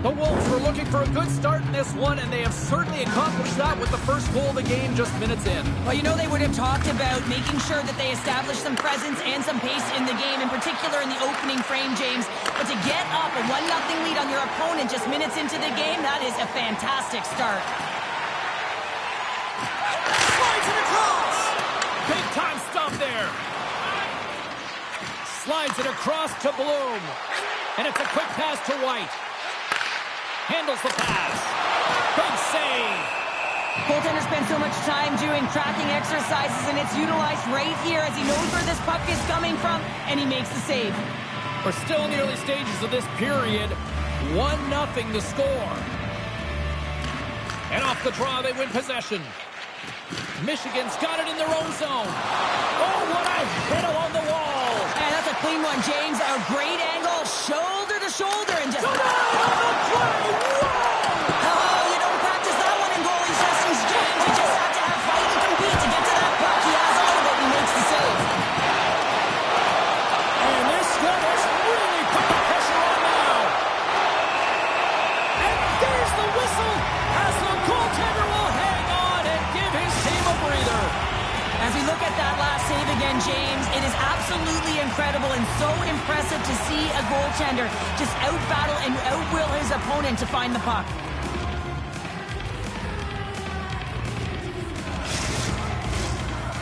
The Wolves were looking for a good start in this one, and they have certainly accomplished that with the first goal of the game just minutes in. Well, you know they would have talked about making sure that they establish some presence and some pace in the game, in particular in the opening frame, James. But to get up a 1-0 lead on your opponent just minutes into the game, that is a fantastic start. Slides it across! Big time stop there. Slides it across to Bloom. And it's a quick pass to White. Handles the pass. Big save. Goaltender spends so much time doing tracking exercises, and it's utilized right here as he knows where this puck is coming from, and he makes the save. We're still in the early stages of this period. 1-0 to score. And off the draw, they win possession. Michigan's got it in their own zone. Oh, what a hit along the wall. And that's a clean one, James. A great angle, shoulder to shoulder, and just... Come on the play! Whoa! Oh, you don't practice that one in goalie sessions, James. You just have to have fight and compete to get to that puck. He has all of it and makes the save. And this one has really put the pressure on now. And there's the whistle as the goaltender will hang on and give his team a breather. As we look at that last save again, James, it is absolutely incredible and so impressive to see a goaltender just out-battle and out-will his opponent to find the puck.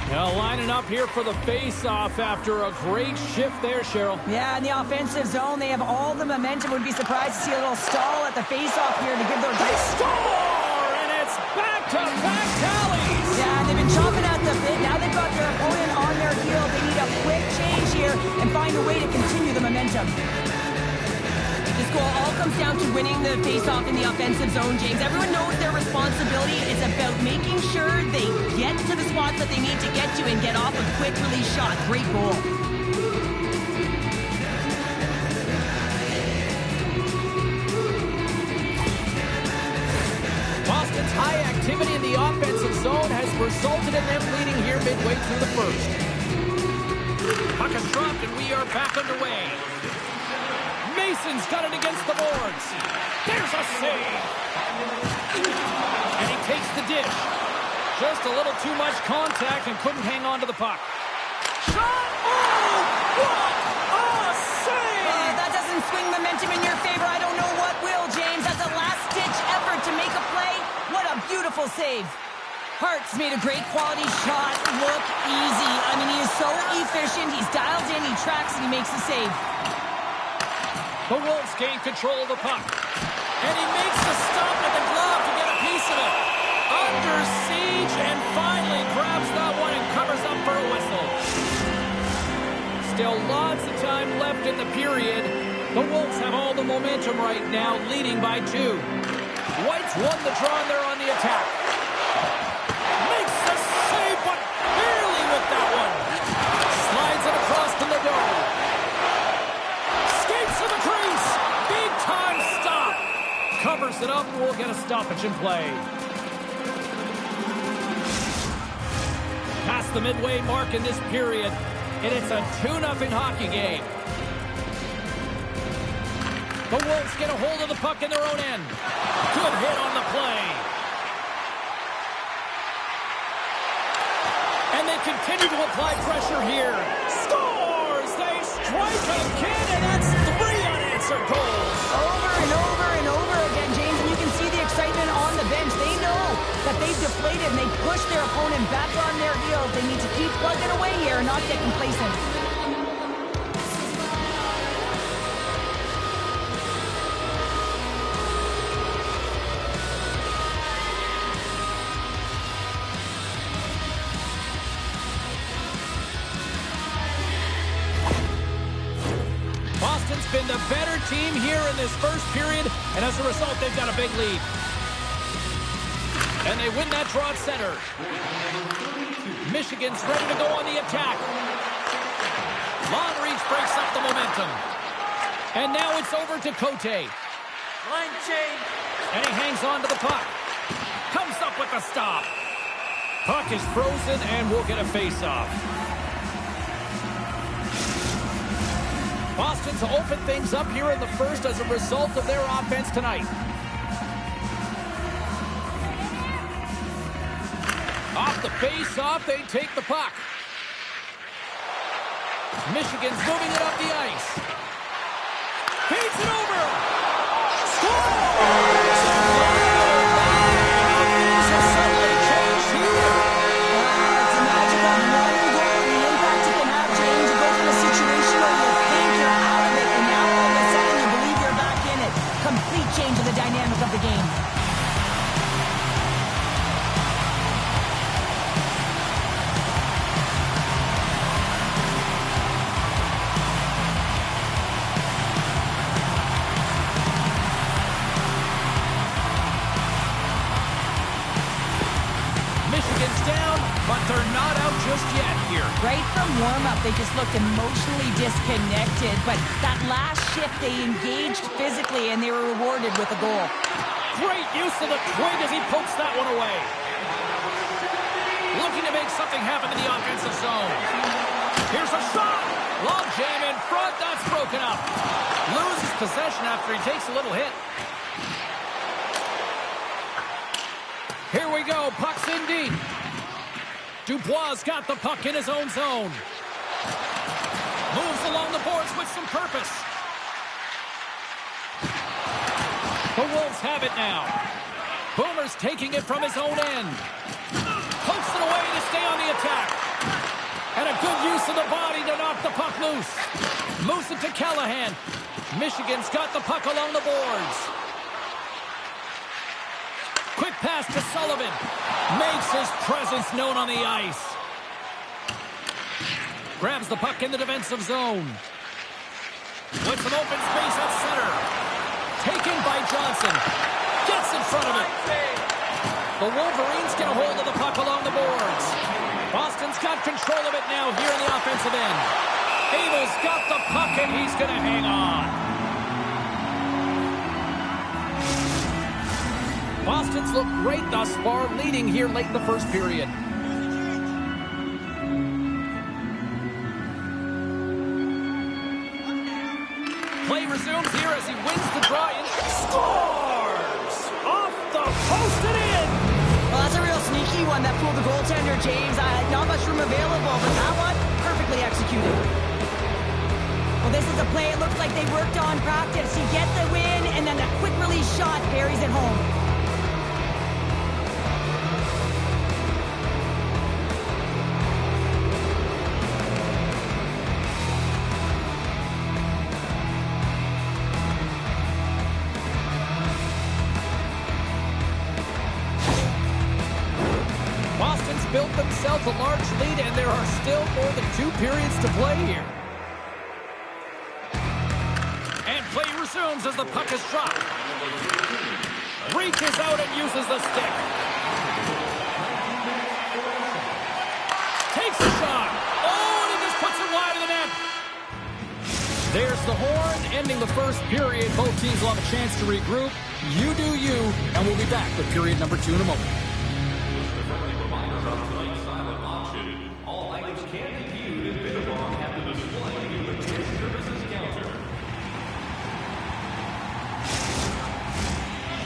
Now lining up here for the face-off after a great shift there, Cheryl. Yeah, in the offensive zone, they have all the momentum. Would be surprised to see a little stall at the face-off here to give their... They score! And it's back-to-back tallies! Yeah, they've been chomping at the bit. Now they've got their opponent on their heel. They need a quick change here and find a way to continue the momentum. This goal all comes down to winning the face-off in the offensive zone, James. Everyone knows their responsibility. It's about making sure they get to the spots that they need to get to and get off a quick release shot. Great goal. Boston's high activity in the offensive zone has resulted in them leading here midway through the first. Puck is dropped and we are back underway. Mason's got it against the boards. There's a save. And he takes the dish. Just a little too much contact and couldn't hang on to the puck. Shot! Oh! What a save! That doesn't swing momentum in your favor. I don't know what will, James. That's a last-ditch effort to make a play. What a beautiful save. Hart's made a great quality shot look easy. I mean, he is so efficient. He's dialed in, he tracks, and he makes the save. The Wolves gain control of the puck. And he makes the stop with the glove to get a piece of it. Under siege and finally grabs that one and covers up for a whistle. Still lots of time left in the period. The Wolves have all the momentum right now, leading by 2. White's won the draw and they're on the attack. Makes the save, but barely with that one. Slides it across to Ledoux. Skates to the crease. Big time stop. Covers it up and we'll get a stoppage in play. Past the midway mark in this period, and it's a 2-0 hockey game. The Wolves get a hold of the puck in their own end. Good hit on the play. And they continue to apply pressure here. Scores! They strike again, and that's 3 unanswered goals. Over and over and over again, James, and you can see the excitement on the bench. They know that they've deflated and they push their opponent back on their heels. They need to keep plugging away here and not get complacent. Boston's been the better team here in this first period, and as a result, they've got a big lead. And they win that draw at center. Michigan's ready to go on the attack. Long reach breaks up the momentum. And now it's over to Cote. Line change. And he hangs on to the puck. Comes up with the stop. Puck is frozen, and we'll get a face-off. Boston's opened things up here in the first as a result of their offense tonight. Off the face-off, they take the puck. Michigan's moving it up the ice. Feeds it over. Scores! Things have suddenly changed here. It's a magic of one goal. The impact it can have, James. You go from a situation where you think you're out of it, and now all of a sudden you believe you're back in it. Complete change of the dynamic of the game. They're not out just yet here. Right from warm-up, they just looked emotionally disconnected. But that last shift, they engaged physically, and they were rewarded with a goal. Great use of the twig as he pokes that one away. Looking to make something happen in the offensive zone. Here's a shot. Long jam in front. That's broken up. Loses possession after he takes a little hit. Here we go. Puck's in deep. Dubois got the puck in his own zone. Moves along the boards with some purpose. The Wolves have it now. Boomer's taking it from his own end. Pokes it away to stay on the attack. And a good use of the body to knock the puck loose. Moves it to Callahan. Michigan's got the puck along the boards. Quick pass to Sullivan. Makes his presence known on the ice. Grabs the puck in the defensive zone. With some open space at center. Taken by Johnson. Gets in front of it. The Wolverines get a hold of the puck along the boards. Boston's got control of it now here in the offensive end. Abel's got the puck and he's going to hang on. Boston's looked great thus far, leading here late in the first period. Play resumes here as he wins the draw and scores! Off the post and in! Well, that's a real sneaky one that pulled the goaltender, James. Not much room available, but that one, perfectly executed. Well, this is a play it looks like they worked on practice. You get the win, and then a quick release shot buries it home. Built themselves a large lead, and there are still more than 2 periods to play here. And play resumes as the puck is dropped. Reaches out and uses the stick. Takes a shot. Oh, and he just puts it wide of the net. There's the horn, ending the first period. Both teams will have a chance to regroup. You do you, and we'll be back with period number 2 in a moment.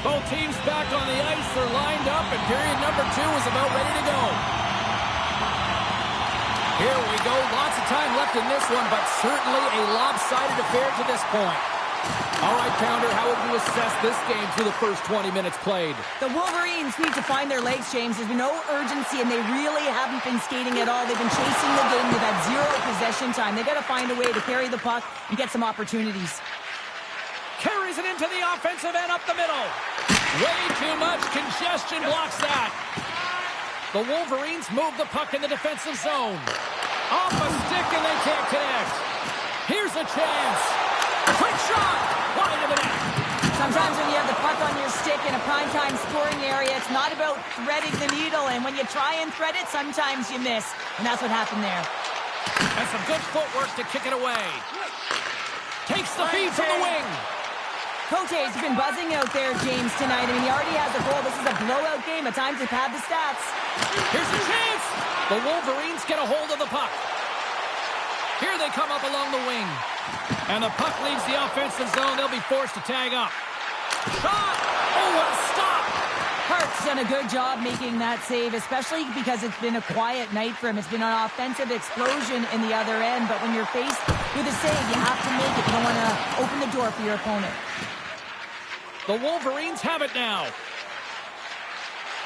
Both teams back on the ice. They're lined up, and period number 2 is about ready to go. Here we go. Lots of time left in this one, but certainly a lopsided affair to this point. All right, Pounder, how would you assess this game through the first 20 minutes played? The Wolverines need to find their legs, James. There's been no urgency, and they really haven't been skating at all. They've been chasing the game. They've had 0 possession time. They've got to find a way to carry the puck and get some opportunities. Carries it into the offensive end up the middle. Way too much congestion blocks that. The Wolverines move the puck in the defensive zone. Off a stick and they can't connect. Here's a chance. Quick shot. Wide of the net. Sometimes when you have the puck on your stick in a primetime scoring area, it's not about threading the needle. And when you try and thread it, sometimes you miss. And that's what happened there. And some good footwork to kick it away. Takes the feed from the wing. Cote's been buzzing out there, James, tonight. I mean, he already has a goal. This is a blowout game. At times, to pad the stats. Here's a chance. The Wolverines get a hold of the puck. Here they come up along the wing. And the puck leaves the offensive zone. They'll be forced to tag up. Shot! Oh, what a stop! Hart's done a good job making that save, especially because it's been a quiet night for him. It's been an offensive explosion in the other end, but when you're faced with a save, you have to make it. You don't want to open the door for your opponent. The Wolverines have it now.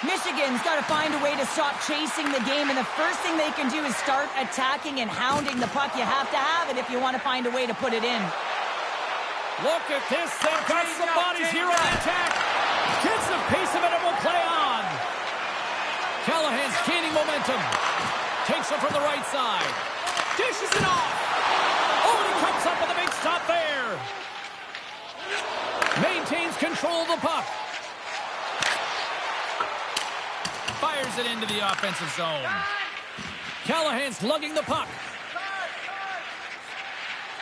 Michigan's got to find a way to stop chasing the game, and the first thing they can do is start attacking and hounding the puck. You have to have it if you want to find a way to put it in. Look at this. They've got some bodies here on the attack. Gets the pace of it and will play on. Callahan's gaining momentum. Takes it from the right side. Dishes it off. Oh, and he comes up with a big stop there. Maintains control of the puck. Fires it into the offensive zone. Callahan's lugging the puck.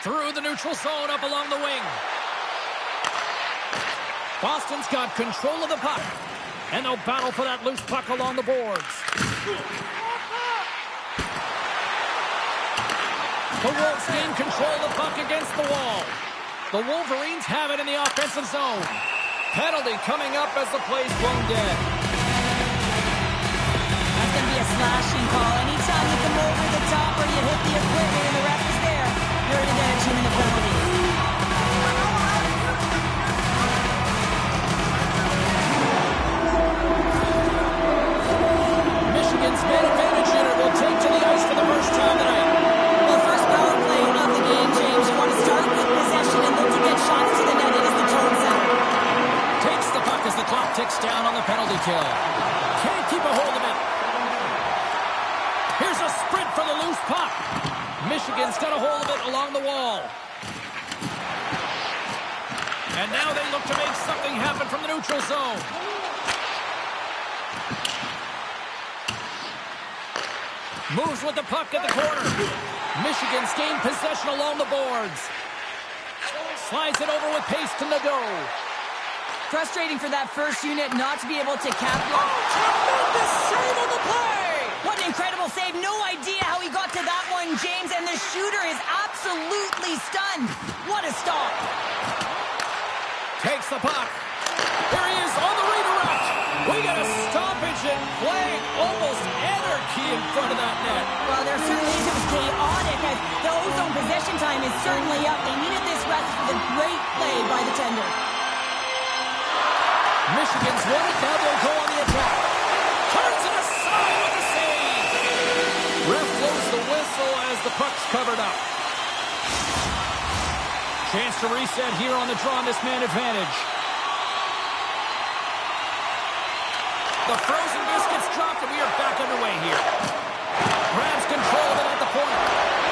Through the neutral zone, up along the wing. Boston's got control of the puck. And they'll battle for that loose puck along the boards. The Wolves gain control of the puck against the wall. The Wolverines have it in the offensive zone. Penalty coming up as the play's blown dead. That's going to be a slashing call. Anytime you come over the top or you hit the equipment and the ref is there, you're going to get a 2-minute penalty. Michigan's man advantage unit will take to the ice for the first time tonight. Well, first power play of the game, James. You want to start with possession and look to get shots to the net. It is the tone setter. Takes the puck as the clock ticks down on the penalty kill. Can't keep a hold of it. Here's a sprint for the loose puck. Michigan's got a hold of it along the wall. And now they look to make something happen from the neutral zone. Moves with the puck at the corner. Michigan's gained possession along the boards. Slides it over with pace to Nadeau. Frustrating for that first unit not to be able to capitalize. Tremendous save on the play! What an incredible save. No idea how he got to that one, James, and the shooter is absolutely stunned. What a stop. Takes the puck. Here he is on the redirect. We got a stoppage in play. Almost anarchy in front of that net. Well, there certainly is. It was chaotic. As the ozone possession time is certainly up. They needed this rest for the great play by the tender. Michigan's won it. Now they'll go on the attack. Turns it aside with the save. Ref blows the whistle as the puck's covered up. Chance to reset here on the draw on this man advantage. The frozen biscuits dropped and we are back underway here. Grabs control of it at the point.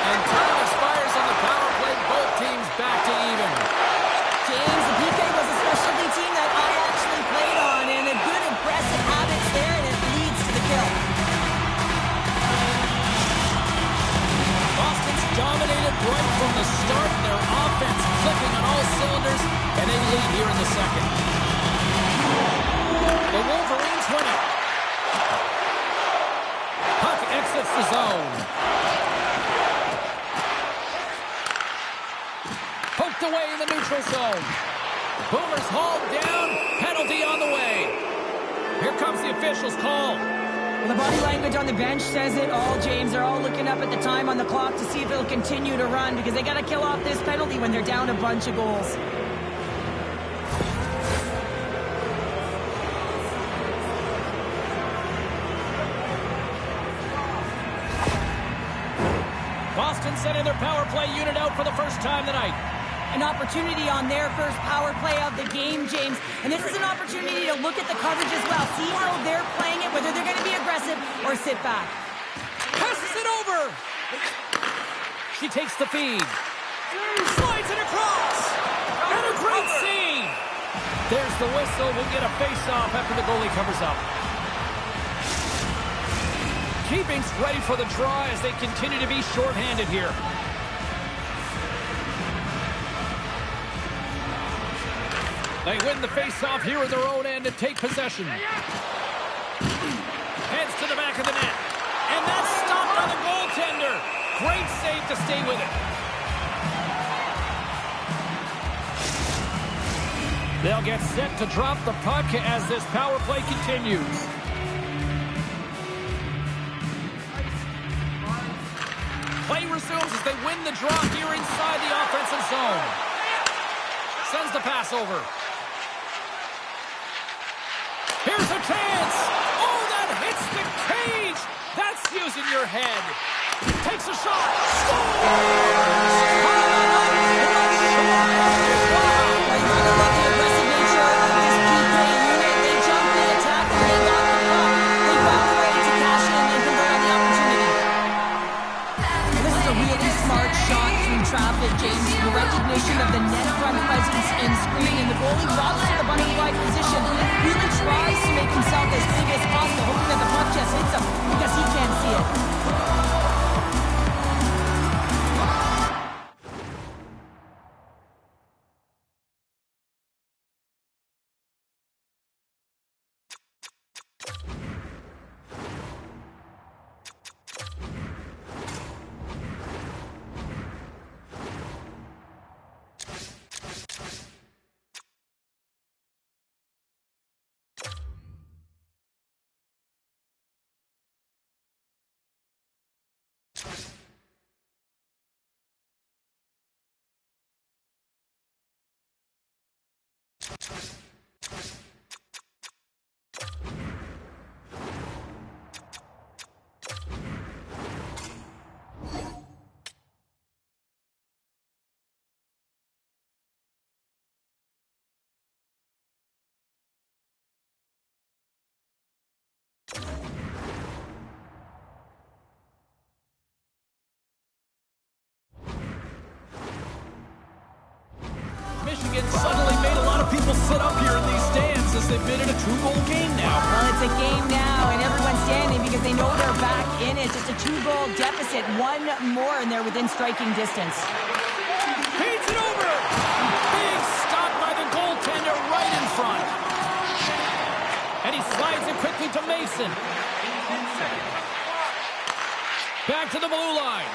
And time expires on the power play. Both teams back to even. James, the PK was a specialty team that I actually played on, and a good impressive habits there, and it leads to the kill. Boston's dominated right from the start. Their offense clicking on all cylinders, and they lead here in the second. The Wolverines win it. Puck exits the zone. Poked away in the neutral zone. Boomers hauled down. Penalty on the way. Here comes the official's call. Well, the body language on the bench says it all, James. They're all looking up at the time on the clock to see if it'll continue to run because they got to kill off this penalty when they're down a bunch of goals. Boston sending their power play unit out for the first time tonight. An opportunity on their first power play of the game, James. And this is an opportunity to look at the coverage as well. See how they're playing it, whether they're going to be aggressive or sit back. Passes it over. She takes the feed. Slides it across. And a great save. There's the whistle. We'll get a face-off after the goalie covers up. Keeping's ready for the draw as they continue to be shorthanded here. They win the face-off here in their own end and take possession. Heads to the back of the net. And that's stopped by the goaltender. Great save to stay with it. They'll get set to drop the puck as this power play continues. Play resumes as they win the draw here inside the offensive zone. Sends the pass over. Here's a chance. Oh, that hits the cage. That's using your head. Takes a shot. Traffic, James. The recognition of the net front presence and screen, and the goalie drops to the butterfly position. Really tries to make himself as big as possible, hoping that the puck just hits him because he can't see it. Michigan suddenly made a lot of people sit up here in these stands as they've been in a 2-goal game now. Well, it's a game now, and everyone's standing because they know they're back in it. Just a 2-goal deficit. One more, and they're within striking distance. Feeds it over. Big stop by the goaltender right in front. And he slides it quickly to Mason. Back to the blue line.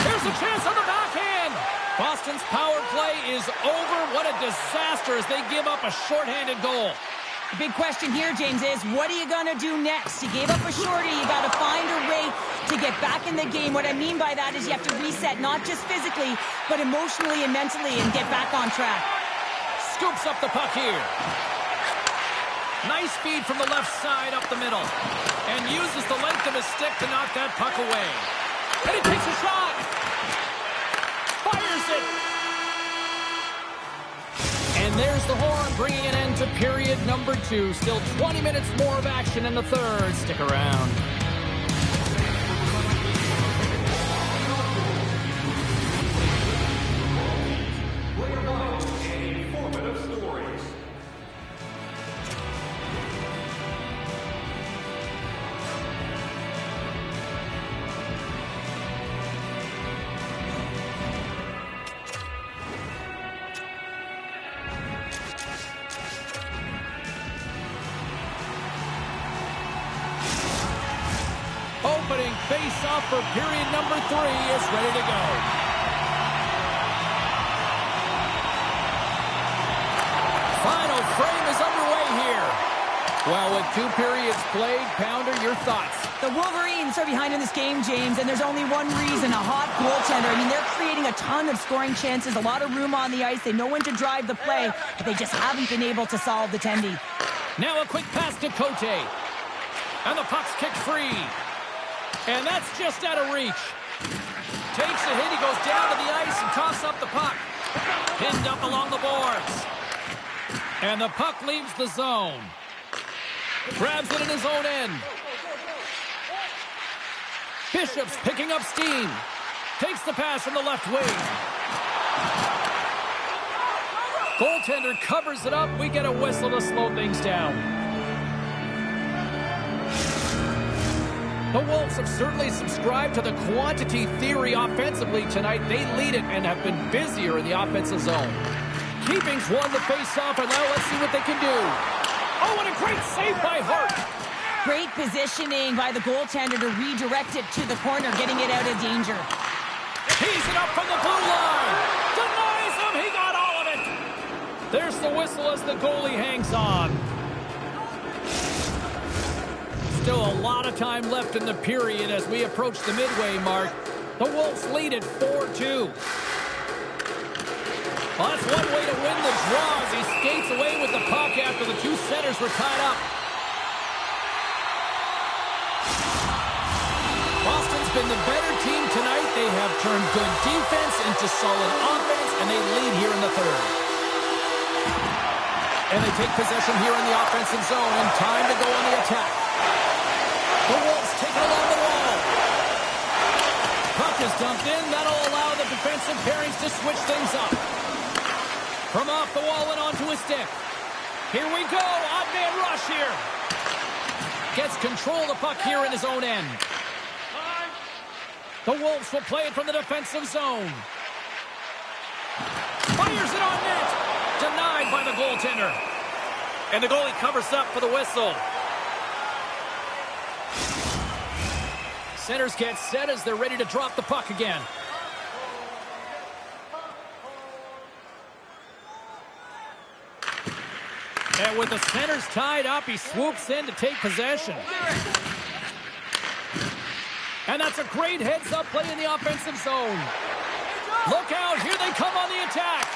Here's a chance on the backhand. Boston's power play is over. What a disaster as they give up a shorthanded goal. The big question here, James, is what are you going to do next? You gave up a shorty. You got to find a way to get back in the game. What I mean by that is you have to reset, not just physically, but emotionally and mentally, and get back on track. Scoops up the puck here. Nice feed from the left side up the middle. And uses the length of his stick to knock that puck away. And he takes a shot. Fires it. And there's the horn, bringing an end to period number 2. Still 20 minutes more of action in the third. Stick around. Opening face-off for period number 3 is ready to go. Final frame is underway here. Well, with 2 periods played, Pounder, your thoughts? The Wolverines are behind in this game, James, and there's only one reason, a hot goaltender. I mean, they're creating a ton of scoring chances, a lot of room on the ice. They know when to drive the play, but they just haven't been able to solve the tendy. Now a quick pass to Cote. And the puck's kicked free. And that's just out of reach. Takes a hit, he goes down to the ice and tosses up the puck. Pinned up along the boards. And the puck leaves the zone. Grabs it in his own end. Bishop's picking up steam. Takes the pass from the left wing. Goaltender covers it up. We get a whistle to slow things down. The Wolves have certainly subscribed to the quantity theory offensively tonight. They lead it and have been busier in the offensive zone. Keeping's won the face-off, and now let's see what they can do. Oh, and a great save by Hart. Great positioning by the goaltender to redirect it to the corner, getting it out of danger. Tees it up from the blue line. Denies him. He got all of it. There's the whistle as the goalie hangs on. Still a lot of time left in the period as we approach the midway mark. The Wolves lead at 4-2. Well, that's one way to win the draw as he skates away with the puck after the two centers were tied up. Boston's been the better team tonight. They have turned good defense into solid offense, and they lead here in the third. And they take possession here in the offensive zone, and time to go on the attack. The Wolves take it along the wall. Puck is dumped in. That'll allow the defensive pairings to switch things up. From off the wall and onto his stick. Here we go. Odd man rush here. Gets control of the puck here in his own end. The Wolves will play it from the defensive zone. Fires it on net. Denied by the goaltender. And the goalie covers up for the whistle. Centers get set as they're ready to drop the puck again. And with the centers tied up, he swoops in to take possession. And that's a great heads-up play in the offensive zone. Look out, here they come on the attack.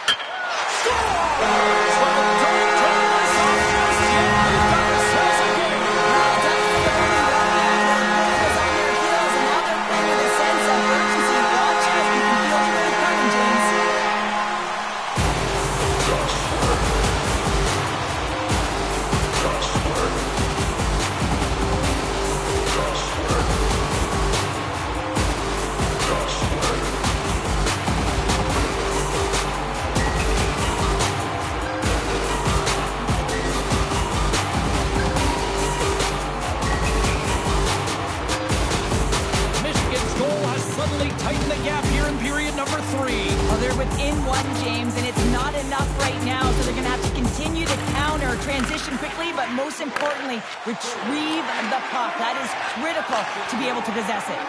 Retrieve the puck. That is critical to be able to possess it.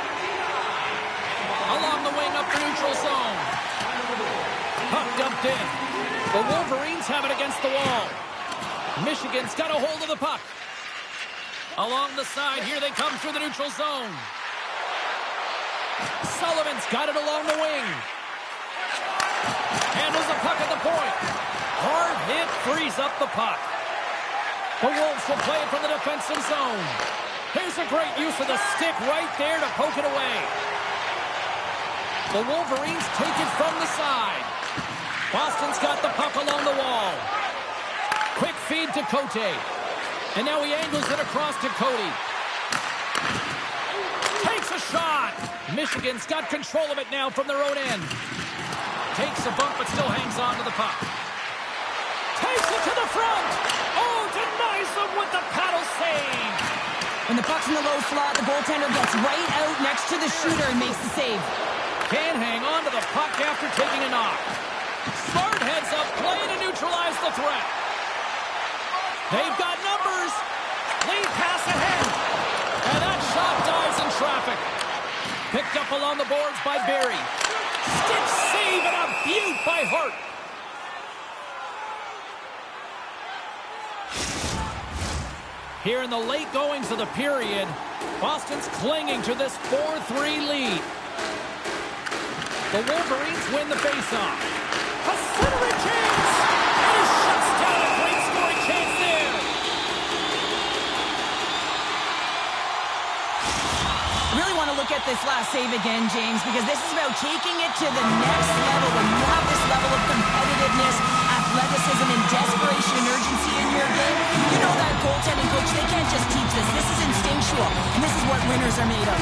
Along the wing up the neutral zone. Puck dumped in. The Wolverines have it against the wall. Michigan's got a hold of the puck. Along the side, here they come through the neutral zone. Sullivan's got it along the wing. Handles the puck at the point. Hard hit frees up the puck. The Wolves will play it from the defensive zone. Here's a great use of the stick right there to poke it away. The Wolverines take it from the side. Boston's got the puck along the wall. Quick feed to Cote. And now he angles it across to Cody. Takes a shot. Michigan's got control of it now from their own end. Takes a bump but still hangs on to the puck. Takes it to the front. Oh, denies them with the paddle save. When the puck's in the low slot, the goaltender gets right out next to the shooter and makes the save. Can't hang on to the puck after taking a knock. Smart heads up play to neutralize the threat. They've got numbers. Lead pass ahead. And that shot dies in traffic. Picked up along the boards by Barry. Stick save and a beaut by Hart. Here in the late goings of the period, Boston's clinging to this 4-3 lead. The Wolverines win the faceoff. A centering chance! And he shuts down a great scoring chance there. I really want to look at this last save again, James, because this is about taking it to the next level. When you have this level of competitiveness, athleticism, and desperation and urgency in your game, you know that goaltending coach, they can't just teach this. This is instinctual, and this is what winners are made of.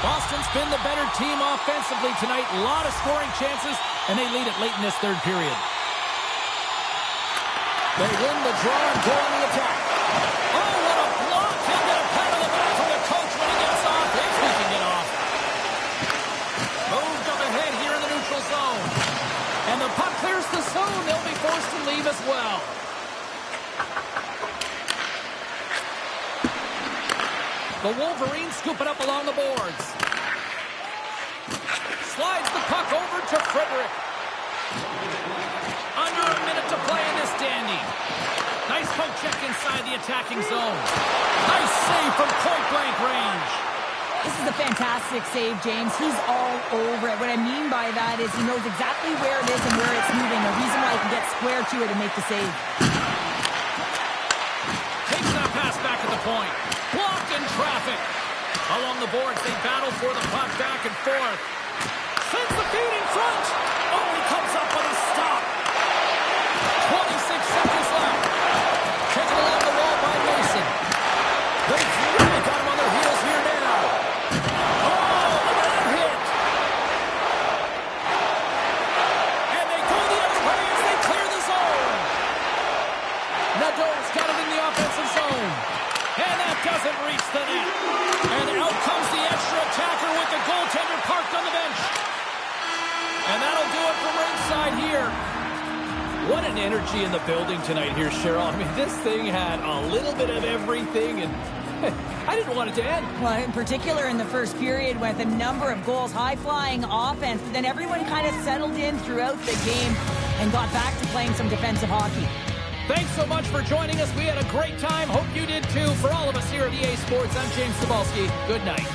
Boston's been the better team offensively tonight. A lot of scoring chances, and they lead it late in this third period. They win the draw and go on the attack. Oh, what a block! He'll get a pat on the back from the coach when he gets off. If he can get off. Moved up ahead here in the neutral zone. And the puck clears the zone. They'll be forced to leave as well. The Wolverines scoop it up along the boards. Slides the puck over to Frederick. Under a minute to play in this dandy. Nice poke check inside the attacking zone. Nice save from point-blank range. This is a fantastic save, James. He's all over it. What I mean by that is he knows exactly where it is and where it's moving. A reason why he can get square to it and make the save. Takes that pass back at the point. Blocked in traffic. Along the boards, they battle for the puck back and forth. Sends the feed in front. Oh, he comes up with a stop. 26 seconds left. Taken along the wall by Mason. They've really got him on their heels here now. Oh, look at that hit. And they go the other way as they clear the zone. Nadeau's got it in the offensive zone. And that doesn't reach the net. And out comes the extra attacker with the goaltender parked on the bench. And that'll do it from ringside here. What an energy in the building tonight here, Cheryl. I mean, this thing had a little bit of everything, and I didn't want it to end. Well, in particular in the first period with a number of goals, high-flying offense, but then everyone kind of settled in throughout the game and got back to playing some defensive hockey. Thanks so much for joining us. We had a great time. Hope you did too. For all of us here at EA Sports, I'm James Cebulski. Good night.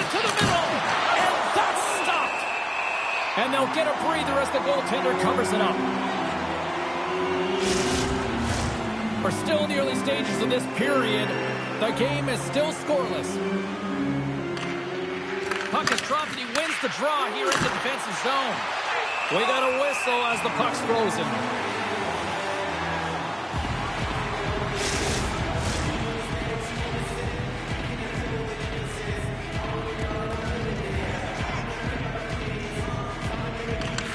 it to the middle. And that's stopped. And they'll get a breather as the goaltender covers it up. We're still in the early stages of this period. The game is still scoreless. Puck is dropped and he wins the draw here in the defensive zone. We got a whistle as the puck's frozen.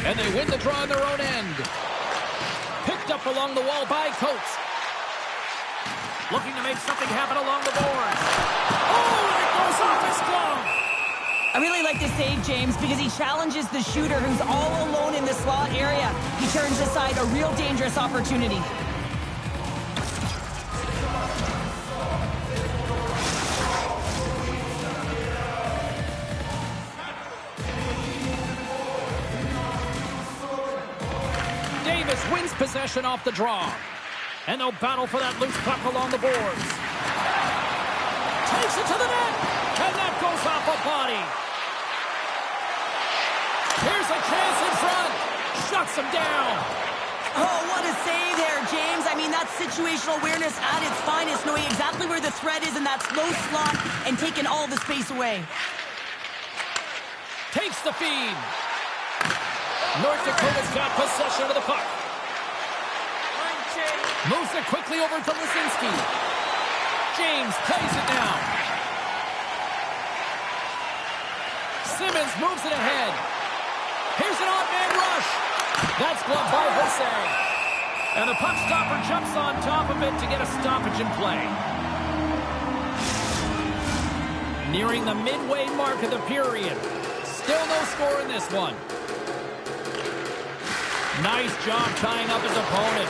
And they win the draw on their own end. Picked up along the wall by Coates. Looking to make something happen along the boards. Oh, it goes off his glove. I really like this save, James, because he challenges the shooter who's all alone in the slot area. He turns aside a real dangerous opportunity. Davis wins possession off the draw. And they'll battle for that loose puck along the boards. Takes it to the net. And that goes off a body. Here's a chance in front. Shuts him down. Oh, what a save there, James. I mean, that's situational awareness at its finest, knowing exactly where the threat is in that slow slot and taking all the space away. Takes the feed. North Dakota's got possession of the puck. Moves it quickly over to Lisinski. James plays it now. Simmons moves it ahead. Here's an odd-man rush. That's gloved by Jose. And the puck stopper jumps on top of it to get a stoppage in play. Nearing the midway mark of the period. Still no score in this one. Nice job tying up his opponent.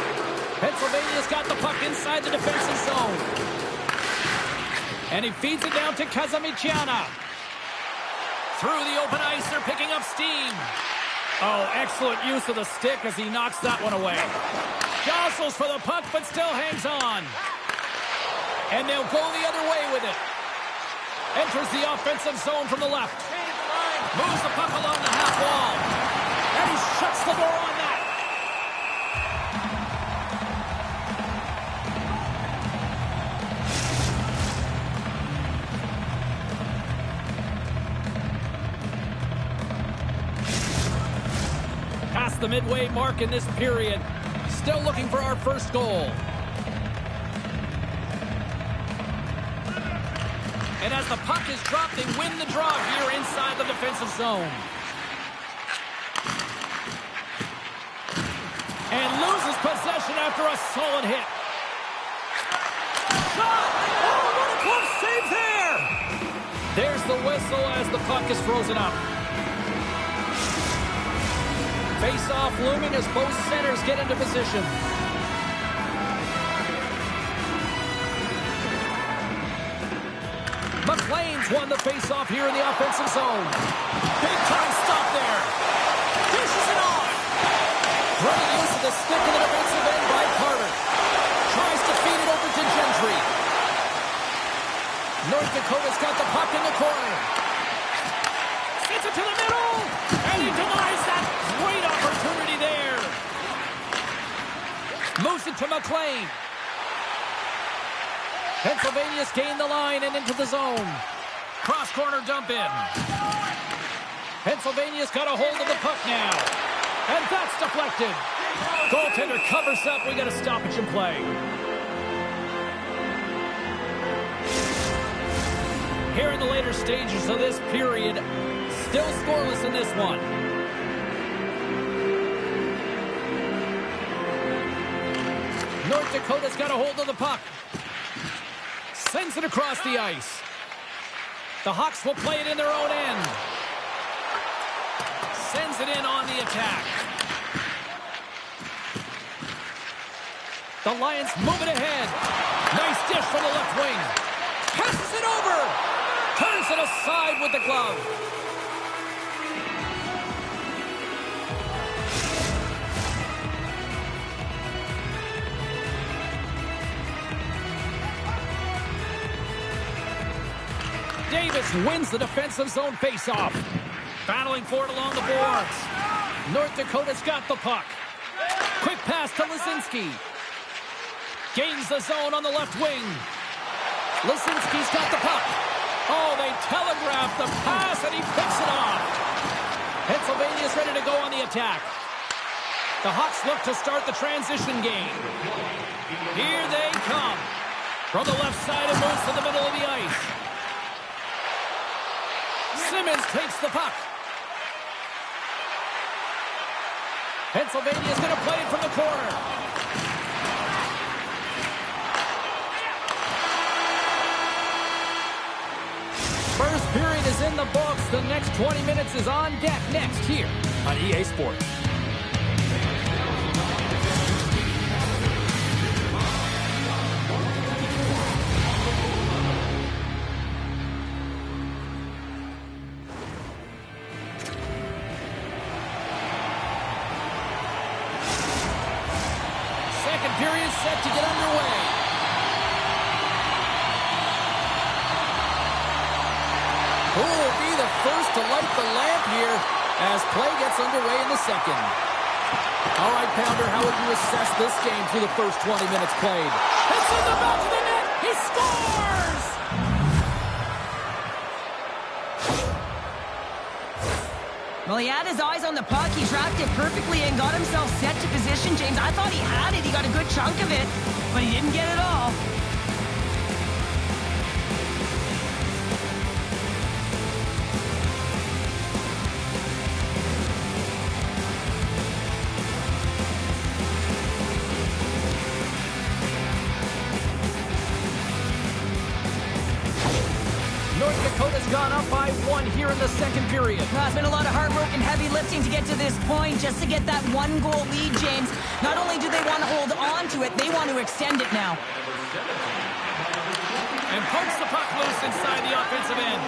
Pennsylvania's got the puck inside the defensive zone. And he feeds it down to Kazamichiana. Through the open ice, they're picking up steam. Oh, excellent use of the stick as he knocks that one away. Jostles for the puck, but still hangs on. And they'll go the other way with it. Enters the offensive zone from the left. Moves the puck along the half wall. And he shuts the door on that. Past the midway mark in this period. Still looking for our first goal. And as the puck is dropped, they win the draw here inside the defensive zone. And loses possession after a solid hit. Shot! Oh, what a close save there! There's the whistle as the puck is frozen up. Face-off looming as both centers get into position. McLean's won the face-off here in the offensive zone. Big-time stop there. Dishes it off. Great use of the stick in the defensive end by Carter. Tries to feed it over to Gentry. North Dakota's got the puck in the corner. Gets it to the middle. And he denies that great opportunity there. Moves it to McLean. Pennsylvania's gained the line and into the zone. Cross-corner dump in. Pennsylvania's got a hold of the puck now. And that's deflected. Goaltender covers up. We got a stoppage in play. Here in the later stages of this period, still scoreless in this one. North Dakota's got a hold of the puck. Sends it across the ice. The Hawks will play it in their own end. Sends it in on the attack. The Lions move it ahead. Nice dish from the left wing. Passes it over. Turns it aside with the glove. Davis wins the defensive zone faceoff. Battling for it along the boards. North Dakota's got the puck. Quick pass to Lisinski. Gains the zone on the left wing. Lisinski's got the puck. Oh, they telegraphed the pass, and he picks it off. Pennsylvania's ready to go on the attack. The Hawks look to start the transition game. Here they come. From the left side, it moves to the middle of the ice. Simmons takes the puck. Pennsylvania's going to play it from the corner. First period is in the books. The next 20 minutes is on deck next here on EA Sports. Second period set to get underway. Who will be the first to light the lamp here as play gets underway in the second? All right, Pounder, how would you assess this game through the first 20 minutes played? It's in the back of the net. He scores! Well, he had his eyes on the puck. He tracked it perfectly and got himself set to position, James. I thought he had it. He got a good chunk of it, but he didn't get it all. North Dakota's gone up by 1 here in the second period. It's been a lot of hard work and heavy lifting to get to this point just to get that 1-goal lead, James. Not only do they want to hold on to it, they want to extend it now. And pokes the puck loose inside the offensive end.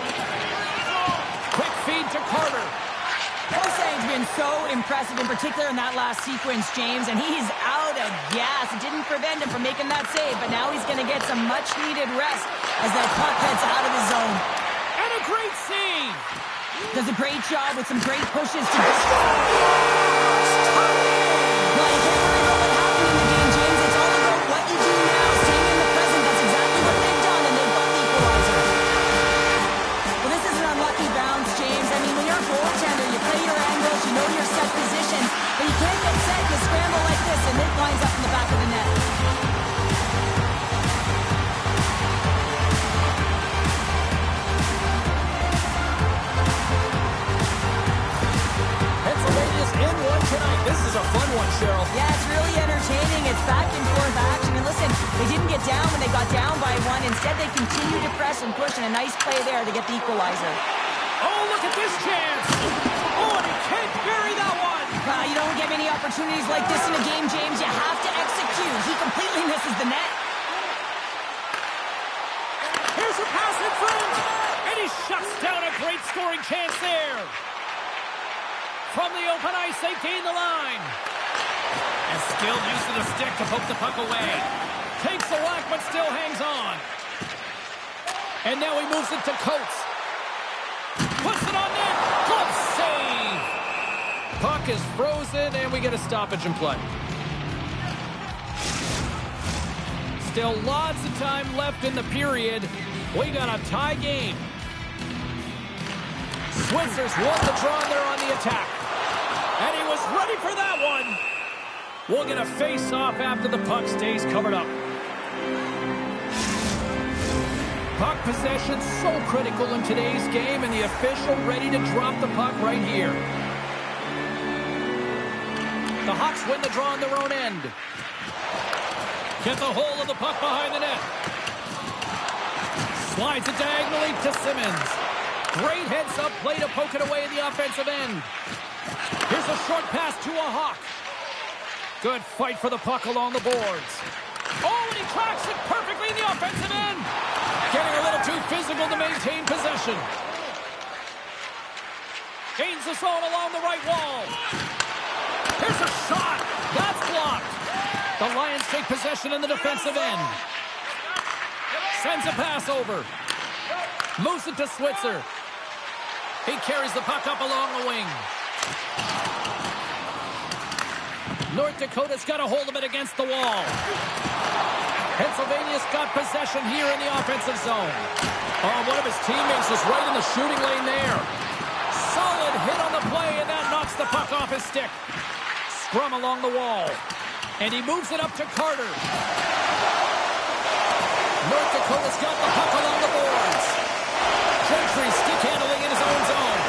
Quick feed to Carter. Hosang's been so impressive, in particular in that last sequence, James, and he's out of gas. It didn't prevent him from making that save, but now he's going to get some much-needed rest as that puck heads out of his zone. And a great save! Does a great job with some great pushes to well, you can't worry about what happened in the game, James. It's all about what you do now. Staying in the present, that's exactly what they've done, and they've got the equalizer. Well, this is an unlucky bounce, James. I mean, when you're a goaltender, you play your angles, you know your set positions, but you can't get set to scramble like this, and it winds up in the back of the net. Pennsylvania's in one tonight. This is a fun one, Cheryl. Yeah, it's really entertaining. It's back and forth action. And listen, they didn't get down when they got down by 1. Instead, they continued to press and push, and a nice play there to get the equalizer. Oh, look at this chance. Oh, and he can't bury that one. You don't get many opportunities like this in a game, James. You have to execute. He completely misses the net. Here's a pass in front. And he shuts down a great scoring chance there. From the open ice, they gain the line. And Skill using the stick to poke the puck away. Takes the whack, but still hangs on. And now he moves it to Coates. Puts it on net. Good save. Puck is frozen, and we get a stoppage in play. Still lots of time left in the period. We got a tie game. Switzer's won the draw, and they're on the attack. And he was ready for that one. We'll get a face-off after the puck stays covered up. Puck possession so critical in today's game, and the official ready to drop the puck right here. The Hawks win the draw on their own end. Gets a hold of the puck behind the net. Slides it diagonally to Simmons. Great heads-up play to poke it away in the offensive end. Here's a short pass to a Hawk. Good fight for the puck along the boards. Oh, and he tracks it perfectly in the offensive end. Getting a little too physical to maintain possession. Gains the zone along the right wall. Here's a shot. That's blocked. The Lions take possession in the defensive end. Sends a pass over. Moves it to Switzer. He carries the puck up along the wing. North Dakota's got a hold of it against the wall. Pennsylvania's got possession here in the offensive zone. Oh, one of his teammates is right in the shooting lane there. Solid hit on the play, and that knocks the puck off his stick. Scrum along the wall. And he moves it up to Carter. North Dakota's got the puck along the boards. Gentry stick handling in his own zone.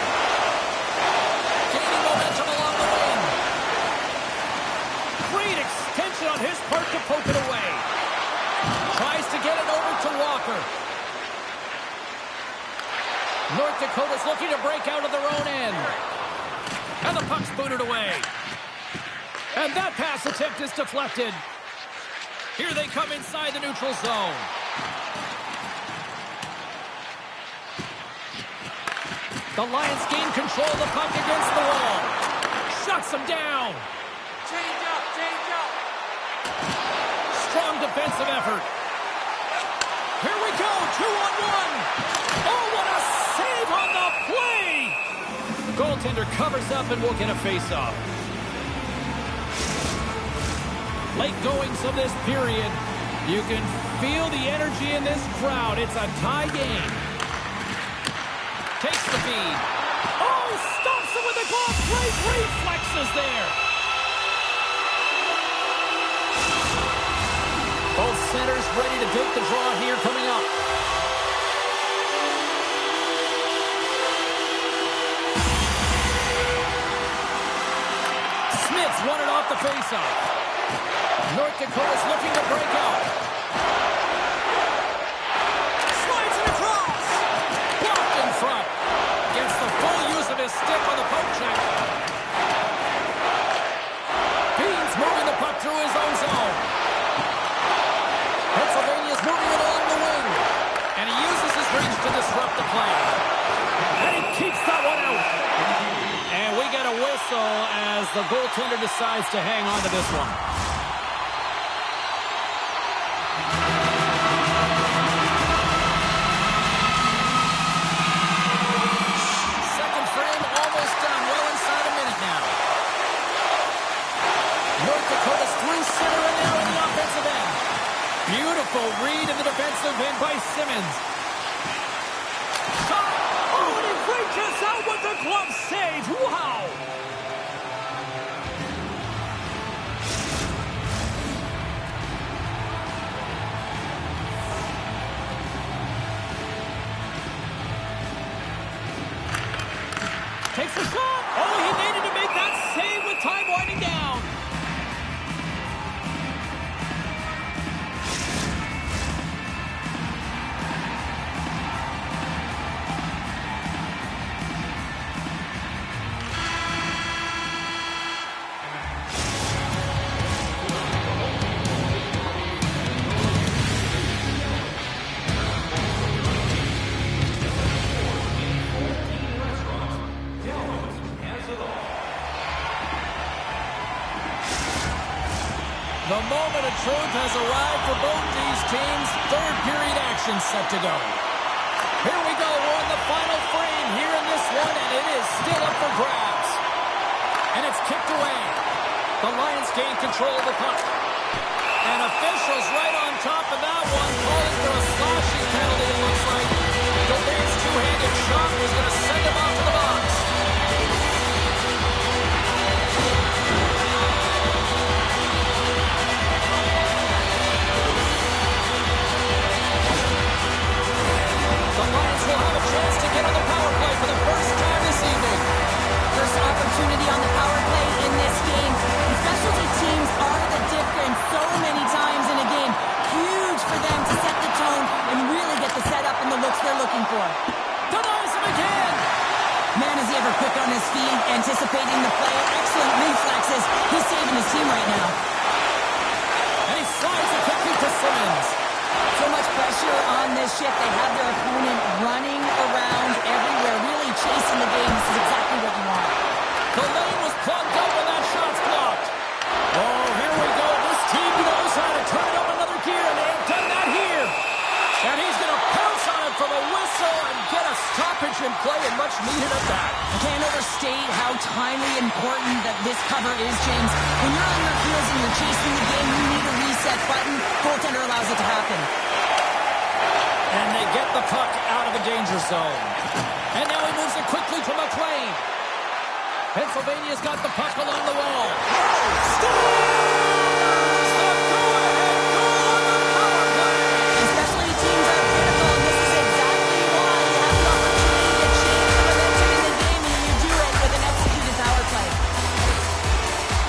Gaining momentum along the wing. Great extension on his part to poke it away. Tries to get it over to Walker. North Dakota's looking to break out of their own end. And the puck's booted away. And that pass attempt is deflected. Here they come inside the neutral zone. The Lions gain control of the puck against the wall. Shuts them down. Change up, change up. Strong defensive effort. Here we go, 2-on-1. Oh, what a save on the play! Goaltender covers up and will get a face-off. Late goings of this period. You can feel the energy in this crowd. It's a tie game. Takes the feed. Oh, stops it with a glove. Great reflexes there. Both centers ready to take the draw here coming up. Smith's won it off the faceoff. North Dakota's looking to break out. Slides it across. Blocked in front. Gets the full use of his stick on the poke check. Beans moving the puck through his own zone. Pennsylvania's moving it along the wing. And he uses his reach to disrupt the play. And he keeps that one out. And we get a whistle as the goaltender decides to hang on to this one. Second frame almost done. Well inside a minute now. North Dakota's through center and now in the offensive end. Beautiful read in the defensive end by Simmons. Shot! Oh, and he reaches out with the glove save. Wow! Takes a shot! Oh, he needed to make that save with time winding down. The moment of truth has arrived for both these teams. Third period action set to go. Here we go. We're in the final frame here in this one, and it is still up for grabs. And it's kicked away. The Lions gain control of the puck. And officials right on top of that one, calling for a slashing penalty, it looks like. Gobaire's two-handed shot was going to send him off to the box. The Lions will have a chance to get on the power play for the first time this evening. First opportunity on the power play in this game. The specialty teams are the difference so many times in a game. Huge for them to set the tone and really get the setup and the looks they're looking for. Denies him again. Man, is he ever quick on his feet, anticipating the play. Excellent reflexes. He's saving his team right now. And he slides it quickly to Simmons. So much pressure on this shift. They have their opponent running around everywhere, really chasing the game. This is exactly what you want. The lane was plugged up and that shot's blocked. Oh, here we go. This team knows how to turn it up another gear, and they've done that here. And he's going to pounce on it for the whistle, and in play and much needed at that. I can't overstate how timely and important that this cover is, James. When you're on your heels and you're chasing the game, you need a reset button. Goaltender allows it to happen. And they get the puck out of the danger zone. And now he moves it quickly to McLean. Pennsylvania's got the puck along the wall. Scores! The go-ahead goal on the power play! Especially teams are critical, and this is exactly why you have the opportunity to change the momentum in the game, and you do it with an executed power play.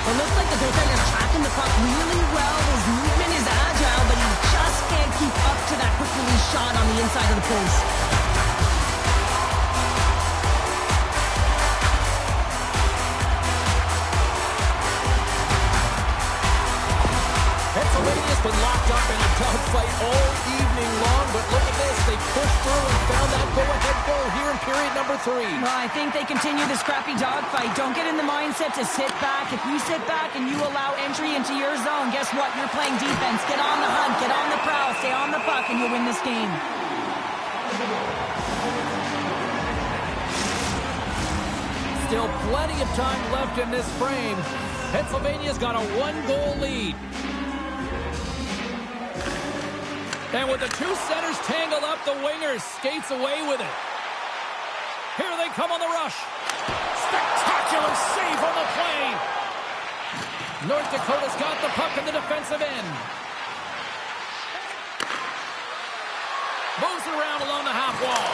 It looks like the goaltender's tracking the puck really well. His movement is agile, but he just can't keep up to that quick release shot on the inside of the post. Pennsylvania's been locked up in a dogfight all evening long, but look at this. They pushed through and found that go-ahead goal here in period number 3. Well, I think they continue the scrappy dogfight. Don't get in the mindset to sit back. If you sit back and you allow entry into your zone, guess what? You're playing defense. Get on the hunt, get on the prowl, stay on the puck, and you'll win this game. Still plenty of time left in this frame. Pennsylvania's got a 1-goal lead. And with the two centers tangled up, the winger skates away with it. Here they come on the rush. Spectacular save on the play. North Dakota's got the puck in the defensive end. Moves it around along the half wall.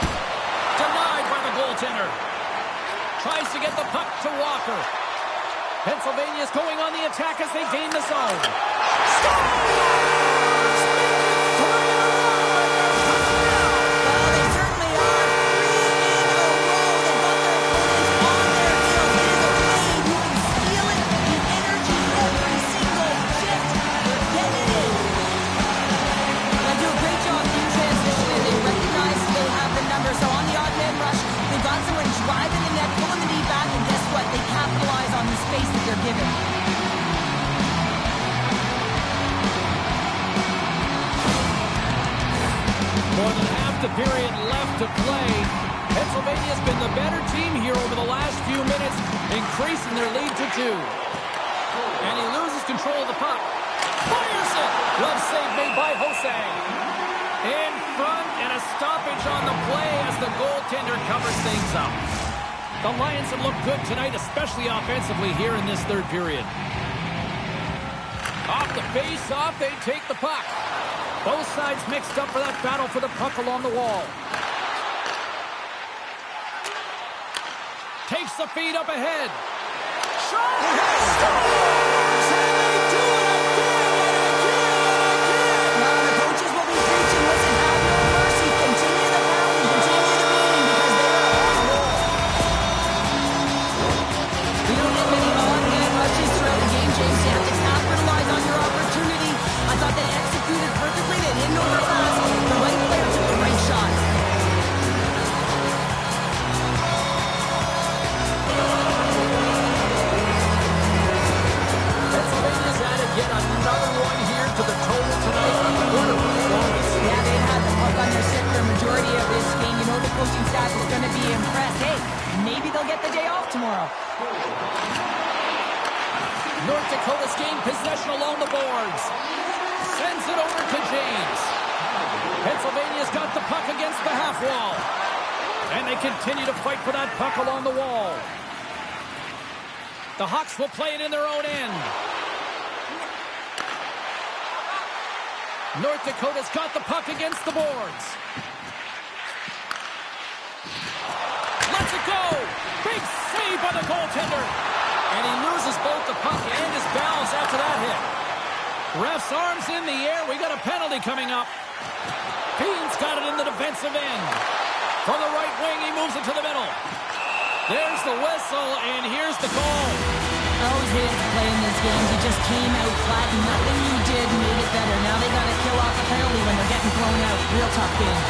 Denied by the goaltender. Tries to get the puck to Walker. Pennsylvania's going on the attack as they gain the zone. Scores! Given. More than half the period left to play. Pennsylvania's been the better team here over the last few minutes, increasing their lead to 2. And he loses control of the puck. Fires it! Glove save made by Jose. In front and a stoppage on the play as the goaltender covers things up. The Lions have looked good tonight, especially offensively here in this third period. Off the face-off, they take the puck. Both sides mixed up for that battle for the puck along the wall. Takes the feed up ahead. Shot! Scores! And they do it again and again and again! Now the coaches will be preaching, listen, have no mercy, continue the pounding, continue the beating, because they are on a roll. You don't get many on-hand rushes throughout the game, James. You have to capitalize on your opportunity. I thought they executed perfectly. They didn't overpass. The right player took the right shot. Pennsylvania's added yet another one here to the total tonight. What a performance. Yeah, they had the puck on their stick for a majority of this game. You know the coaching staff is going to be impressed. Hey, maybe they'll get the day off tomorrow. North Dakota's gained possession along the boards. Sends it over to James. Pennsylvania's got the puck against the half wall. And they continue to fight for that puck along the wall. The Hawks will play it in their own end. North Dakota's got the puck against the boards. Lets it go. Big save by the goaltender. And he loses both the puck and his balance after that hit. Ref's arms in the air. We got a penalty coming up. Peen's got it in the defensive end. From the right wing, he moves it to the middle. There's the whistle, and here's the call. I always hated to play in these games. You just came out flat, and nothing you did made it better. Now they got to kill off a penalty when they're getting thrown out. Real tough game.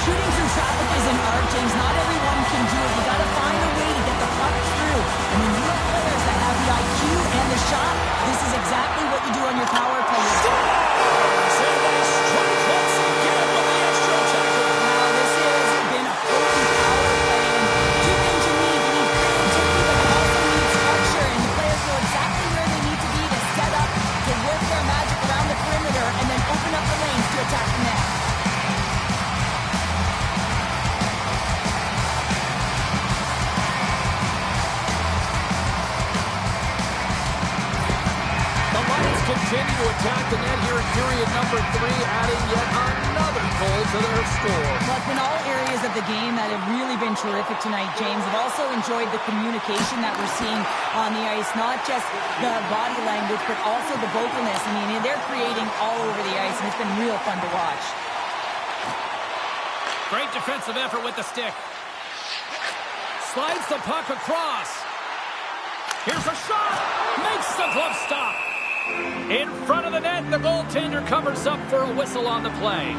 Shooting through traffic is an art, James. Not everyone can do it. You got to find a way to get the puck through. And when you're a player continue to attack the net here in period number 3, adding yet another goal to their score. Well, it's been all areas of the game that have really been terrific tonight, James. I've also enjoyed the communication that we're seeing on the ice, not just the body language, but also the vocalness. I mean, they're creating all over the ice, and it's been real fun to watch. Great defensive effort with the stick. Slides the puck across. Here's a shot. Makes the glove stop. In front of the net, the goaltender covers up for a whistle on the play.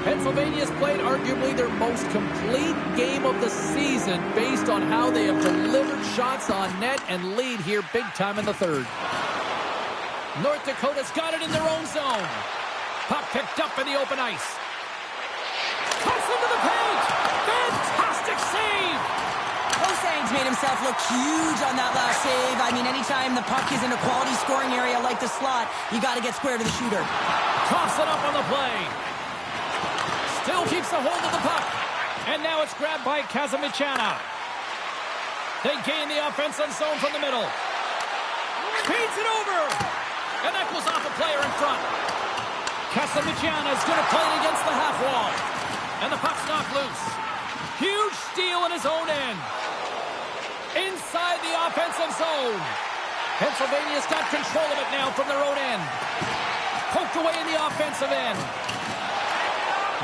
Pennsylvania's played arguably their most complete game of the season based on how they have delivered shots on net and lead here big time in the third. North Dakota's got it in their own zone. Puck picked up in the open ice. Cuts into the paint. Fantastic save. Hosang's made himself look huge on that last save. I mean, anytime the puck is in a quality scoring area like the slot, you got to get square to the shooter. Toss it up on the play. Still keeps a hold of the puck. And now it's grabbed by Kazamichana. They gain the offensive zone from the middle. Feeds it over. And that goes off a player in front. Kazamichana is going to play it against the half wall. And the puck's knocked loose. Huge steal in his own end. Inside the offensive zone. Pennsylvania's got control of it now from their own end. Poked away in the offensive end.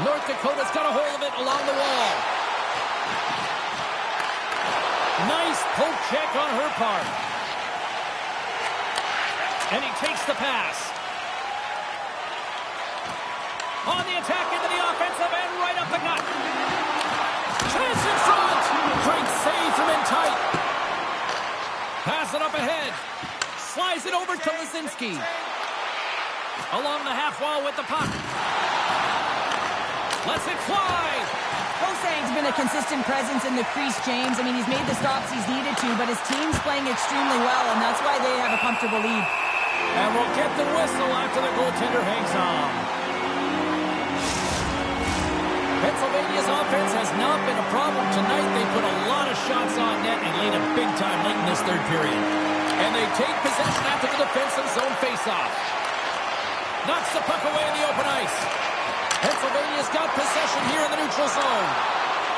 North Dakota's got a hold of it along the wall. Nice poke check on her part. And he takes the pass. On the attack into the offensive end, right up the gut. Chance in front. Great save from in tight. Pass it up ahead. Slides it over to Lazinski. Along the half wall with the puck. Lets it fly. Hosang's been a consistent presence in the crease, James. I mean, he's made the stops he's needed to, but his team's playing extremely well, and that's why they have a comfortable lead. And we'll get the whistle after the goaltender hangs on. Pennsylvania's offense has not been a problem tonight. They put a lot of shots on net and lead a big time late in this third period. And they take possession after the defensive zone faceoff. Knocks the puck away in the open ice. Pennsylvania's got possession here in the neutral zone.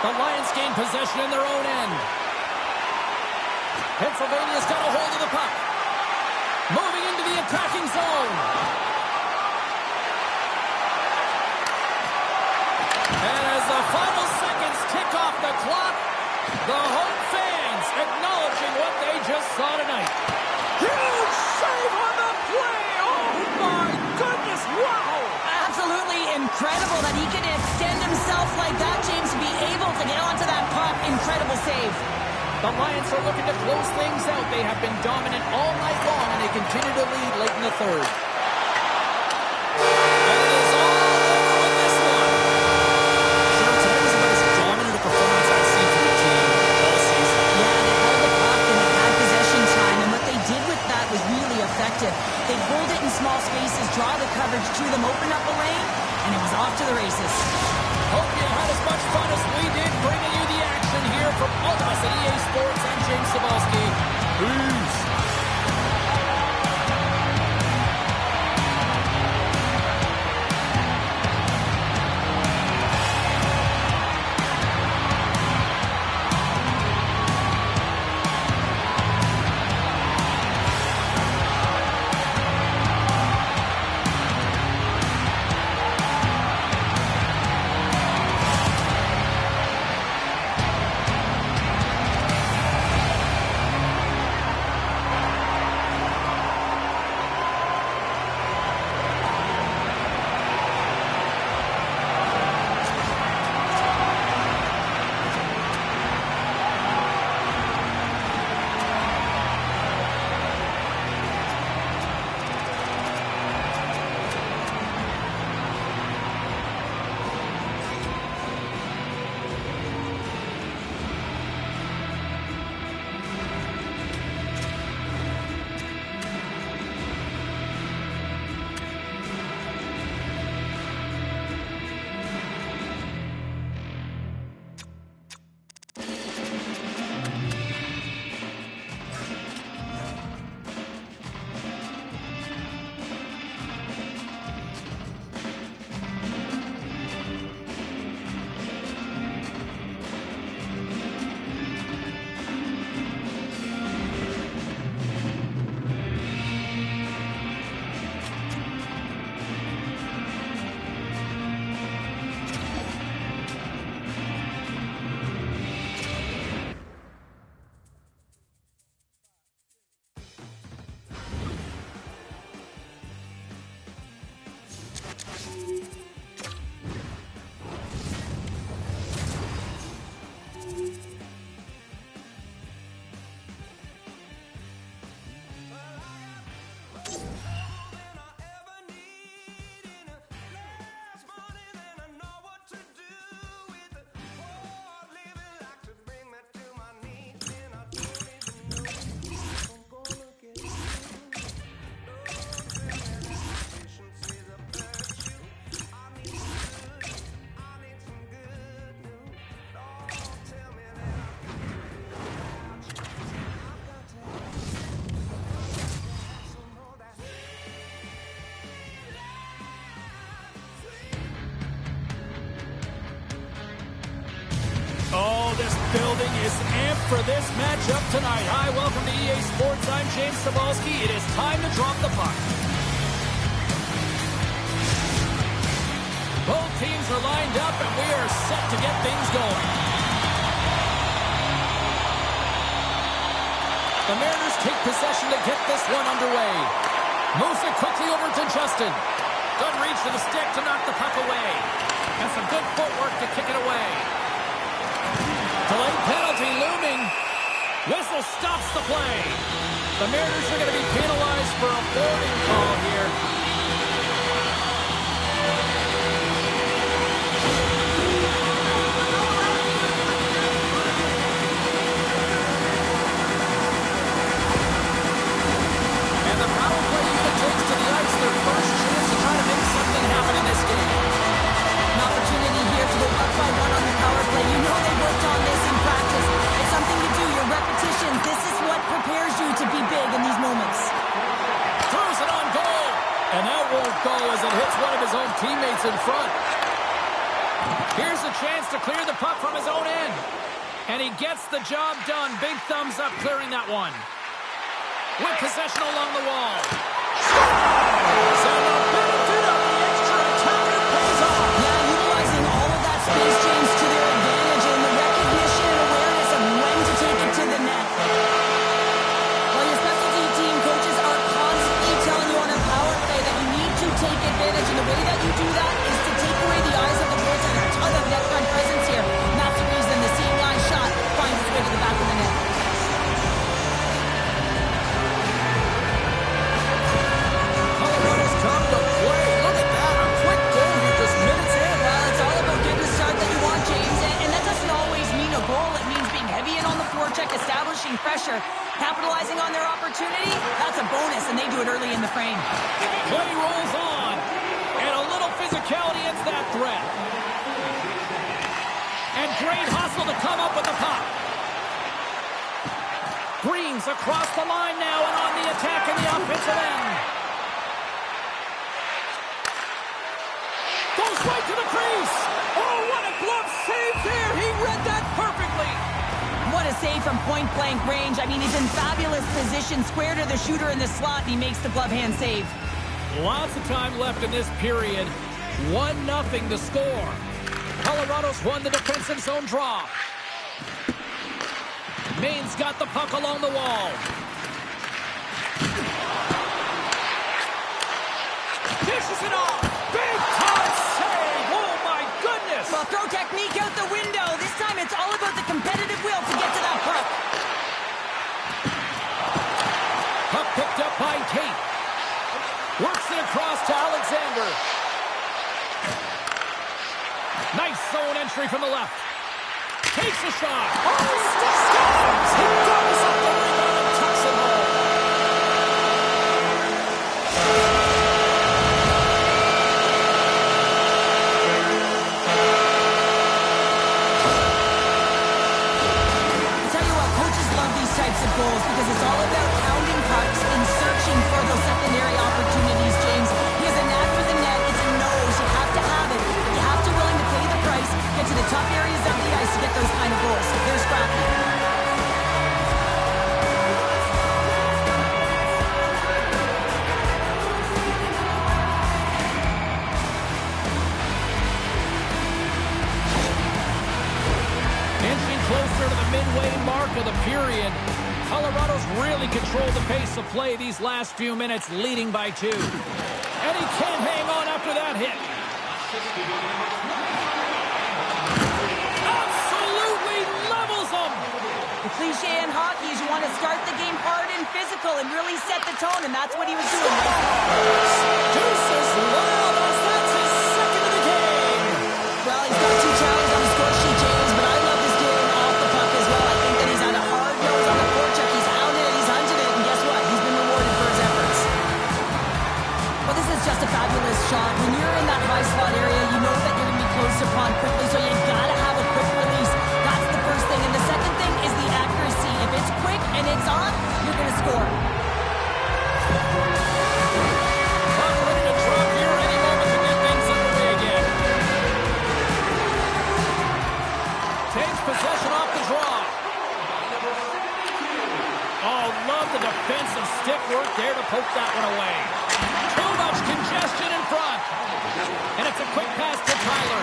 The Lions gain possession in their own end. Pennsylvania's got a hold of the puck. Moving into the attacking zone. And as the final seconds tick off the clock, the home fans acknowledging what they just saw tonight. Huge save on the play! Oh my goodness, wow! Absolutely incredible that he can extend himself like that, James, to be able to get onto that puck. Incredible save. The Lions are looking to close things out. They have been dominant all night long, and they continue to lead late in the third. And it is all over with this one. Sure, today was about as dominant a performance I've seen from the team all season. Yeah, they held the puck and they had possession time, and what they did with that was really effective. They hold it in small spaces, draw the coverage to them, open up a lane, and it was off to the races. Hope you had as much fun as we did bringing you the action here from all of us at EA Sports. I'm James Cybulski. Peace. for this matchup tonight. Hi, welcome to EA Sports. I'm James Cebulski. It is time to drop the puck. Both teams are lined up, and we are set to get things going. The Mariners take possession to get this one underway. Moves it quickly over to Justin. Good reach to the stick to knock the puck away. And some good footwork to kick it away. Delayed penalty looming. Whistle stops the play. The Mariners are going to be penalized for a boarding call here. And the power play unit takes to the ice their first chance to try to make something happen in this game. An opportunity here to go up by one on the power play. You know they worked on this in practice. It's something to do, your repetitions. This is what prepares you to be big in these moments. Throws it on goal. And that won't go as it hits one of his own teammates in front. Here's a chance to clear the puck from his own end. And he gets the job done. Big thumbs up clearing that one. With possession along the wall. So the benefit of the extra encounter pays off. Yeah, utilizing all of that space, James, to their advantage and the recognition and awareness of when to take it to the net. While your specialty team coaches are constantly telling you on a power play that you need to take advantage, and the way that you do that is to take away the eyes of the goaltender. A ton of net front presence here. And that's the reason the seam line shot finds its way to the back of the net. Colorado's come to play. Look at that. A quick goal here just minutes in. Well, it's all about getting the start that you want, James. And that doesn't always mean a goal. It means being heavy in on the forecheck, establishing pressure, capitalizing on their opportunity. That's a bonus, and they do it early in the frame. Play rolls on. And a little physicality ends that threat. And great hustle to come up with the puck. Green's across the line now and on the attack in the offensive end. Goes right to the crease. Oh, what a glove save there. He read that perfectly. What a save from point-blank range. I mean, he's in fabulous position, square to the shooter in the slot, and he makes the glove hand save. Lots of time left in this period. 1-0 to score. Colorado's won the defensive zone draw. Maine's got the puck along the wall. Dishes it off. Big time save. Oh, my goodness. Well, throw technique out the window. This time it's all about the competitive will to get to that puck. Puck picked up by Tate. Works it across to Alexander. Nice zone entry from the left. Takes a shot. Oh, stick scores. He goes up the rebound and tucks it home. I tell you what, coaches love these types of goals because it's all about pounding pucks and searching for those secondary opportunities, James. He has a knack for the net. It's a nose. You have to have it. You have to willing to pay the price, get to the tough areas of the ice to get those kind of goals. They're scrappy. Inching closer to the midway mark of the period. Colorado's really controlled the pace of play these last few minutes, leading by 2. And he can't hang on after that hit. Absolutely levels them. The cliche in hockey is you want to start the game hard and physical and really set the tone, and that's what he was doing. Deuces loud as that's his second of the game. Well, he's got 2 challenges on the score sheet, James, but I love his game off the puck as well. I think that he's had a hard nose on the forecheck. He's hounded it, he's hunted it, and guess what? He's been rewarded for his efforts. Well, this is just a fabulous shot. When you're in that high slot area, you know that you're going to be closed upon quickly, so you gotta have a quick release. That's the first thing. And the second thing is the accuracy. If it's quick and it's on, you're going to score. Puck ready to drop here any moment to get things underway again. Takes possession off the draw. to poke that one away. Too much congestion in front. And it's a quick pass to Tyler.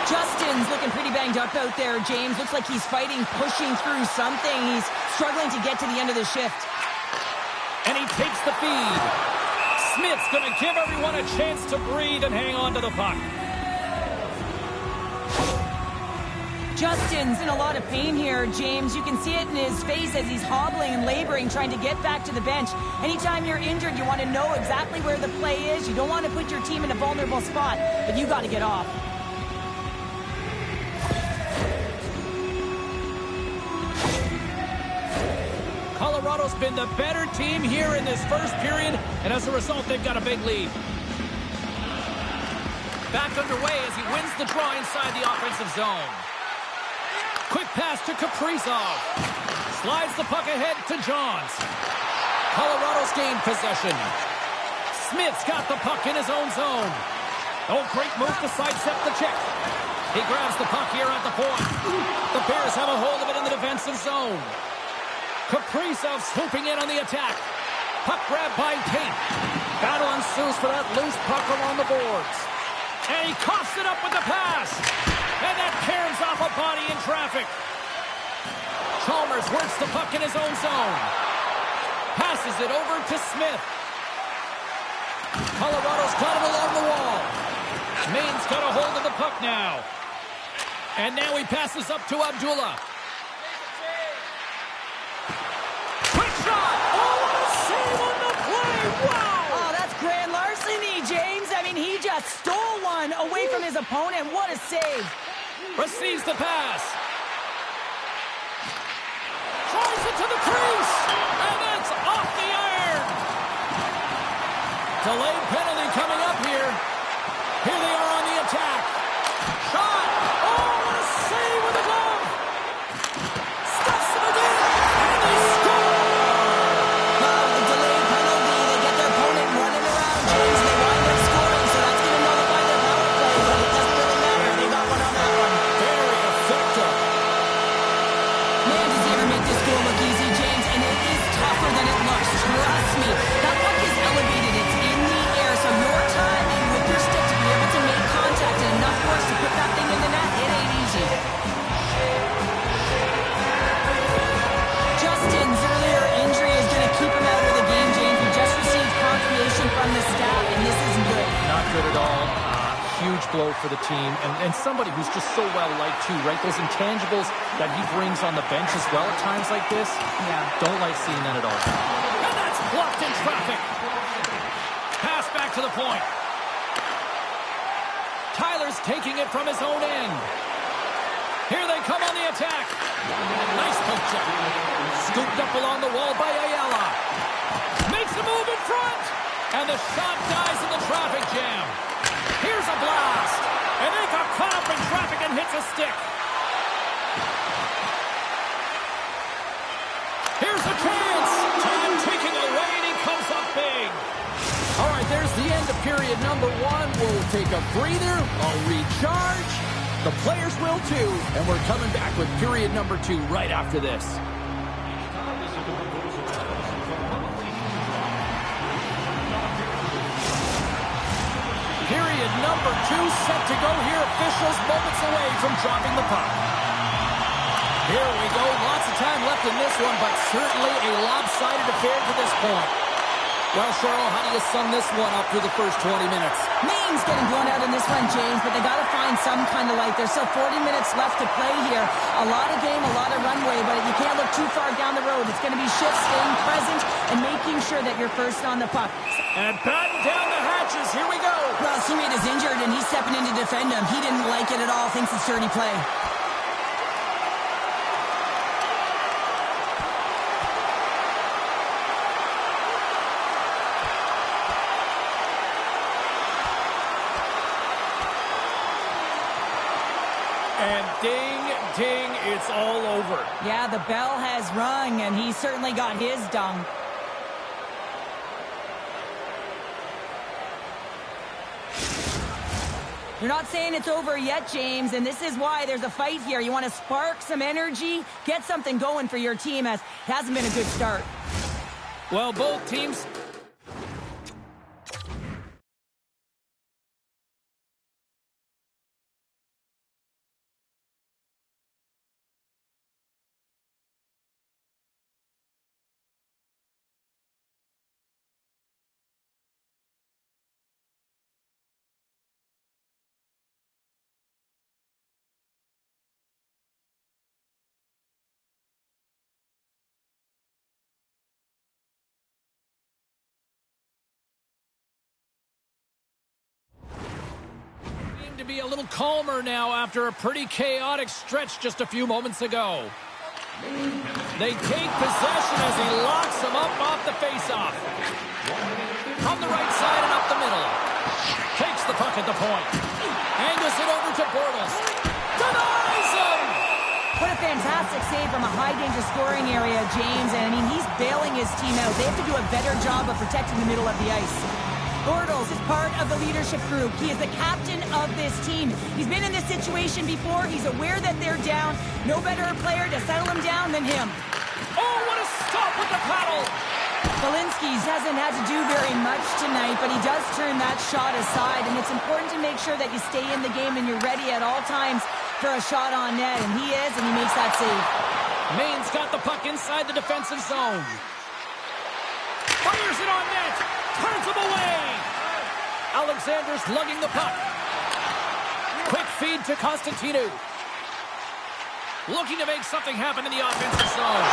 Justin's looking pretty banged up out there, James. Looks like he's fighting, pushing through something. He's struggling to get to the end of the shift. And he takes the feed. Smith's going to give everyone a chance to breathe and hang on to the puck. Justin's in a lot of pain here, James. You can see it in his face as he's hobbling and laboring, trying to get back to the bench. Anytime you're injured, you want to know exactly where the play is. You don't want to put your team in a vulnerable spot, but you got to get off. Colorado's been the better team here in this first period, and as a result, they've got a big lead. Back underway as he wins the draw inside the offensive zone. Quick pass to Kaprizov. Slides the puck ahead to Johns. Colorado's gained possession. Smith's got the puck in his own zone. Oh, great move to sidestep the check. He grabs the puck here at the point. The Bears have a hold of it in the defensive zone. Kaprizov swooping in on the attack. Puck grab by Tate. Battle ensues for that loose puck along the boards. And he coughs it up with the pass. And that caroms off a body in traffic. Chalmers works the puck in his own zone. Passes it over to Smith. Colorado's got it along the wall. Maine's got a hold of the puck now. And now he passes up to Abdullah. Quick shot! Oh, what a save on the play! Wow! Oh, that's grand larceny, James. I mean, he just stole one away from his opponent. What a save. Receives the pass. Tries it to the crease. And it's off the iron. Delayed penalty coming up here. Here they are on the attack. Shot. Oh, what a save with the glove. Stuffs them again. And they score. Well, the delayed penalty, they get their opponent running around, James, and they wind up scoring, so that's going to nullify their power play, but it doesn't really matter. They got one on that one. Very effective. Man, does he ever make this goal look easy, James, and it is tougher than it looks. Trust me. That puck is elevated. It's in the air, so your timing with your stick to be able to make contact and enough force to put that thing in the net, it ain't easy. Justin's earlier injury is going to keep him out of the game, James. We just received confirmation from the staff, and this isn't good. Not good at all. Huge blow for the team. And somebody who's just so well-liked, too, right? Those intangibles that he brings on the bench as well at times like this. Yeah. Don't like seeing that at all. And that's blocked in traffic. Pass back to the point. Tyler's taking it from his own end. Here they come on the attack. Nice poke check. Scooped up along the wall by Ayala. Makes a move in front. And the shot dies in the traffic jam. Here's a blast. And they got caught up in traffic and hits a stick. Here's a chance. Time ticking away and he comes up big. All right, there's the end of period number one. We'll take a breather. I'll recharge. The players will too. And we're coming back with period number two right after this. Period number two set to go here. Officials moments away from dropping the puck. Here we go. Lots of time left in this one, but certainly a lopsided affair to this point. Well, Cheryl, how do you sum this one up through the first 20 minutes? Maine's getting blown out in this one, James, but they got to find some kind of light. There's still 40 minutes left to play here. A lot of game, a lot of runway, but you can't look too far down the road. It's going to be shifts, staying present, and making sure that you're first on the puck. And batten down the hatches. Here we go. Well, his teammate is injured, and he's stepping in to defend him. He didn't like it at all. Thinks it's dirty play. And ding, ding, it's all over. Yeah, the bell has rung, and he certainly got his dung. You're not saying it's over yet, James, and this is why there's a fight here. You want to spark some energy, get something going for your team, as it hasn't been a good start. Well, both teams to be a little calmer now after a pretty chaotic stretch just a few moments ago. They take possession as he locks them up off the faceoff. From the right side and up the middle. Takes the puck at the point. Angles it over to Bortles. Denies him! What a fantastic save from a high-danger scoring area, James. And, I mean, he's bailing his team out. They have to do a better job of protecting the middle of the ice. Bortles is part of the leadership group. He is the captain of this team. He's been in this situation before. He's aware that they're down. No better player to settle them down than him. Oh, what a stop with the paddle! Balinskis hasn't had to do very much tonight, but he does turn that shot aside, and it's important to make sure that you stay in the game and you're ready at all times for a shot on net, and he is, and he makes that save. Maine's got the puck inside the defensive zone. Fires it on net! Turns him away! Alexander's lugging the puck. Quick feed to Constantinu. Looking to make something happen in the offensive zone.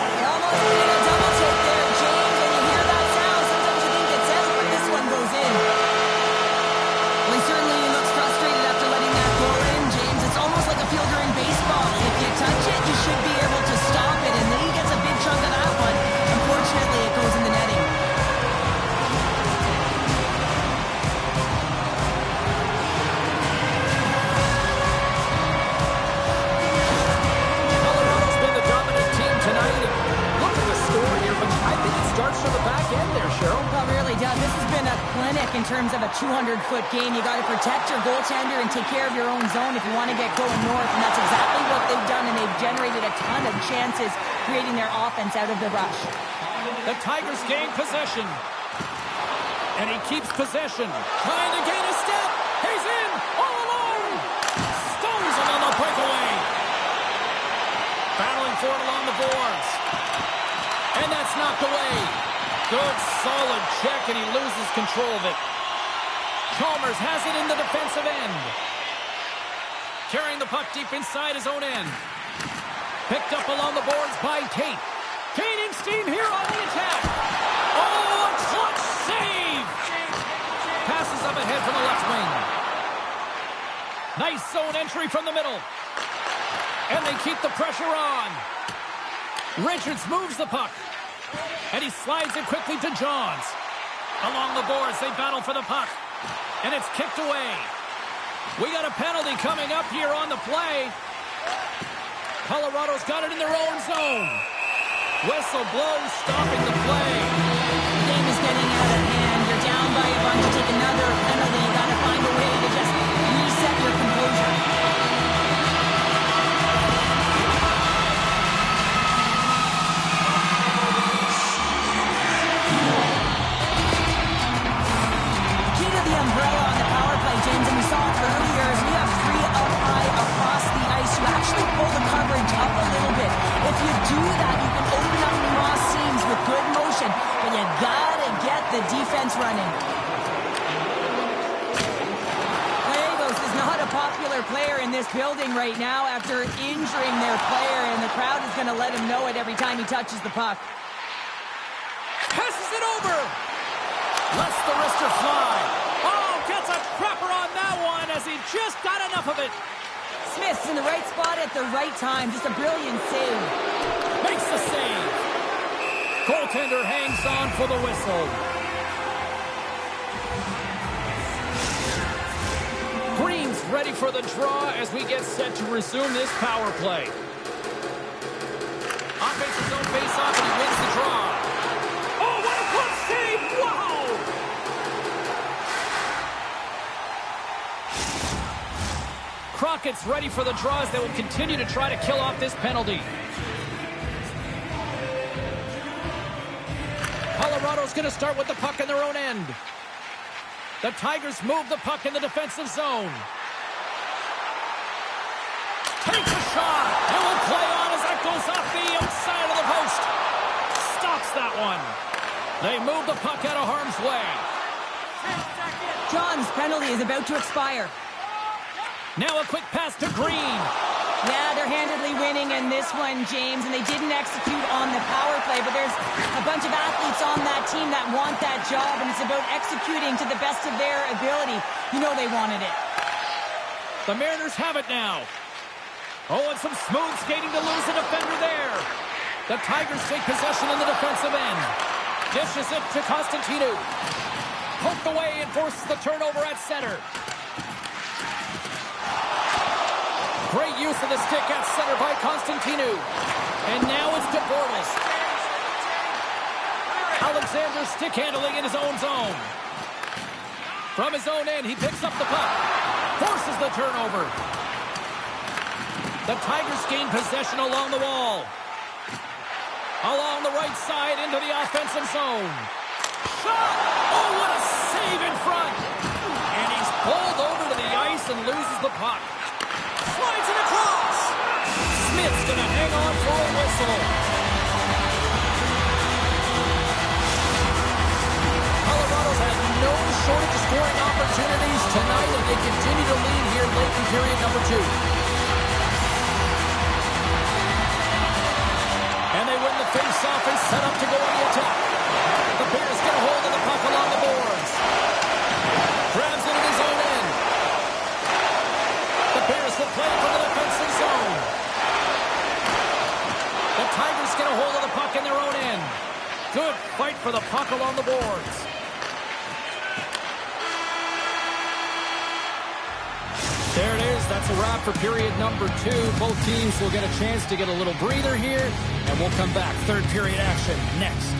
They almost made a double take there, James, and you hear that sound. Sometimes you think it's out, but this one goes in. Well, he certainly looks frustrated after letting that go in, James. It's almost like a fielder in baseball. If you touch it, you should be able to stop it, and then he gets a big chunk of that one. Unfortunately, it goes in the netting. Colorado's been the dominant team tonight. Look at the score here, but I think it starts from the back end there, Cheryl. Well, it really does. This has been a clinic in terms of a 200-foot game. You got to protect your goaltender and take care of your own zone if you want to get going north, and that's exactly what they've done, and they've generated a ton of chances creating their offense out of the rush. The Tigers gain possession. And he keeps possession. Trying to gain a step. He's in all alone. Stones him on the breakaway. Battling for it along the boards. And that's knocked away. Good, solid check, and he loses control of it. Chalmers has it in the defensive end. Carrying the puck deep inside his own end. Picked up along the boards by Tate. Gaining steam here on the attack. Oh, a clutch save! Passes up ahead from the left wing. Nice zone entry from the middle. And they keep the pressure on. Richards moves the puck. And he slides it quickly to Johns. Along the boards, they battle for the puck. And it's kicked away. We got a penalty coming up here on the play. Colorado's got it in their own zone. Whistle blows, stopping the play. The game is getting out of hand. You're down by a bunch. You take another penalty. You got to find a way to just reset your composure. Key to the umbrella on the power play, James, and we saw it earlier, is we have three up high across the ice. You actually pull the coverage up a little bit. If you do that, you can open up cross seams with good motion, but you gotta get the defense running. Gallegos is not a popular player in this building right now after injuring their player, and the crowd is gonna let him know it every time he touches the puck. Passes it over. Lets the wrister fly. Oh, gets a crapper on that one as he just got enough of it. Smith's in the right spot at the right time. Just a brilliant save. Makes the save. Goaltender hangs on for the whistle. Green's ready for the draw as we get set to resume this power play. Offensive zone face-off, and he wins the draw. Oh, what a good save! Wow! Crockett's ready for the draw as they will continue to try to kill off this penalty. Colorado's going to start with the puck in their own end. The Tigers move the puck in the defensive zone. Takes a shot. And will play on as that goes off the outside of the post. Stops that one. They move the puck out of harm's way. John's penalty is about to expire. Now a quick pass to Green. Yeah, they're handedly winning in this one, James, and they didn't execute on the power play, but there's a bunch of athletes on that team that want that job, and it's about executing to the best of their ability. You know they wanted it. The Mariners have it now. Oh, and some smooth skating to lose a defender there. The Tigers take possession in the defensive end. Dishes it to Constantino. Poked away and forces the turnover at center. Great use of the stick at center by Constantino. And now it's DeBortles. Alexander stick handling in his own zone. From his own end, he picks up the puck. Forces the turnover. The Tigers gain possession along the wall. Along the right side into the offensive zone. Shot! Oh, what a save in front! And he's pulled over to the ice and loses the puck. Slides it across. Smith's going to hang on for a whistle. Colorado's had no shortage of scoring opportunities tonight, and they continue to lead here late in period number 2. And they win the face-off and set up to go on the attack. The Bears get a hold of the puck along the boards. Grabs it in his own end. The Bears will play from the defensive zone. The Tigers get a hold of the puck in their own end. Good fight for the puck along the boards. There it is. That's a wrap for period number 2. Both teams will get a chance to get a little breather here, and we'll come back. Third period action next.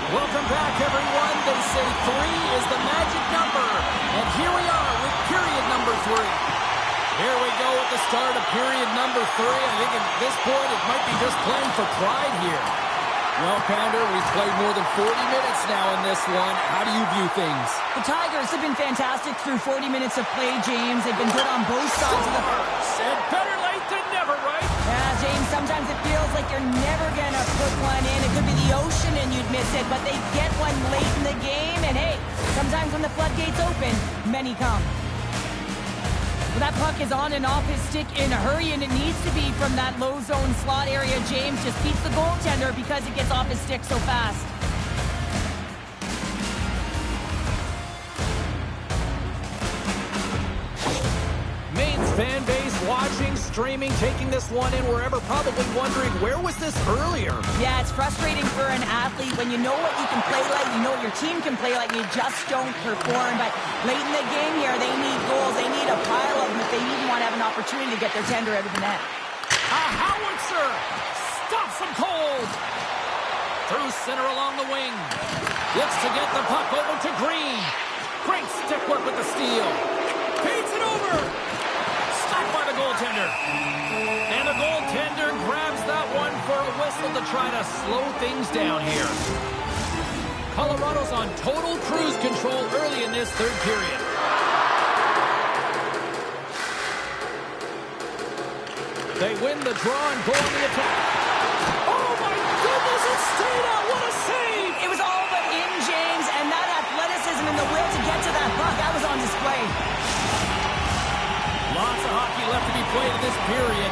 Welcome back, everyone. They say 3 is the magic number. And here we are with period number 3. Here we go with the start of period number 3. I think at this point it might be just playing for pride here. Well, Pounder, we've played more than 40 minutes now in this one. How do you view things? The Tigers have been fantastic through 40 minutes of play, James. They've been good on both sides of the... Said better late than never, right? Yeah, James, sometimes it feels like you're never going to put one in. It could be the ocean and you'd miss it, but they get one late in the game, and hey, sometimes when the floodgates open, many come. Well, that puck is on and off his stick in a hurry, and it needs to be from that low zone slot area. James just beats the goaltender because it gets off his stick so fast. Maine's fan base watching, streaming, taking this one in wherever, probably wondering, where was this earlier? Yeah, it's frustrating for an athlete when you know what you can play like, you know what your team can play like, and you just don't perform. But late in the game here, they need goals. They need a pile of them if they even want to have an opportunity to get their tender out of the net. A howitzer stops them cold. Through center along the wing. Looks to get the puck over to Green. Great stick work with the steal. Feeds it over. Stopped by the goaltender. And the goaltender grabs that one for a whistle to try to slow things down here. Colorado's on total cruise control early in this third period. They win the draw and go on the attack. Oh my goodness, it stayed out. What a save! It was all but in, James, and that athleticism and the will to get to that puck, that was on display. Lots of hockey left to be played in this period.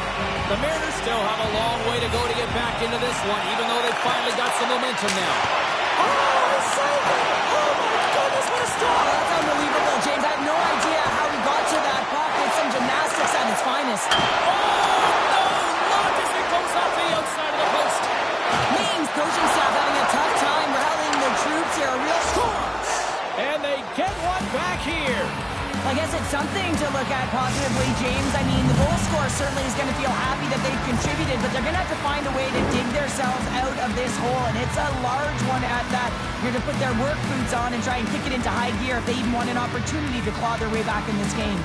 The Mariners still have a long way to go to get back into this one, even though they finally got some momentum now. Oh, he saved it! Oh my goodness, what a stop! That's unbelievable, James. I have no idea how he got to that puck. It's some gymnastics at its finest. Oh, no! Not as it goes off the outside of the post. Maine's coaching staff having a tough time rallying their troops here. A real score! And they get one back here. I guess it's something to look at positively, James. I mean, the goal scorer certainly is going to feel happy that they've contributed, but they're going to have to find a way to dig themselves out of this hole, and it's a large one at that. You're going to put their work boots on and try and kick it into high gear if they even want an opportunity to claw their way back in this game.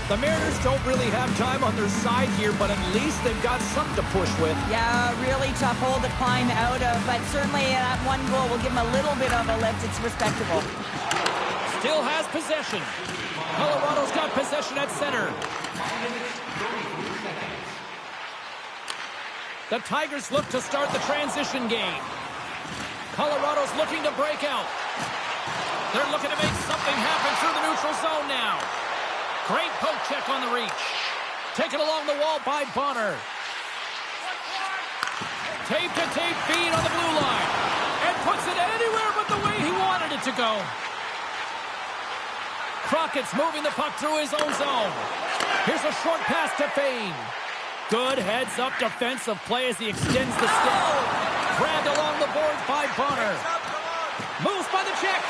The Mariners don't really have time on their side here, but at least they've got something to push with. Yeah, really tough hole to climb out of, but certainly that one goal will give them a little bit of a lift. It's respectable. Still has possession. Colorado's got possession at center. The Tigers look to start the transition game. Colorado's looking to break out. They're looking to make something happen through the neutral zone now. Great poke check on the reach. Taken along the wall by Bonner. Tape-to-tape feed on the blue line. And puts it anywhere but the way he wanted it to go. Crockett's moving the puck through his own zone. Here's a short pass to Fane. Good heads-up defensive play as he extends the stick. Grabbed along the boards by Bonner. Moves by the check.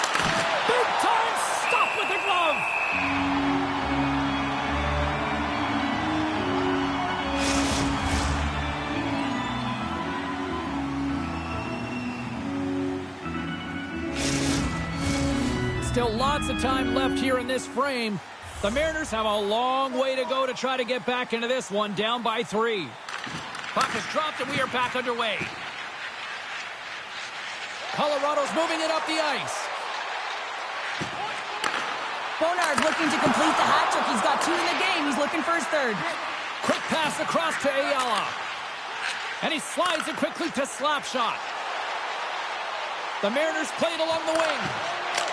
Big time stop with the glove. Still lots of time left here in this frame. The Mariners have a long way to go to try to get back into this one, down by 3. Puck is dropped and we are back underway. Colorado's moving it up the ice. Bonard looking to complete the hat trick. He's got 2 in the game. He's looking for his 3rd. Quick pass across to Ayala. And he slides it quickly to Slapshot. The Mariners play it along the wing.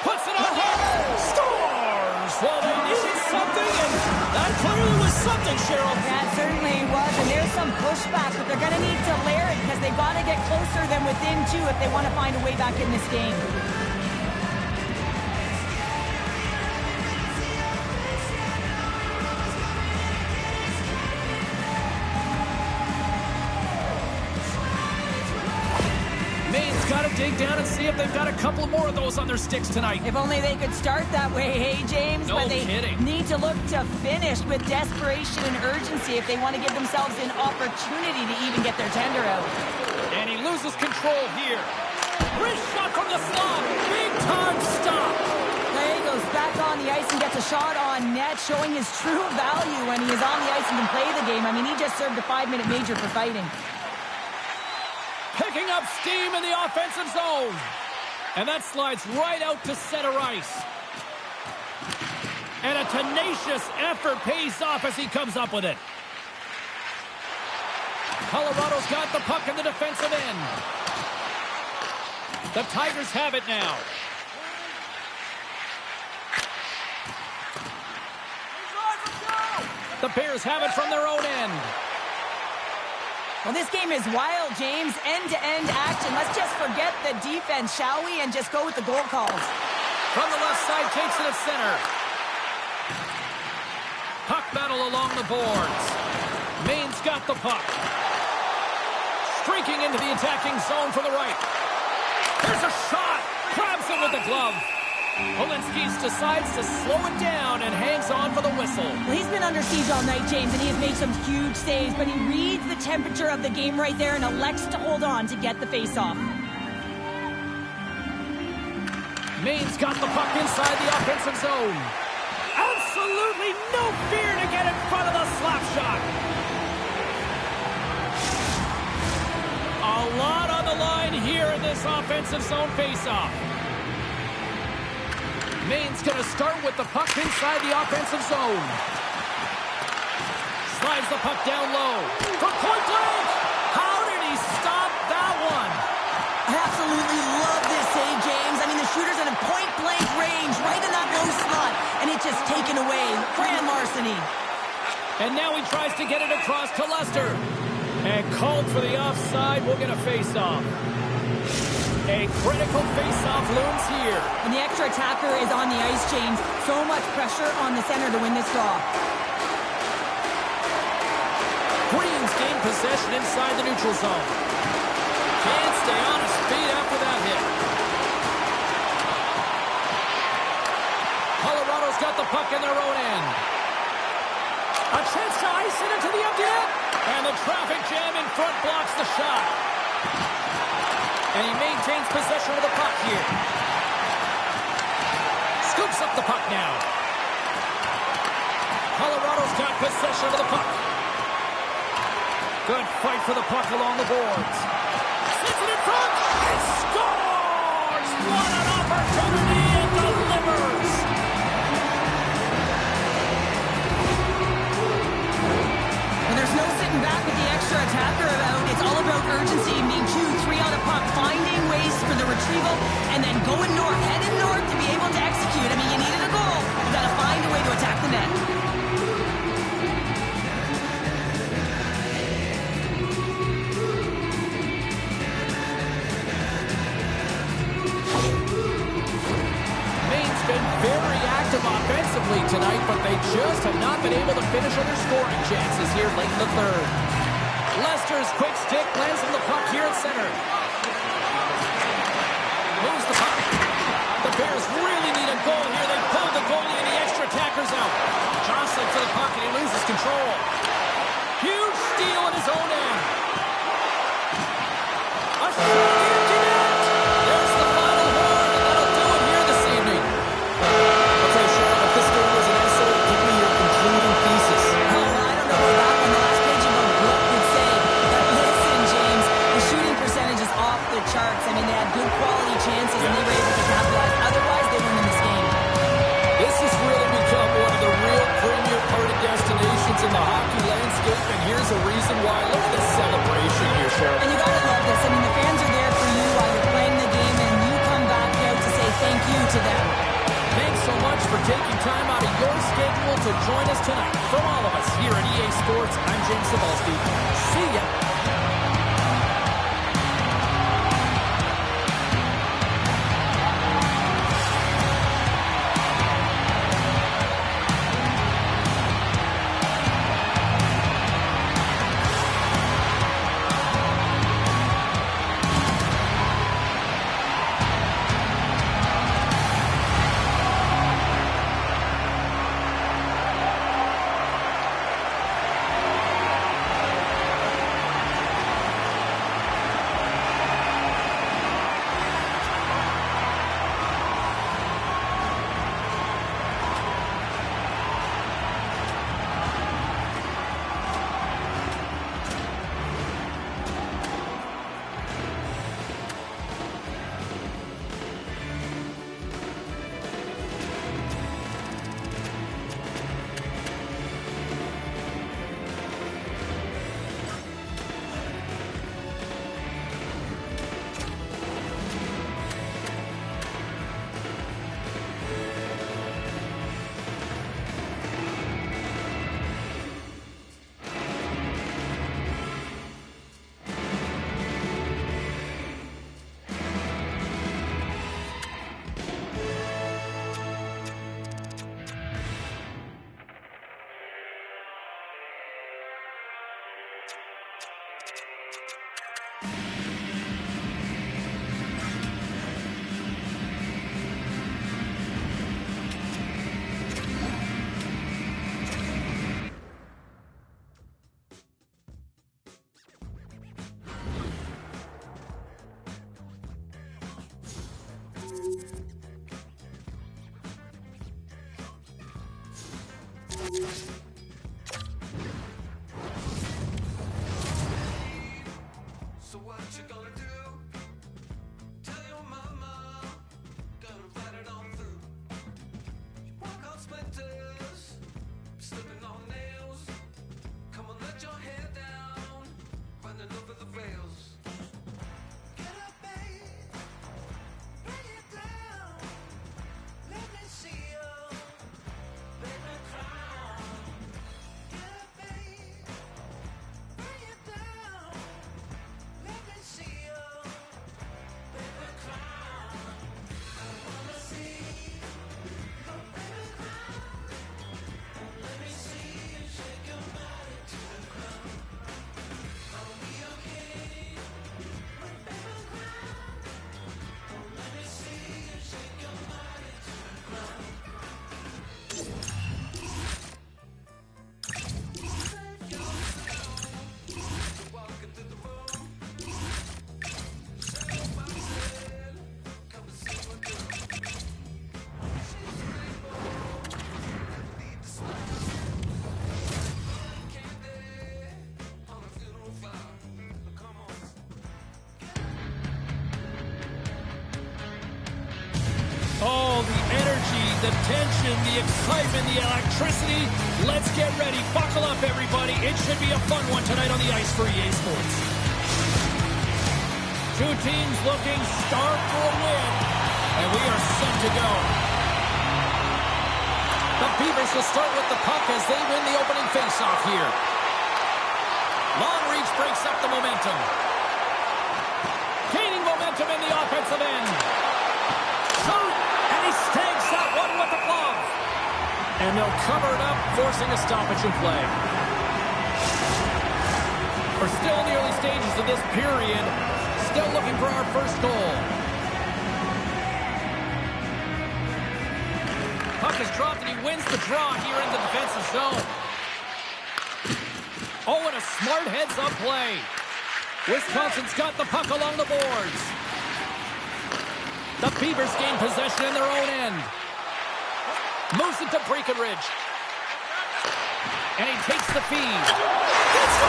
Puts it on home. Scores! Well, they needed something, and that clearly was something, Cheryl. That certainly was, and there's some pushback, but they're going to need to layer it because they've got to get closer than within 2 if they want to find a way back in this game. Got to dig down and see if they've got a couple more of those on their sticks tonight. If only they could start that way, hey, James? No but they kidding. Need to look to finish with desperation and urgency if they want to give themselves an opportunity to even get their tender out. And he loses control here. Wrist shot from the slot. Big time stop. Clay goes back on the ice and gets a shot on net, showing his true value when he is on the ice and can play the game. I mean, he just served a 5-minute major for fighting. Picking up steam in the offensive zone. And that slides right out to center ice. And a tenacious effort pays off as he comes up with it. Colorado's got the puck in the defensive end. The Tigers have it now. The Bears have it from their own end. Well, this game is wild, James. End-to-end action. Let's just forget the defense, shall we? And just go with the goal calls. From the left side, takes it at center. Puck battle along the boards. Maine's got the puck. Streaking into the attacking zone from the right. There's a shot. Grabs it with the glove. Polinsky decides to slow it down and hangs on for the whistle. Well, he's been under siege all night, James, and he has made some huge saves, but he reads the temperature of the game right there and elects to hold on to get the face-off. Maine's got the puck inside the offensive zone. Absolutely no fear to get in front of the slap shot. A lot on the line here in this offensive zone face-off. Maine's going to start with the puck inside the offensive zone. Slides the puck down low. For point blank! How did he stop that one? I absolutely love this save, James. I mean, the shooter's in a point-blank range, right in that low slot, and it's just taken away. Grand larceny. And now he tries to get it across to Lester. And called for the offside. We'll get a face-off. A critical face-off looms here. And the extra attacker is on the ice, James. So much pressure on the center to win this draw. Green's gained possession inside the neutral zone. Can't stay on his feet after that hit. Colorado's got the puck in their own end. A chance to ice it into the empty net. And the traffic jam in front blocks the shot. And he maintains possession of the puck here. Scoops up the puck now. Colorado's got possession of the puck. Good fight for the puck along the boards. Sends it in front. He scores! What an opportunity and delivers! And there's no sitting back with the extra attacker about. It's all about urgency, being 2-3 on a puck, finding ways for the retrieval, and then going north, heading north to be able to execute. I mean, you needed a goal. You got to find a way to attack the net. Very active offensively tonight, but they just have not been able to finish on their scoring chances here late in the third. Lester's quick stick lands on the puck here at center. Moves the puck. The Bears really need a goal here. They pulled the goalie and the extra attackers out. Jostling for the puck and he loses control. Huge steal in his own end. A shot to the empty net. There's the final horn, and that'll do it here this evening. Okay, Cheryl, if this game was an essay, give me your concluding thesis. Oh, I don't know about that one. The last page of a book would say, but listen, James, the shooting percentage is off the charts. I mean, they had good quality chances, and they were able to capitalize. Otherwise, they wouldn't in this game. This has really become one of the real premier party destinations in the hockey landscape, and here's a reason why. Look at the celebration here, Cheryl. And you gotta love this. I mean, the fans are there for you while you're playing the game, and you come back out to say thank you to them. Thanks so much for taking time out of your schedule to join us tonight. From all of us here at EA Sports, I'm James Cebulski. See ya. So what you gonna do? Tell your mama, gonna ride it on through. You walk on splinters, slipping on nails. Come on, let your head down, running over the rails. Get up, babe, bring it down. Let me see you, baby, cry. the tension, the excitement, the electricity. Let's get ready. Buckle up, everybody. It should be a fun one tonight on the ice for EA Sports. Two teams looking starved for a win, and we are set to go. The Beavers will start with the puck as they win the opening faceoff here. Long reach breaks up the momentum. Gaining momentum in the offensive end. Shoot! And he snags that one with the glove. And they'll cover it up, forcing a stoppage in play. We're still in the early stages of this period. Still looking for our first goal. Puck is dropped and he wins the draw here in the defensive zone. Oh, and a smart heads-up play. Wisconsin's got the puck along the boards. The Beavers gain possession in their own end. Moves it to Breckenridge. And he takes the feed. Let's go!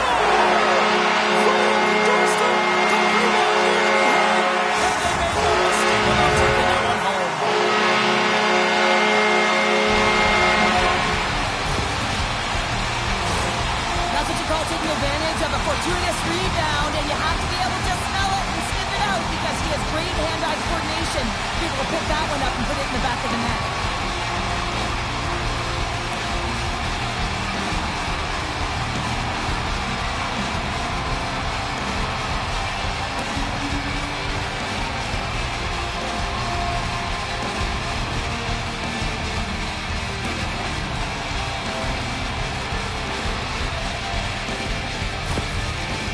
That's what you call taking advantage of a fortuitous rebound, and you have to be able to smell it and sniff it out because he has great hand-eye coordination. Be able to pick that one up and put it in the back of the net.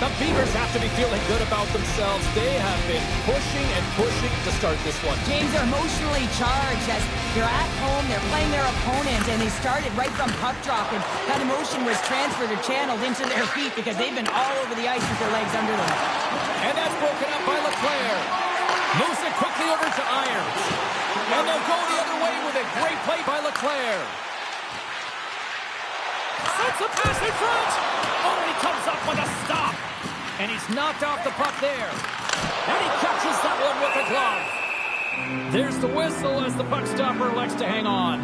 The Beavers have to be feeling good about themselves. They have been pushing and pushing to start this one. James, are emotionally charged as they're at home, they're playing their opponent, and they started right from puck drop, and that emotion was transferred or channeled into their feet because they've been all over the ice with their legs under them. And that's broken up by LeClaire. Moves it quickly over to Irons. And they'll go the other way with it. Great play by LeClaire. Sets a pass in front. Oh, and he comes up with a stop. And he's knocked off the puck there. And he catches that one with a glove. There's the whistle as the puck stopper elects to hang on.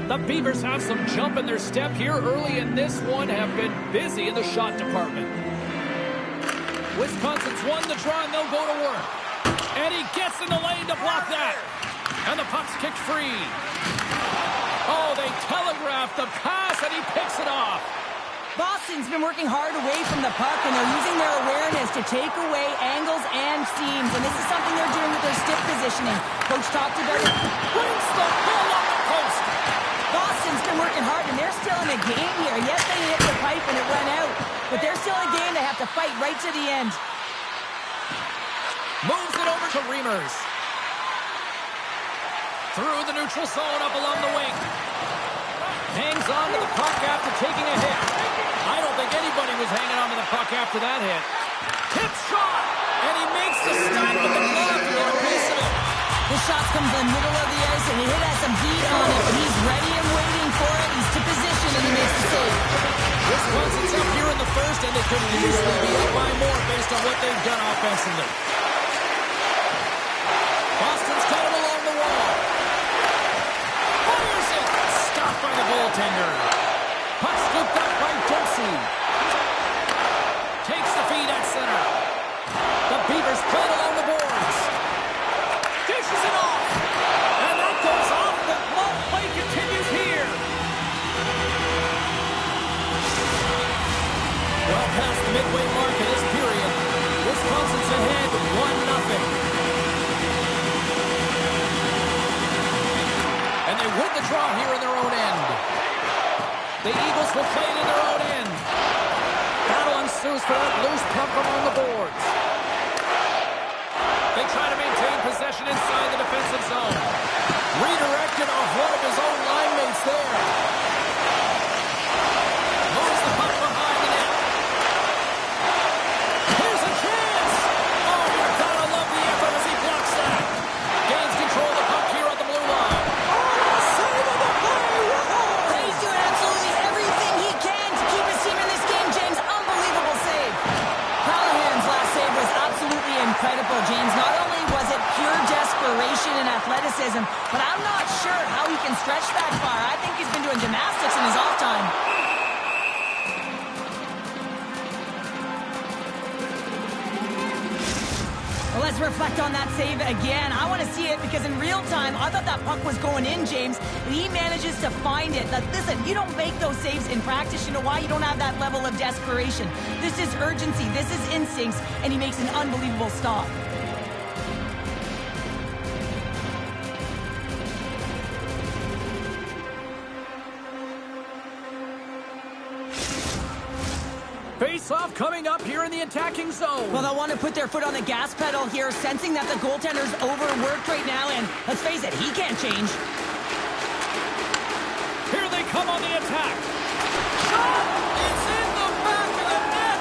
The Beavers have some jump in their step here early in this one, have been busy in the shot department. Wisconsin's won the draw, and they'll go to work. And he gets in the lane to block that. And the puck's kicked free. Oh, they telegraphed the pass, and he picks it off. Boston's been working hard away from the puck, and they're using their awareness to take away angles and seams. And this is something they're doing with their stick positioning. Coach talked about it. Brings the ball on the post. Boston's been working hard, and they're still in a game here. Yes, they hit the pipe and it went out, but they're still in a game. They have to fight right to the end. Moves it over to Reimers. Through the neutral zone, up along the wing. Hangs on to the puck after taking a hit. I don't think anybody was hanging on to the puck after that hit. Tip shot! And he makes the stop with the glove to get a piece of it. The shot comes in the middle of the ice, and he has some heat on it, but he's ready and waiting for it. He's to position, and he makes the save. Wisconsin's up here in the first, and they could easily be up by more based on what they've done offensively. Boston's got him along the wall. Fires it! Stopped by the goaltender. Puck scooped up by Dempsey. Takes the feed at center. The Beavers play it along the boards. Dishes it off. And that goes off. The glove play continues here. Well past the midway mark of this period. Wisconsin's ahead 1-0. And they win the draw here in their own end. The Eagles will play it in their own end. Battle ensues for that loose puck along the boards. They try to maintain possession inside the defensive zone. Redirected off one of his own line mates there. Moves the puck behind the net. Here's a chance! Oh, you gotta love the effort as he blocks that. Gains control of the puck here at the blue line. He's doing absolutely everything he can to keep his team in this game, James. Unbelievable save. Callahan's last save was absolutely incredible, James. Not only was it pure desperation and athleticism, athleticism, but I'm not sure how he can stretch that far. I think he's been doing gymnastics in his off time. Well, let's reflect on that save again. I want to see it because in real time, I thought that puck was going in, James, but he manages to find it. Now, listen, you don't make those saves in practice. You know why? You don't have that level of desperation. This is urgency. This is instincts, and he makes an unbelievable stop. Face-off coming up here in the attacking zone. Well, they'll want to put their foot on the gas pedal here, sensing that the goaltender's overworked right now, and let's face it, he can't change. Here they come on the attack. Shot! It's in the back of the net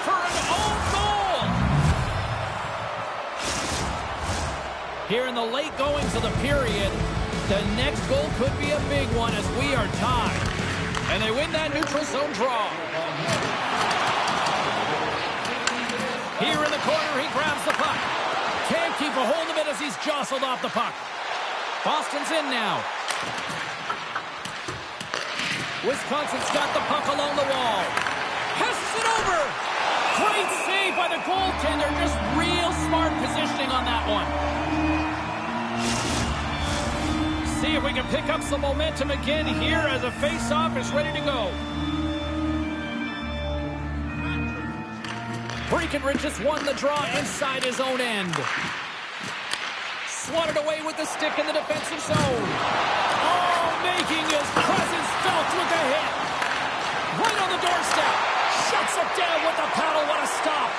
for an own goal. Here in the late goings of the period, the next goal could be a big one as we are tied. And they win that neutral zone draw. Here in the corner, he grabs the puck. Can't keep a hold of it as he's jostled off the puck. Boston's in now. Wisconsin's got the puck along the wall. Passes it over. Great save by the goaltender. Just real smart positioning on that one. See if we can pick up some momentum again here as a face-off is ready to go. Breckenridge just won the draw inside his own end. Swatted away with the stick in the defensive zone. Oh, making his presence felt with the hit. Right on the doorstep. Shuts it down with the paddle. What a stop.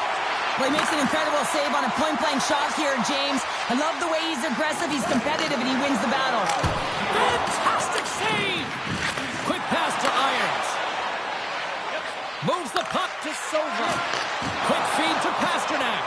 Well, he makes an incredible save on a point-blank shot here, James. I love the way he's aggressive, he's competitive, and he wins the battle. Fantastic save. Quick pass to Irons. Moves the puck to Sova. Quick feed to Pasternak.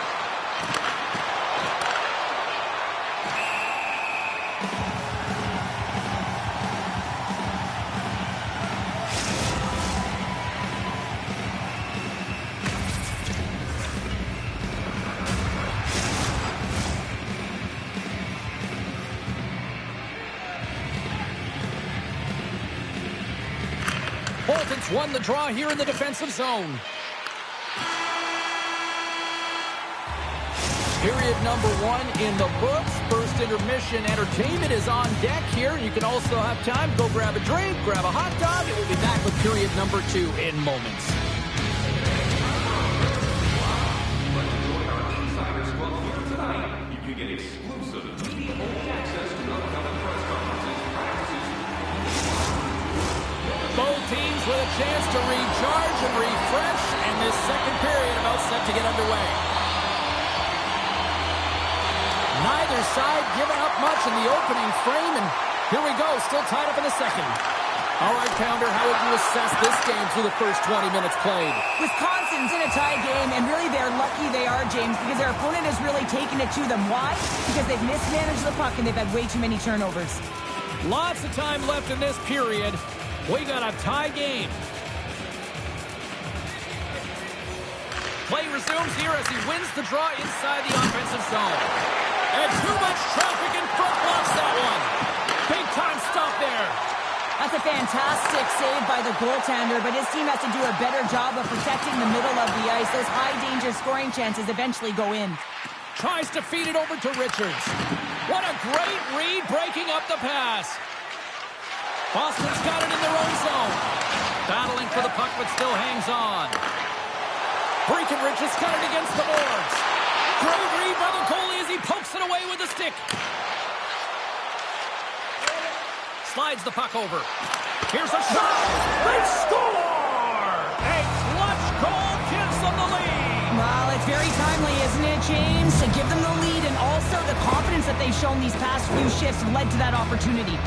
Bolton's won the draw here in the defensive zone. Period number 1 in the books. First intermission entertainment is on deck here. You can also have time to go grab a drink, grab a hot dog, and we'll be back with period number 2 in moments. You can get exclusive media-only access to upcoming press conferences, practices. Both teams with a chance to recharge and refresh, and this second period about set to get underway. Neither side giving up much in the opening frame, and here we go, still tied up in the second. All right, Pounder, how would you assess this game through the first 20 minutes played? Wisconsin's in a tie game, and really they're lucky they are, James, because their opponent has really taken it to them. Why? Because they've mismanaged the puck and they've had way too many turnovers. Lots of time left in this period. We got a tie game. Play resumes here as he wins the draw inside the offensive zone. And too much traffic in front blocks that one. Big time stop there. That's a fantastic save by the goaltender, but his team has to do a better job of protecting the middle of the ice. Those high-danger scoring chances eventually go in. Tries to feed it over to Richards. What a great read breaking up the pass. Boston's got it in their own zone. Battling for the puck, but still hangs on. Breckenridge has got it against the boards. Great read by the goalie as he pokes it away with the stick. Slides the puck over. Here's a shot. They score! A clutch goal gives them the lead. Well, it's very timely, isn't it, James? To give them the lead, and also the confidence that they've shown these past few shifts led to that opportunity.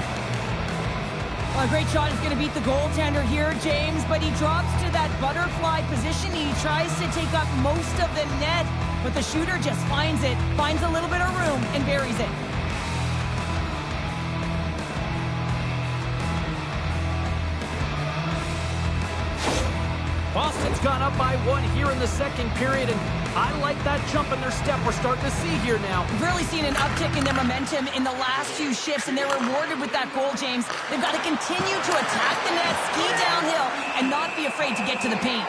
Well, a great shot is going to beat the goaltender here, James, but he drops to that butterfly position. He tries to take up most of the net, but the shooter just finds it, finds a little bit of room, and buries it. Boston's gone up by 1 here in the second period, and I like that jump in their step we're starting to see here now. We've really seen an uptick in their momentum in the last few shifts, and they're rewarded with that goal, James. They've got to continue to attack the net, ski downhill, and not be afraid to get to the paint.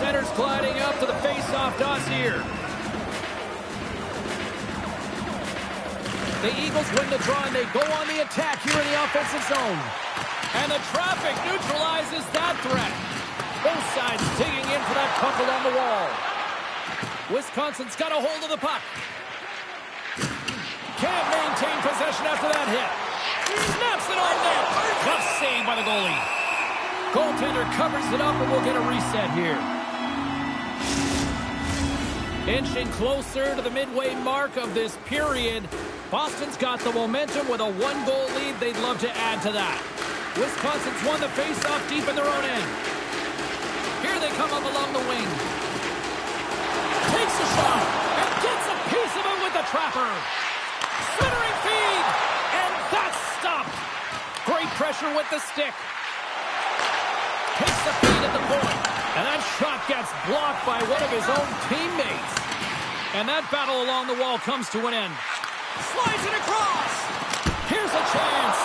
Center's gliding up to the face-off toss here. The Eagles win the draw, and they go on the attack here in the offensive zone. And the traffic neutralizes that threat. Both sides digging in for that puck along the wall. Wisconsin's got a hold of the puck. Can't maintain possession after that hit. Snaps it on net. Tough save by the goalie. Goaltender covers it up, and we'll get a reset here. Inching closer to the midway mark of this period. Boston's got the momentum with a one-goal lead. They'd love to add to that. Wisconsin's won the face-off deep in their own end. Here they come up along the wing. Takes a shot and gets a piece of it with the trapper. Centering feed, and that's stopped. Great pressure with the stick. Takes the feed at the point, and that shot gets blocked by one of his own teammates. And that battle along the wall comes to an end. Slides it across. Here's a chance.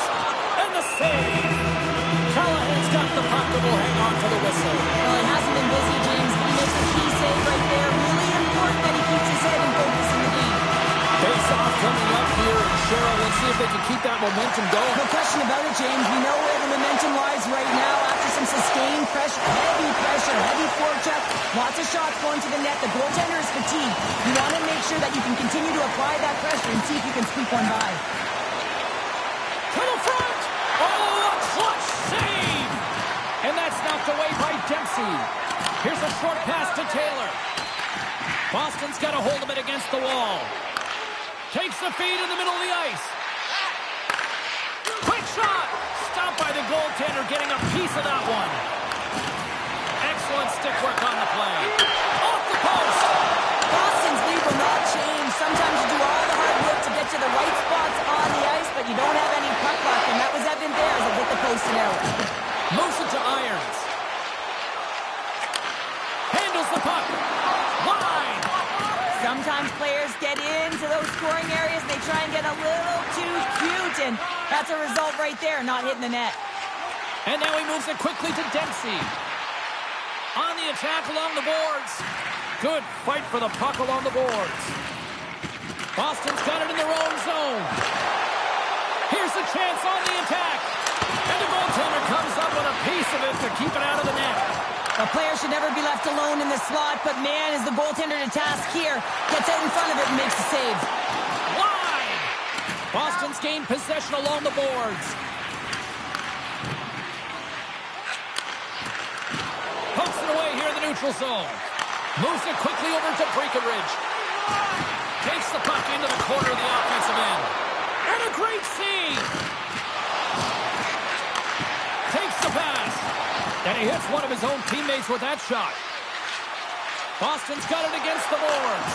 And the save. Callahan's got the puck and will hang on to the whistle. Well, it hasn't been busy, James, but he makes a key save right there. Really important that he keeps his head and focus in the game. Face-off coming up here, and Cheryl, let's see if they can keep that momentum going. No question about it, James. We know where the momentum lies right now after some sustained pressure, heavy forecheck, lots of shots going to the net. The goaltender is fatigued. You want to make sure that you can continue to apply that pressure and see if you can squeak one by. To the front! Oh, a clutch save! And that's knocked away by Dempsey. Here's a short pass to Taylor. Boston's got a hold of it against the wall. Takes the feed in the middle of the ice. Quick shot! Stopped by the goaltender, getting a piece of that one. Excellent stick work on the play. Off the post! Boston's lead will not change. Sometimes you do all the hard work to get to the right spots on the ice, but you don't have any puck luck, and that was evident there as it hit the post and out. Moves it to Irons. Handles the puck. Wide! Sometimes players get into those scoring areas and they try and get a little too cute, and that's a result right there, not hitting the net. And now he moves it quickly to Dempsey. On the attack along the boards. Good fight for the puck along the boards. Boston's got it in their own zone. Here's a chance on the attack. And the goaltender comes up with a piece of it to keep it out of the net. A player should never be left alone in the slot, but man, is the goaltender to task here. Gets out in front of it and makes the save. Wide! Boston's gained possession along the boards. Pokes it away here in the neutral zone. Moves it quickly over to Breckenridge. Takes the puck into the corner of the offensive end. And a great save! Takes the pass. And he hits one of his own teammates with that shot. Boston's got it against the boards.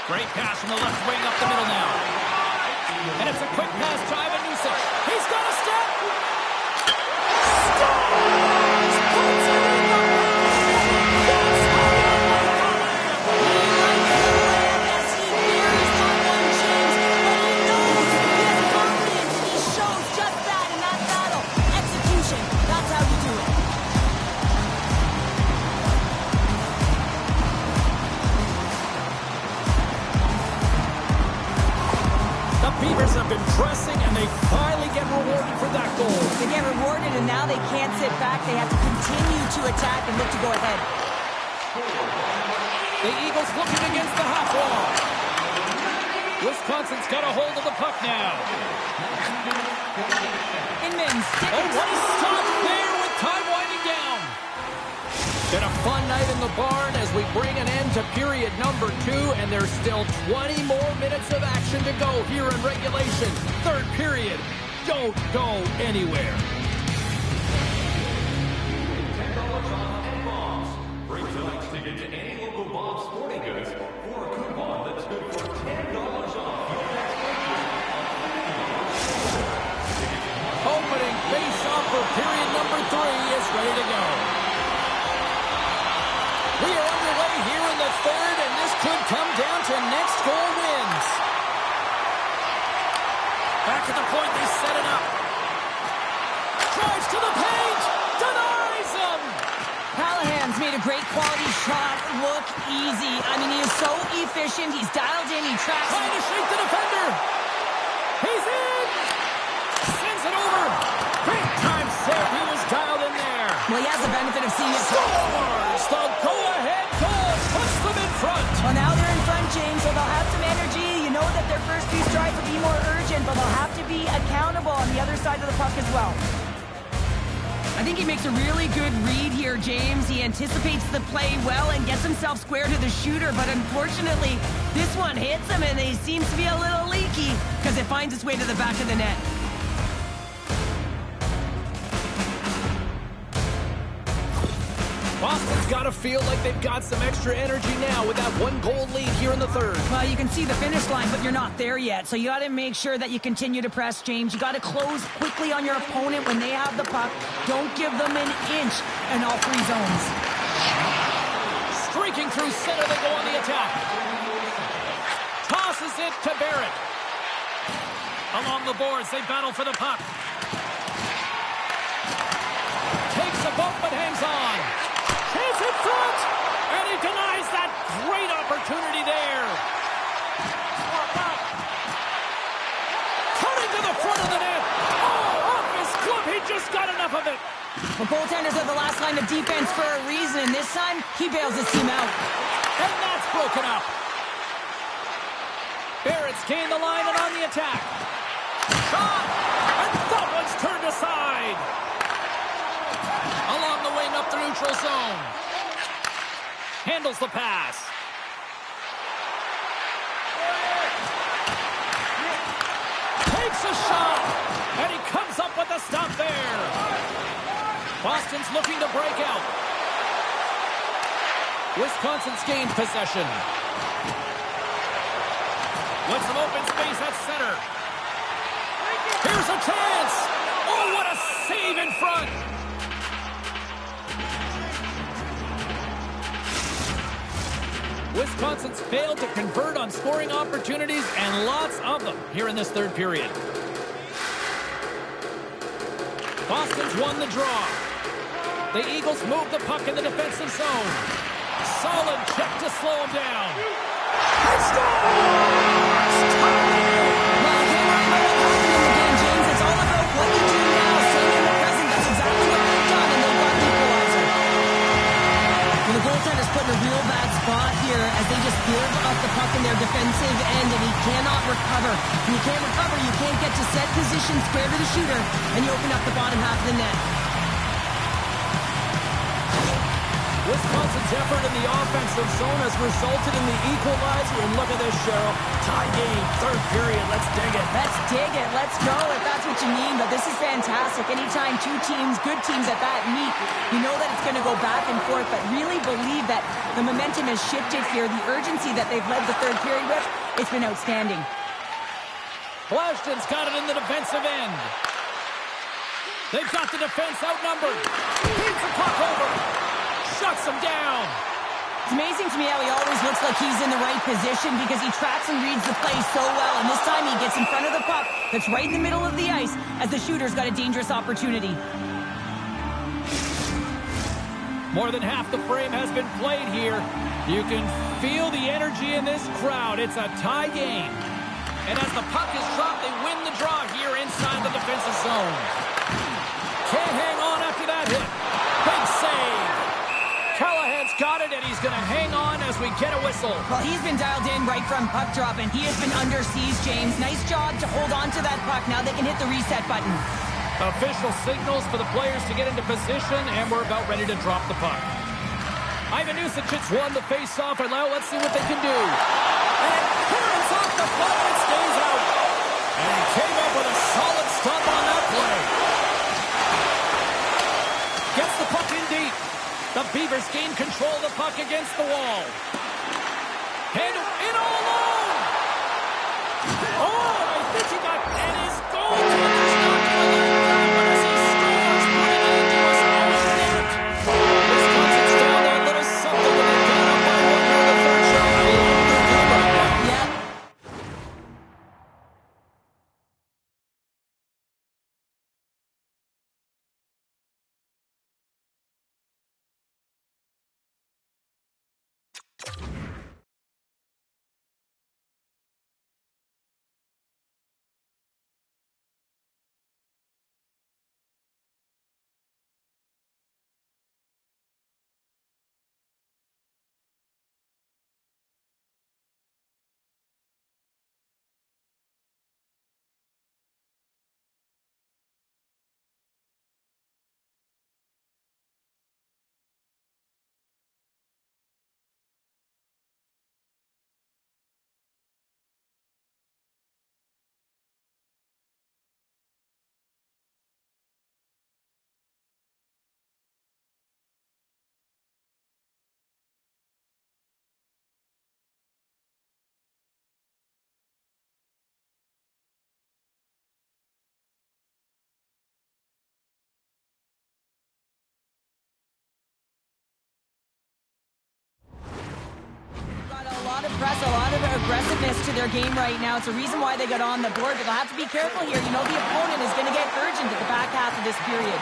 Great pass from the left wing up the middle now. And it's a quick pass to Ivan Nusic. He's got a step. Scores! Puts it in the That's how you make the layup. He likes the layup as he buries that one, James, but he knows he has confidence. He shows just that in that battle. Execution, that's how you do it. The Beavers have been pressing, and they finally get rewarded for that goal. They get rewarded, and now they can't sit back. They have to continue to attack and look to go ahead. The Eagles looking against the half wall. Wisconsin's got a hold of the puck now. Inman, stick Oh, it what a stop there with time winding down. Been a fun night in the barn as we bring an end to period number 2, and there's still 20 more minutes of action to go here in regulation. Third period. Don't go anywhere. $10 off and bombs. Bring tonight's ticket to any local Bob's Sporting Goods for a coupon that's good for $10 off your next purchase. Opening face-off for period number 3 is ready to to next goal wins. Back at the point, they set it up. Drives to the paint. Denies him. Callahan's made a great quality shot look easy. I mean, he is so efficient. He's dialed in. He tracks. Trying to shake the defender. He's in. Sends it over. Big time save. He was dialed in there. Well, he has the benefit of seeing it. Scores the go-ahead goal. Puts them in front. Well, now they're in front, James, so they'll have some energy. You know that their first few strides will be more urgent, but they'll have to be accountable on the other side of the puck as well. I think he makes a really good read here, James. He anticipates the play well and gets himself square to the shooter, but unfortunately, this one hits him and he seems to be a little leaky because it finds its way to the back of the net. Boston's got to feel like they've got some extra energy now with that 1-goal lead here in the third. Well, you can see the finish line, but you're not there yet. So you got to make sure that you continue to press, James. You got to close quickly on your opponent when they have the puck. Don't give them an inch in all three zones. Streaking through center, they go on the attack. Tosses it to Barrett. Along the boards, they battle for the puck. Takes a bump but hangs on. Chance in front, and he denies that great opportunity there. Cutting to the front of the net. Oh, off his glove. He just got enough of it. The goaltenders are the last line of defense for a reason. This time, he bails his team out. And that's broken up. Barrett's gained the line and on the attack. Shot, and that one's turned aside. Along the wing up the neutral zone. Handles the pass. Takes a shot, and he comes up with a stop there. Boston's looking to break out. Wisconsin's gained possession. With some open space at center. Here's a chance. Oh, what a save in front. Wisconsin's failed to convert on scoring opportunities, and lots of them here in this third period. Boston's won the draw. The Eagles move the puck in the defensive zone. Solid check to slow him down. He scores! Well, they weren't what happened in the game, James. It's all about what you do now. Staying in the present. That's exactly what they've done, and they've got an equalizer. Well, the goaltender's put in a real bad spot here as they just build up the puck in their defensive end, and he cannot recover. When you can't recover, you can't get to set position square to the shooter, and you open up the bottom half of the net. Wisconsin's effort in the offensive zone has resulted in the equalizer, and look at this, Cheryl. Tie game, third period. Let's dig it. Let's dig it. Let's go if that's what you mean. But this is fantastic. Anytime two teams, good teams at that meet, you know that it's going to go back and forth. But really believe that the momentum has shifted here. The urgency that they've led the third period with, it's been outstanding. Blashton's got it in the defensive end. They've got the defense outnumbered. Beats the puck over. Shuts him down. It's amazing to me how he always looks like he's in the right position because he tracks and reads the play so well. And this time he gets in front of the puck that's right in the middle of the ice as the shooter's got a dangerous opportunity. More than half the frame has been played here. You can feel the energy in this crowd. It's a tie game. And as the puck is dropped, they win the draw here inside the defensive zone. Can't hang on after that hit. Big save. Callahan's got it, and he's going to hang on as we get a whistle. Well, he's been dialed in right from puck drop, and he has been under siege, James. Nice job to hold on to that puck. Now they can hit the reset button. Official signals for the players to get into position, and we're about ready to drop the puck. Ivan Usic's won the face-off, and now let's see what they can do. And clearance off the puck, it stays out. And he came up with a solid stop on that play. Gets the puck in deep. The Beavers gain control of the puck against the wall. And in all alone. Oh, I think he got and his goaltender's not going to let that one as he scores, putting it into his own net. Wisconsin's down a little something when they got up by one here in the third shot. I love their game right now. press, a lot of aggressiveness to their game right now. It's a reason why they got on the board, but they'll have to be careful here. You know the opponent is going to get urgent at the back half of this period.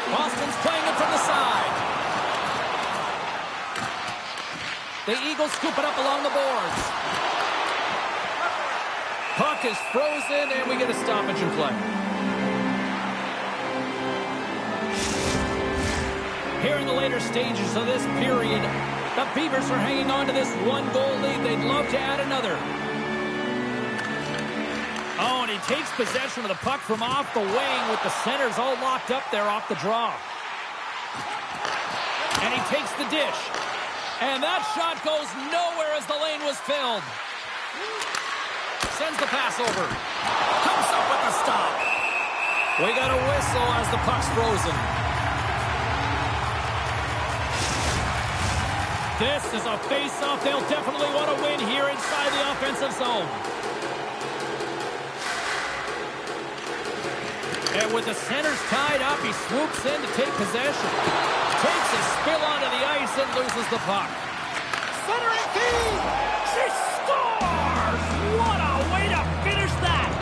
Boston's playing it from the side. The Eagles scoop it up along the boards. Puck is frozen, and we get a stoppage in play. Here in the later stages of this period, the Beavers are hanging on to this one-goal lead. They'd love to add another. Oh, and he takes possession of the puck from off the wing with the centers all locked up there off the draw. And he takes the dish. And that shot goes nowhere as the lane was filled. Sends the pass over. Comes up with the stop. We got a whistle as the puck's frozen. This is a face-off they'll definitely want to win here inside the offensive zone. And with the centers tied up, he swoops in to take possession. Takes a spill onto the ice and loses the puck. Centering key! She scores! What a way to finish that!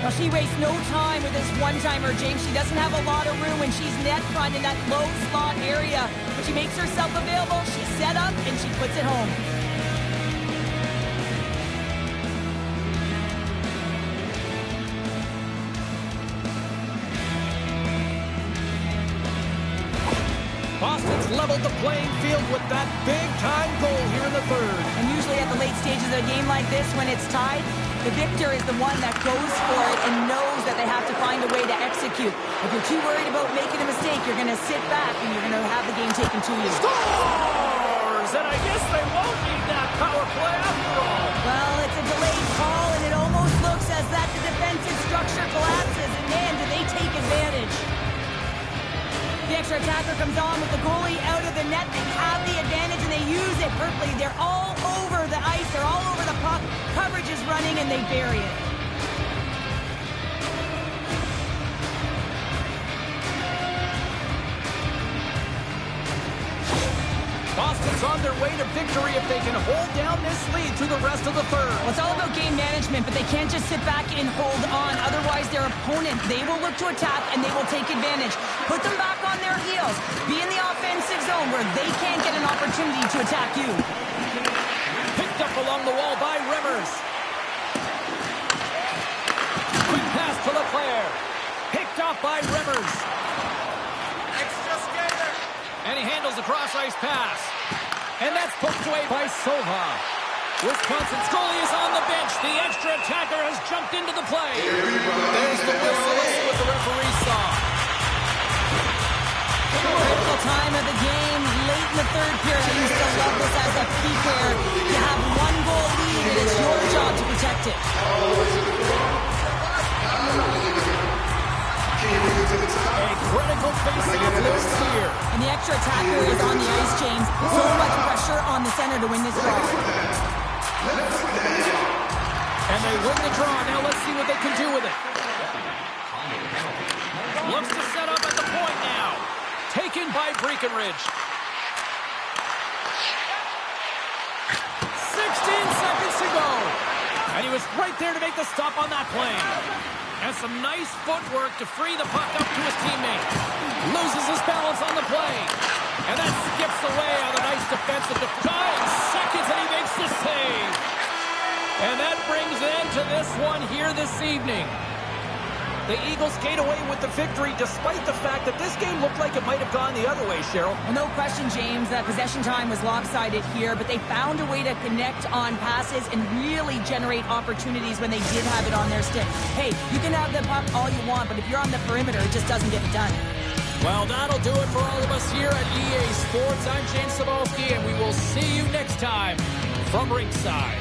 Well, she wastes no time with this one-timer, James. She doesn't have a lot of room when she's net front in that low slot area. But she makes herself available, she's set up, and she puts it home. Boston's leveled the playing field with that big-time goal here in the third. And usually at the late stages of a game like this, when it's tied, the victor is the one that goes for it and knows that they have to find a way to execute. If you're too worried about making a mistake, you're going to sit back and you're going to have the game taken to you. Scores! And I guess they won't need that power play after all. Well, it's a delayed call, and it almost looks as that the defensive structure collapses. And man, do they take advantage. The extra attacker comes on with the goalie out of the net. They have the advantage, and they use it perfectly. They're all over the ice. They're all over the puck. Coverage is running, and they bury it. Boston's on their way to victory if they can hold down this lead through the rest of the third. Well, it's all about game management, but they can't just sit back and hold on. Otherwise, their opponent, they will look to attack, and they will take advantage. Put them back on their heels. Be in the offensive zone where they can't get an opportunity to attack you. Picked up along the wall by Rivers. Quick pass to Leclerc. Picked off by Rivers. And he handles the cross-ice pass. And that's poked away by Sova. Wisconsin's goalie is on the bench. The extra attacker has jumped into the play. There's the whistle. Let's see what the referee saw. Critical time of the game, late in the third period. I used to love this as a PKer. You have one goal lead, and it's your job to protect it. A critical face-off list here. And the extra attacker is on the ice, James. So much pressure on the center to win this draw. And they win the draw. Now let's see what they can do with it. Looks to set up at the point now. Taken by Breckenridge. 16 seconds to go. And he was right there to make the stop on that play. And some nice footwork to free the puck up to his teammate. Loses his balance on the play. And that skips away on a nice defensive 9 seconds, and he makes the save. And that brings an end to this one here this evening. The Eagles skate away with the victory despite the fact that this game looked like it might have gone the other way, Cheryl. Well, no question, James, that possession time was lopsided here, but they found a way to connect on passes and really generate opportunities when they did have it on their stick. Hey, you can have the puck all you want, but if you're on the perimeter, it just doesn't get it done. Well, that'll do it for all of us here at EA Sports. I'm James Cebulski, and we will see you next time from ringside.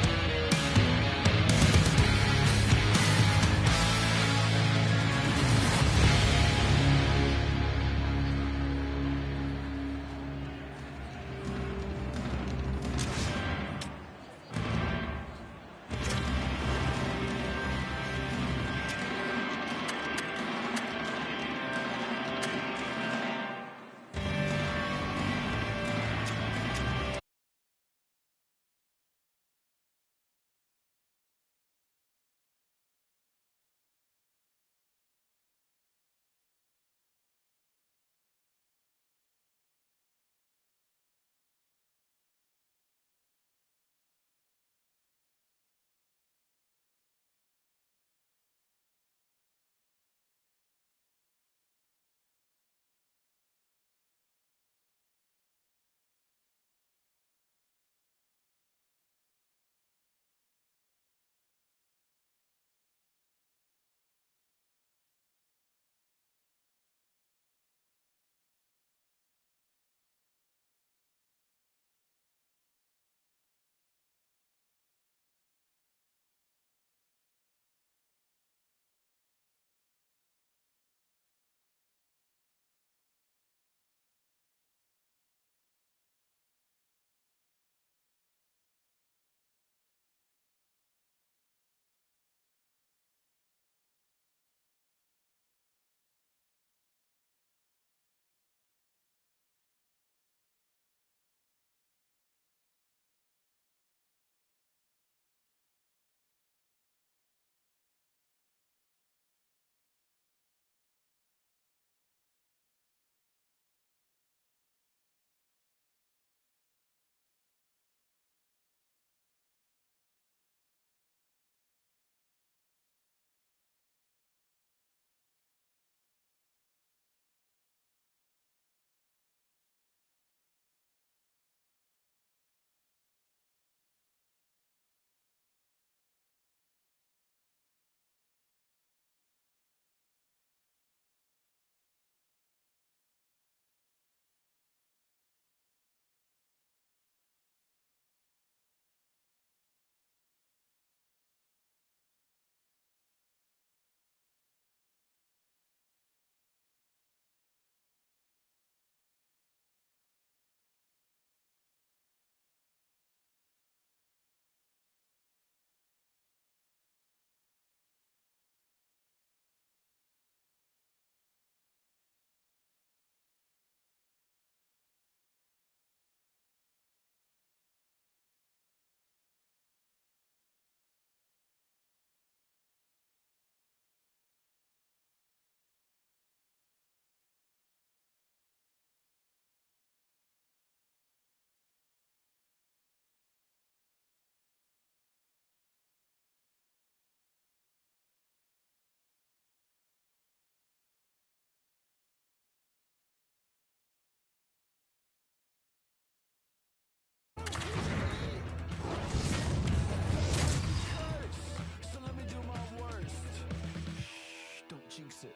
jinx it.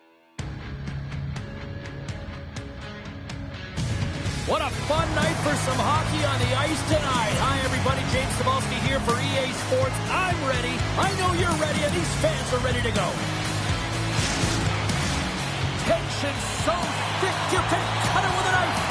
What a fun night for some hockey on the ice tonight. Hi, everybody. James Cebulski here for EA Sports. I'm ready. I know you're ready, and these fans are ready to go. Tension so thick you can cut it with a knife.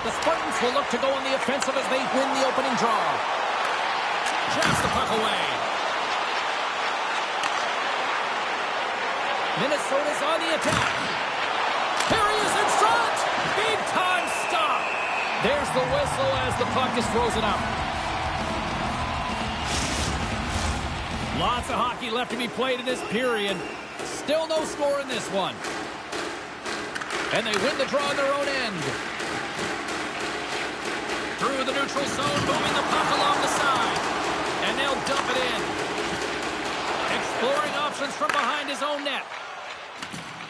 The Spartans will look to go on the offensive as they win the opening draw. Jabs the puck away. Minnesota's on the attack. Here he is in front. Big time stop. There's the whistle as the puck is frozen up. Lots of hockey left to be played in this period. Still no score in this one. And they win the draw on their own end. Through the neutral zone, moving the puck along the side. And they'll dump it in. Exploring options from behind his own net.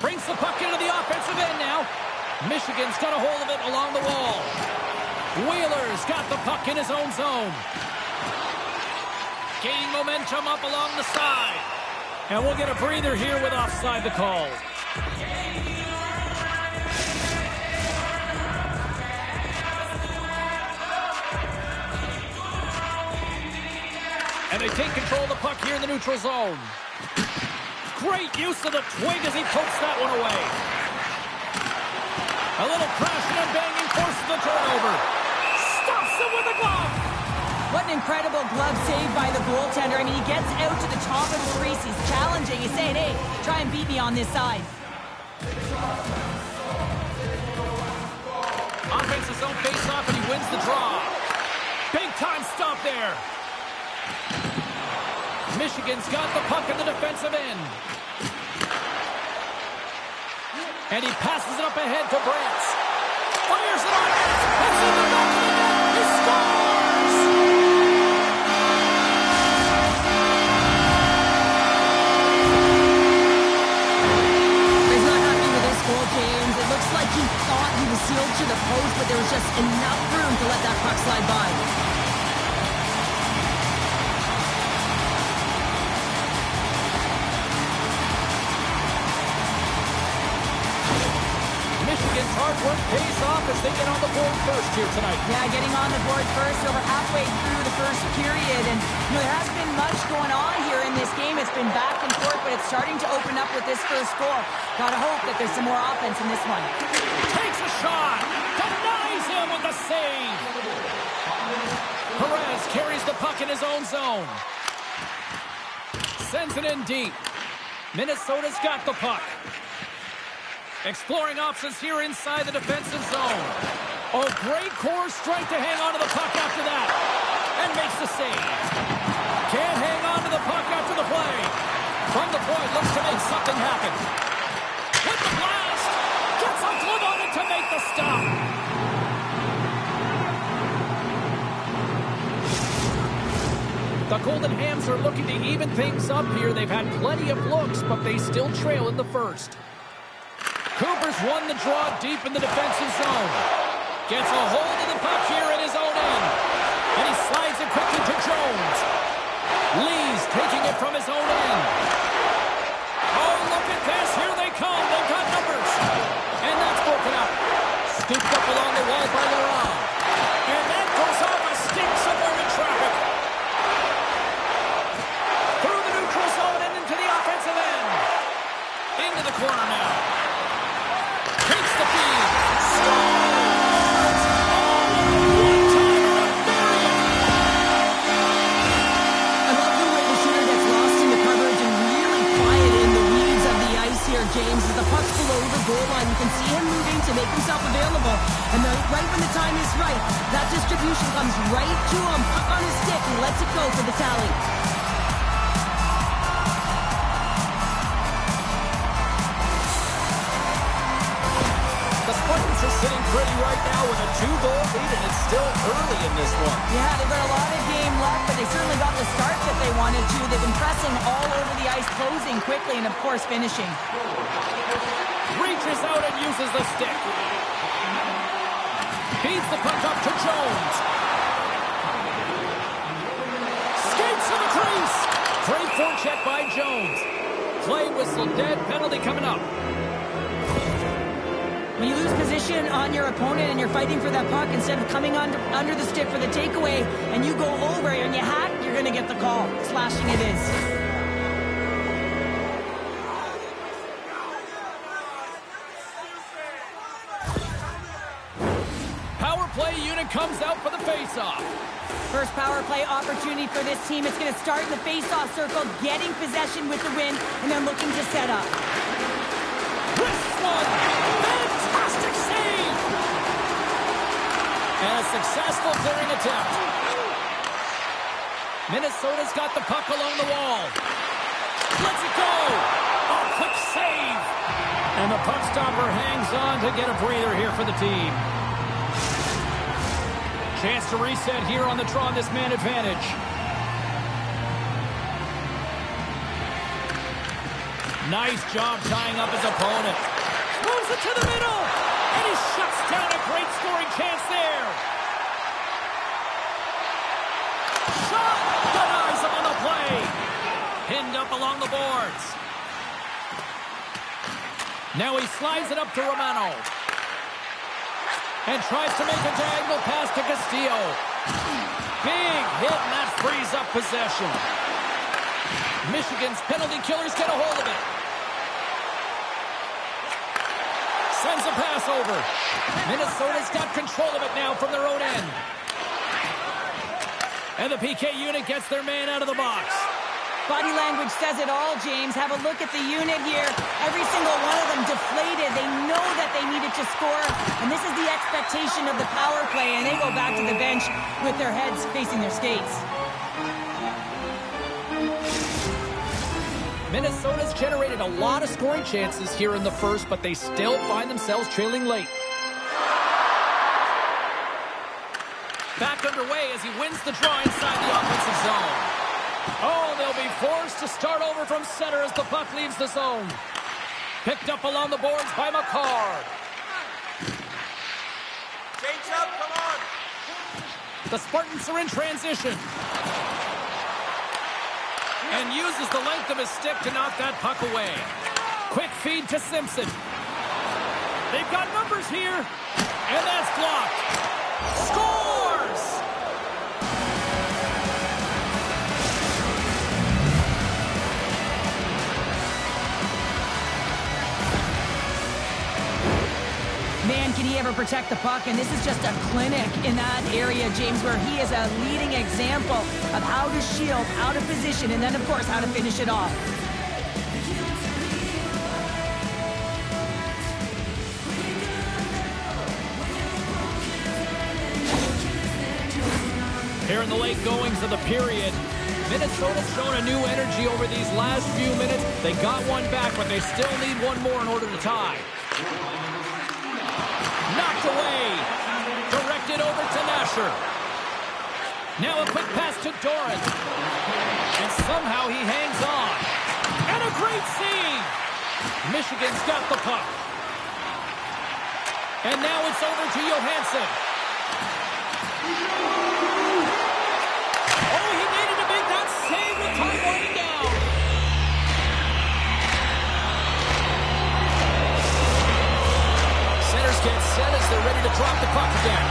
Brings the puck into the offensive end now. Michigan's got a hold of it along the wall. Wheeler's got the puck in his own zone. Gaining momentum up along the side. And we'll get a breather here with offside the call. And they take control of the puck here in the neutral zone. Great use of the twig as he pokes that one away. A little crashing and banging forces the turnover. Stops him with a glove. What an incredible glove save by the goaltender. I mean, he gets out to the top of the crease. He's challenging. He's saying, hey, try and beat me on this side. Offense his own face-off, and he wins the draw. Big time stop there. Michigan's got the puck in the defensive end. And he passes it up ahead to Brantz. Fires it on. It's in the back of the net. He scores! He's not happy with this goal, James. It looks like he thought he was sealed to the post, but there was just enough room to let that puck slide by. Michigan's hard work pays off as they get on the board first here tonight. Yeah, getting on the board first over halfway through the first period. And, you know, there hasn't been much going on here in this game. It's been back and forth, but it's starting to open up with this first goal. Gotta hope that there's some more offense in this one. Takes a shot. Denies him with the save. Perez carries the puck in his own zone. Sends it in deep. Minnesota's got the puck. Exploring options here inside the defensive zone. Oh, great core strength to hang on to the puck after that. And makes the save. Can't hang on to the puck after the play. From the point, looks to make something happen. With the blast. Gets a glove on it to make the stop. The Golden Hams are looking to even things up here. They've had plenty of looks, but they still trail in the first. Cooper's won the draw deep in the defensive zone. Gets a hold of the puck here in his own end. And he slides it quickly to Jones. Lee's taking it from his own end. Oh, look at this. Here they come. They've got numbers. And that's broken up. Scooped up along the wall by Laurent. And that goes off a stick somewhere in traffic. Through the neutral zone and into the offensive end. Into the corner now. Takes the feed. Scores! One-timer of Marion. I love the way the shooter gets lost in the coverage and really quiet in the weeds of the ice here, James. As the puck's below the goal line, you can see him moving to make himself available. And right when the time is right, that distribution comes right to him. Puck on his stick and lets it go for the tally. The Spartans are sitting pretty right now with a 2-goal lead, and it's still early in this one. Yeah, they've got a lot of game left, but they certainly got the start that they wanted to. They've been pressing all over the ice, closing quickly, and of course finishing. Reaches out and uses the stick. check by Jones. Play whistle dead, penalty coming up. When you lose position on your opponent and you're fighting for that puck, instead of coming under the stick for the takeaway and you go over and you hack, you're going to get the call. Slashing it is. Power play unit comes out for the face-off. First power play opportunity for this team. It's going to start in the face-off circle, getting possession with the win, and then looking to set up. This one, fantastic save! And a successful clearing attempt. Minnesota's got the puck along the wall. Let's it go! A quick save! And the puck stopper hangs on to get a breather here for the team. Chance to reset here on the draw on this man advantage. Nice job tying up his opponent. Moves it to the middle. And he shuts down a great scoring chance there. Shot! Denies him on the play. Pinned up along the boards. Now he slides it up to Romano. And tries to make a diagonal pass to Castillo. Big hit, and that frees up possession. Michigan's penalty killers get a hold of it. Sends a pass over. Minnesota's got control of it now from their own end. And the PK unit gets their man out of the box. Body language says it all, James. Have a look at the unit here. Every single one of them deflated. They know that they needed to score, and this is the expectation of the power play, and they go back to the bench with their heads facing their skates. Minnesota's generated a lot of scoring chances here in the first, but they still find themselves trailing late. Back underway as he wins the draw inside the offensive zone. Oh, they'll be forced to start over from center as the puck leaves the zone. Picked up along the boards by McCarr. Change up, come on! The Spartans are in transition. And uses the length of his stick to knock that puck away. Quick feed to Simpson. They've got numbers here. And that's blocked. Scores! Man, can he ever protect the puck? And this is just a clinic in that area, James, where he is a leading example of how to shield out of position and then, of course, how to finish it off. Here in the late goings of the period, Minnesota's shown a new energy over these last few minutes. They got one back, but they still need one more in order to tie. Knocked away. Directed over to Nasher. Now a quick pass to Doran. And somehow he hangs on. And a great save. Michigan's got the puck. And now it's over to Johansson. Oh, he needed to make that save with time winding down. Centers get set as they're ready to drop the puck again.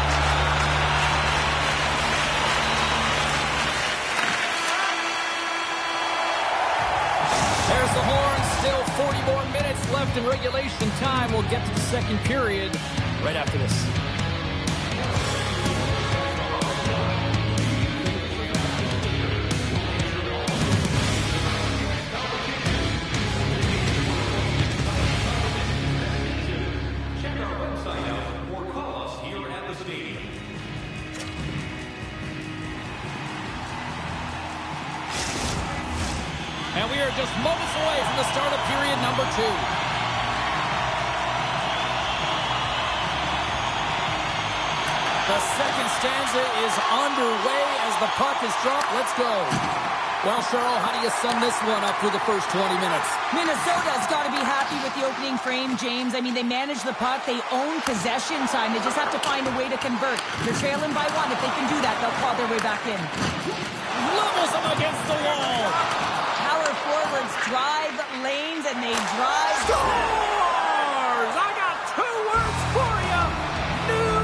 There's the horn. Still 40 more minutes left in regulation time. We'll get to the second period right after this. And we are just moments away from the start of period number 2. The second stanza is underway as the puck is dropped. Let's go. Well, Cheryl, how do you sum this one up through the first 20 minutes? Minnesota's got to be happy with the opening frame, James. I mean, they manage the puck. They own possession time. They just have to find a way to convert. They're trailing by 1. If they can do that, they'll claw their way back in. Levels them against the wall. Power forwards drive lanes, and they drive... Scores! I got 2 words for you. New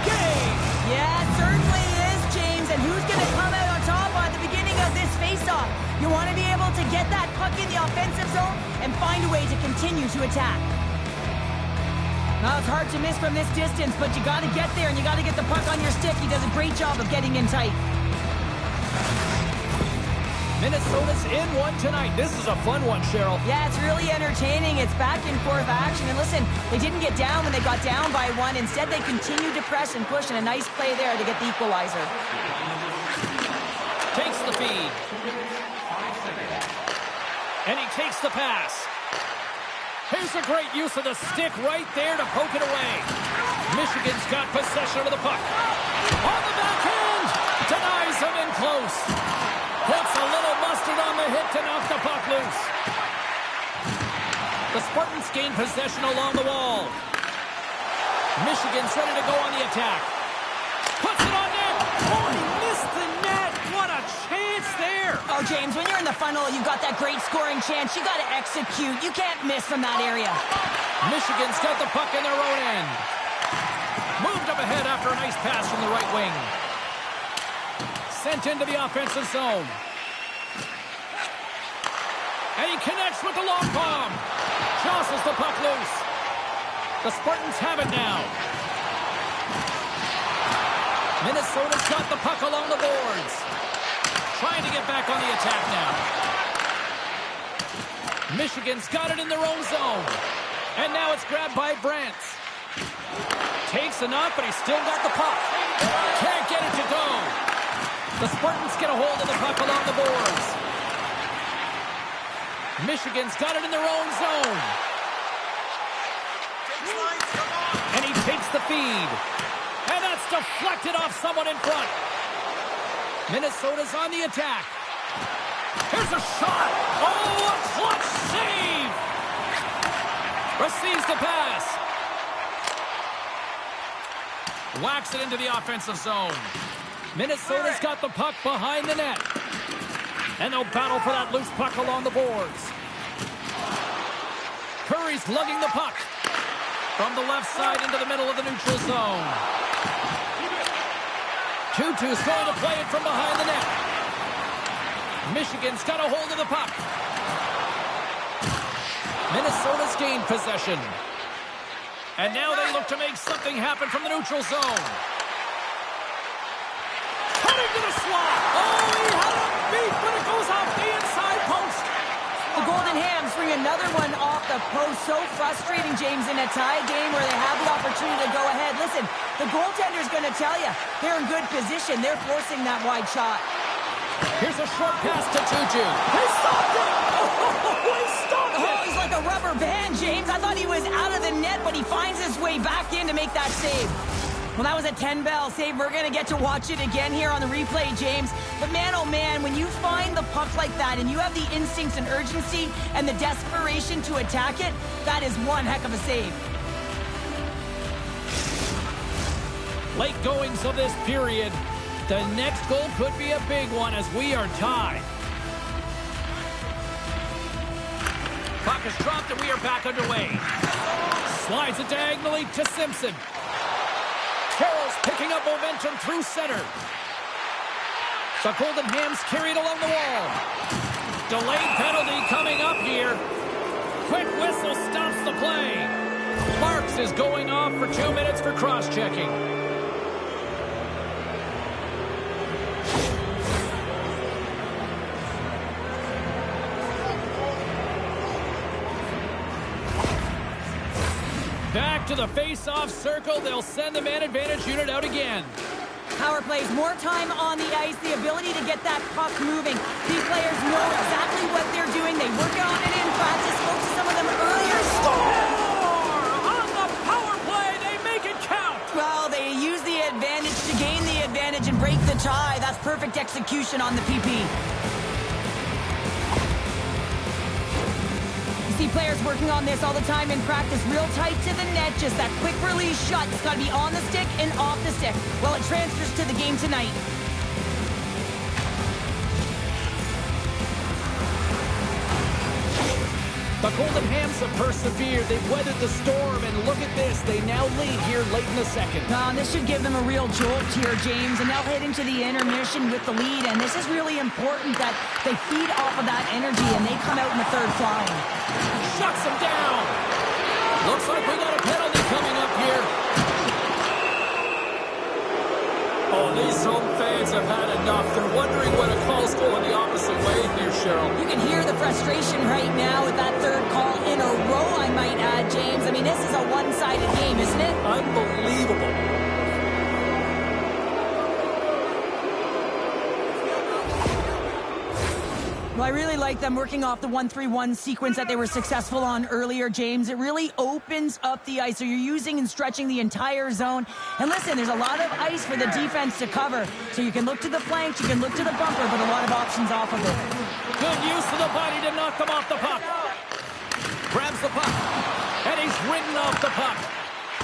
game. Yeah, it certainly is, James. And who's going to come out on top at the beginning of this face-off? You want to be able to get that puck in the offensive zone and find a way to continue to attack. Now, it's hard to miss from this distance, but you got to get there and you got to get the puck on your stick. He does a great job of getting in tight. Minnesota's in one tonight. This is a fun one, Cheryl. Yeah, it's really entertaining. It's back and forth action. And listen, they didn't get down when they got down by 1. Instead, they continued to press and push, and a nice play there to get the equalizer. Takes the feed. And he takes the pass. Here's a great use of the stick right there to poke it away. Michigan's got possession of the puck. On the backhand! Denies him in close. Puts a little mustard on the hit to knock the puck loose. The Spartans gain possession along the wall. Michigan's ready to go on the attack. Puts it on net. Oh, he missed the net. What a chance there. Oh, James, when you're in the funnel, you've got that great scoring chance. You got to execute. You can't miss from that area. Michigan's got the puck in their own end. Moved up ahead after a nice pass from the right wing. Sent into the offensive zone. And he connects with the long bomb. Jostles the puck loose. The Spartans have it now. Minnesota's got the puck along the boards. Trying to get back on the attack now. Michigan's got it in their own zone. And now it's grabbed by Brantz. Takes enough, but he's still got the puck. Can't get it to go. The Spartans get a hold of the puck along the boards. Michigan's got it in their own zone. And he takes the feed. And that's deflected off someone in front. Minnesota's on the attack. Here's a shot. Oh, a clutch save. Receives the pass. Whacks it into the offensive zone. Minnesota's got the puck behind the net. And they'll battle for that loose puck along the boards. Curry's lugging the puck from the left side into the middle of the neutral zone. Tutu's going to play it from behind the net. Michigan's got a hold of the puck. Minnesota's gained possession. And now they look to make something happen from the neutral zone. Cutting to the slot. Oh, he had a beat, but it goes off the inside post. The Golden Hams bring another one off the post. So frustrating, James, in a tie game where they have the opportunity to go ahead. Listen, the goaltender's going to tell you they're in good position. They're forcing that wide shot. Here's a short pass to Tutu. He stopped it! Oh, he stopped it! Oh, he's like a rubber band, James. I thought he was out of the net, but he finds his way back in to make that save. Well, that was a 10-bell save. We're going to get to watch it again here on the replay, James. But man, oh man, when you find the puck like that and you have the instincts and urgency and the desperation to attack it, that is one heck of a save. Late goings of this period. The next goal could be a big one as we are tied. Puck is dropped and we are back underway. Slides it diagonally to Simpson. Carroll's picking up momentum through center. The Golden Hams carried along the wall. Delayed penalty coming up here. Quick whistle stops the play. Marks is going off for 2 minutes for cross-checking. Back to the face-off circle. They'll send the man advantage unit out again. Power plays, more time on the ice, the ability to get that puck moving. These players know exactly what they're doing. They work on it in practice. Spoke to some of them earlier. Score! On the power play, they make it count. Well, they use the advantage to gain the advantage and break the tie. That's perfect execution on the PP. See players working on this all the time in practice, real tight to the net, just that quick release shot. It's got to be on the stick and off the stick. Well, it transfers to the game tonight. Golden Hams have persevered. They've weathered the storm, and look at this. They now lead here late in the second. This should give them a real jolt here, James, and they'll head into the intermission with the lead, and this is really important that they feed off of that energy, and they come out in the third flying. Shuts them down. Looks like we got a penalty coming up here. Oh, these home fans have had enough. They're wondering when a call's going the opposite way here, Cheryl. You can hear the frustration right now with that third call in a row, I might add, James. I mean, this is a one-sided game, isn't it? Unbelievable. Well, I really like them working off the 1-3-1 sequence that they were successful on earlier, James. It really opens up the ice. So you're using and stretching the entire zone. And listen, there's a lot of ice for the defense to cover. So you can look to the flanks, you can look to the bumper, but a lot of options off of it. Good use of the body to knock them off the puck. Grabs the puck, and he's ridden off the puck.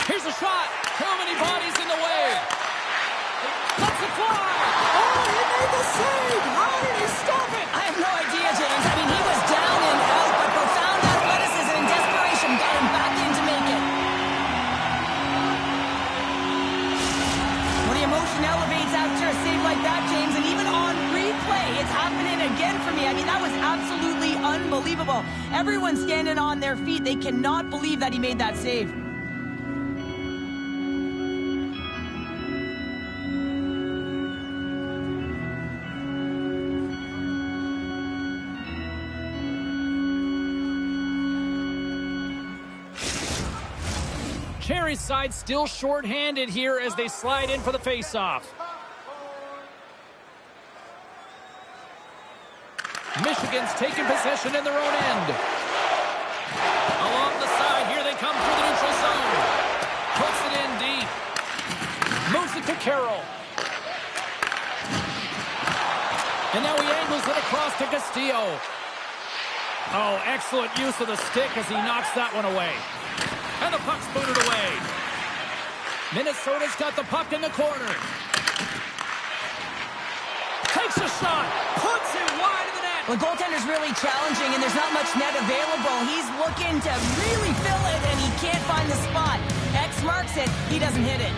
Here's a shot. Too many bodies in the way. Lets it fly. Oh, he made the save. How did he stop it? I have no idea, James. I mean, he was down and out, but profound athleticism and desperation got him back in to make it. Well, the emotion elevates after a save like that, James, and even on replay, it's happening again for me. I mean, that was absolutely unbelievable. Everyone's standing on their feet. They cannot believe that he made that save. Cherry's side still short-handed here as they slide in for the face-off. Michigan's taking possession in their own end. Along the side, here they come through the neutral zone. Puts it in deep. Moves it to Carroll. And now he angles it across to Castillo. Oh, excellent use of the stick as he knocks that one away. And the puck's booted away. Minnesota's got the puck in the corner. Takes a shot. Puts it wide of the net. The goaltender's really challenging, and there's not much net available. He's looking to really fill it, and he can't find the spot. X marks it. He doesn't hit it.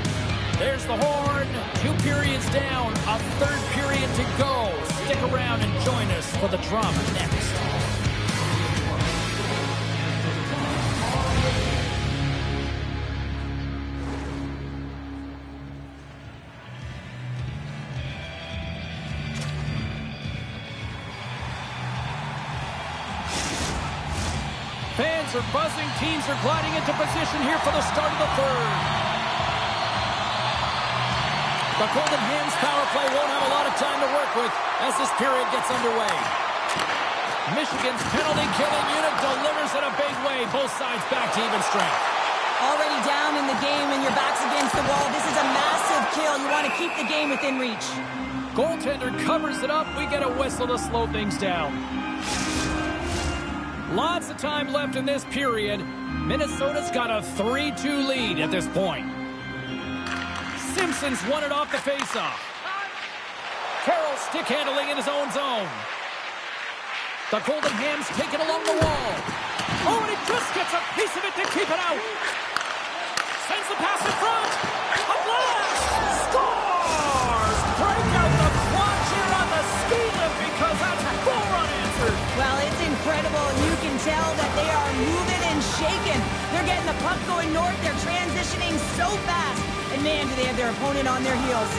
There's the horn. 2 periods down. A third period to go. Stick around and join us for the drama next. Fans are buzzing. Teams are gliding into position here for the start of the third. The Golden Hams power play won't have a lot of time to work with as this period gets underway. Michigan's penalty-killing unit delivers in a big way. Both sides back to even strength. Already down in the game and your back's against the wall. This is a massive kill. You want to keep the game within reach. Goaltender covers it up. We get a whistle to slow things down. Lots of time left in this period. Minnesota's got a 3-2 lead at this point. Simpson's won it off the faceoff. Carroll stick handling in his own zone. The Golden Hams take it along the wall. Oh, and he just gets a piece of it to keep it out. Sends the pass in front. A blast! Scores! Break out the quad here on the ski lift because that's 4 unanswered. Well, it's incredible. You can tell that they are moving and shaking. They're getting the puck going north. They're transitioning so fast. And man, do they have their opponent on their heels.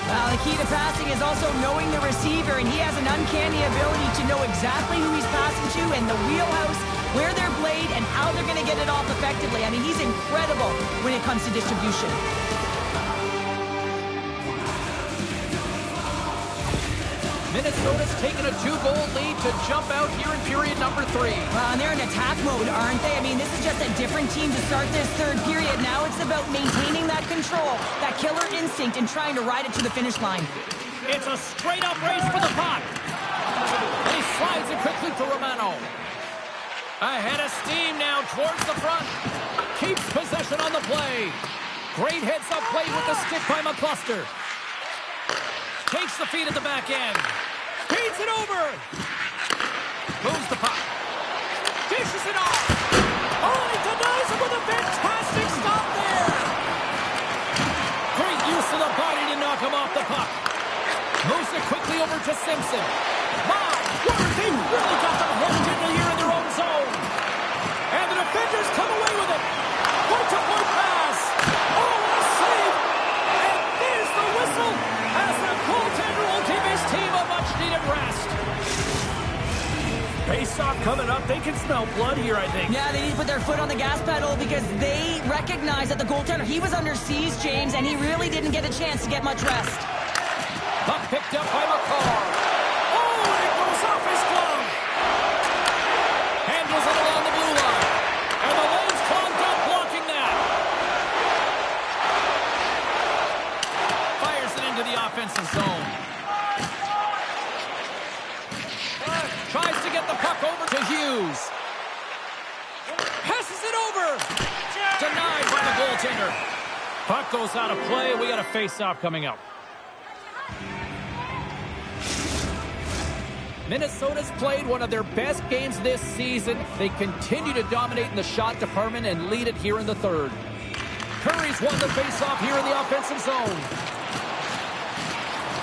Well, the key to passing is also knowing the receiver, and he has an uncanny ability to know exactly who he's passing to and the wheelhouse, where they're played, and how they're going to get it off effectively. I mean, he's incredible when it comes to distribution. Minnesota's taken a 2-goal lead to jump out here in period number 3. Well, and they're in attack mode, aren't they? I mean, this is just a different team to start this third period. Now it's about maintaining that control, that killer instinct, and trying to ride it to the finish line. It's a straight-up race for the puck. And he slides it quickly for Romano. Ahead of steam now towards the front. Keeps possession on the play. Great heads-up play with the stick by McCluster. Takes the feed at the back end. Feeds it over. Moves the puck. Dishes it off. Oh, he denies him with a fantastic stop there. Great use of the body to knock him off the puck. Moves it quickly over to Simpson. My word, they really got them hooked into here in their own zone. And the defenders come away with it. Point-to-point pass. Oh, what a save. And there's the whistle as the goaltender will give his team a much-needed rest. Face-off coming up. They can smell blood here, I think. Yeah, they need to put their foot on the gas pedal because they recognize that the goaltender, he was under siege, James, and he really didn't get a chance to get much rest. Puck picked up by McCall. Oh, and it goes off his glove. Handles it along the blue line. And the lane's clogged up blocking that. Fires it into the offensive zone. Tries to get the puck over to Hughes. Passes it over. Denied by the goaltender. Puck goes out of play. We got a face-off coming up. Minnesota's played one of their best games this season. They continue to dominate in the shot department and lead it here in the third. Curry's won the face-off here in the offensive zone.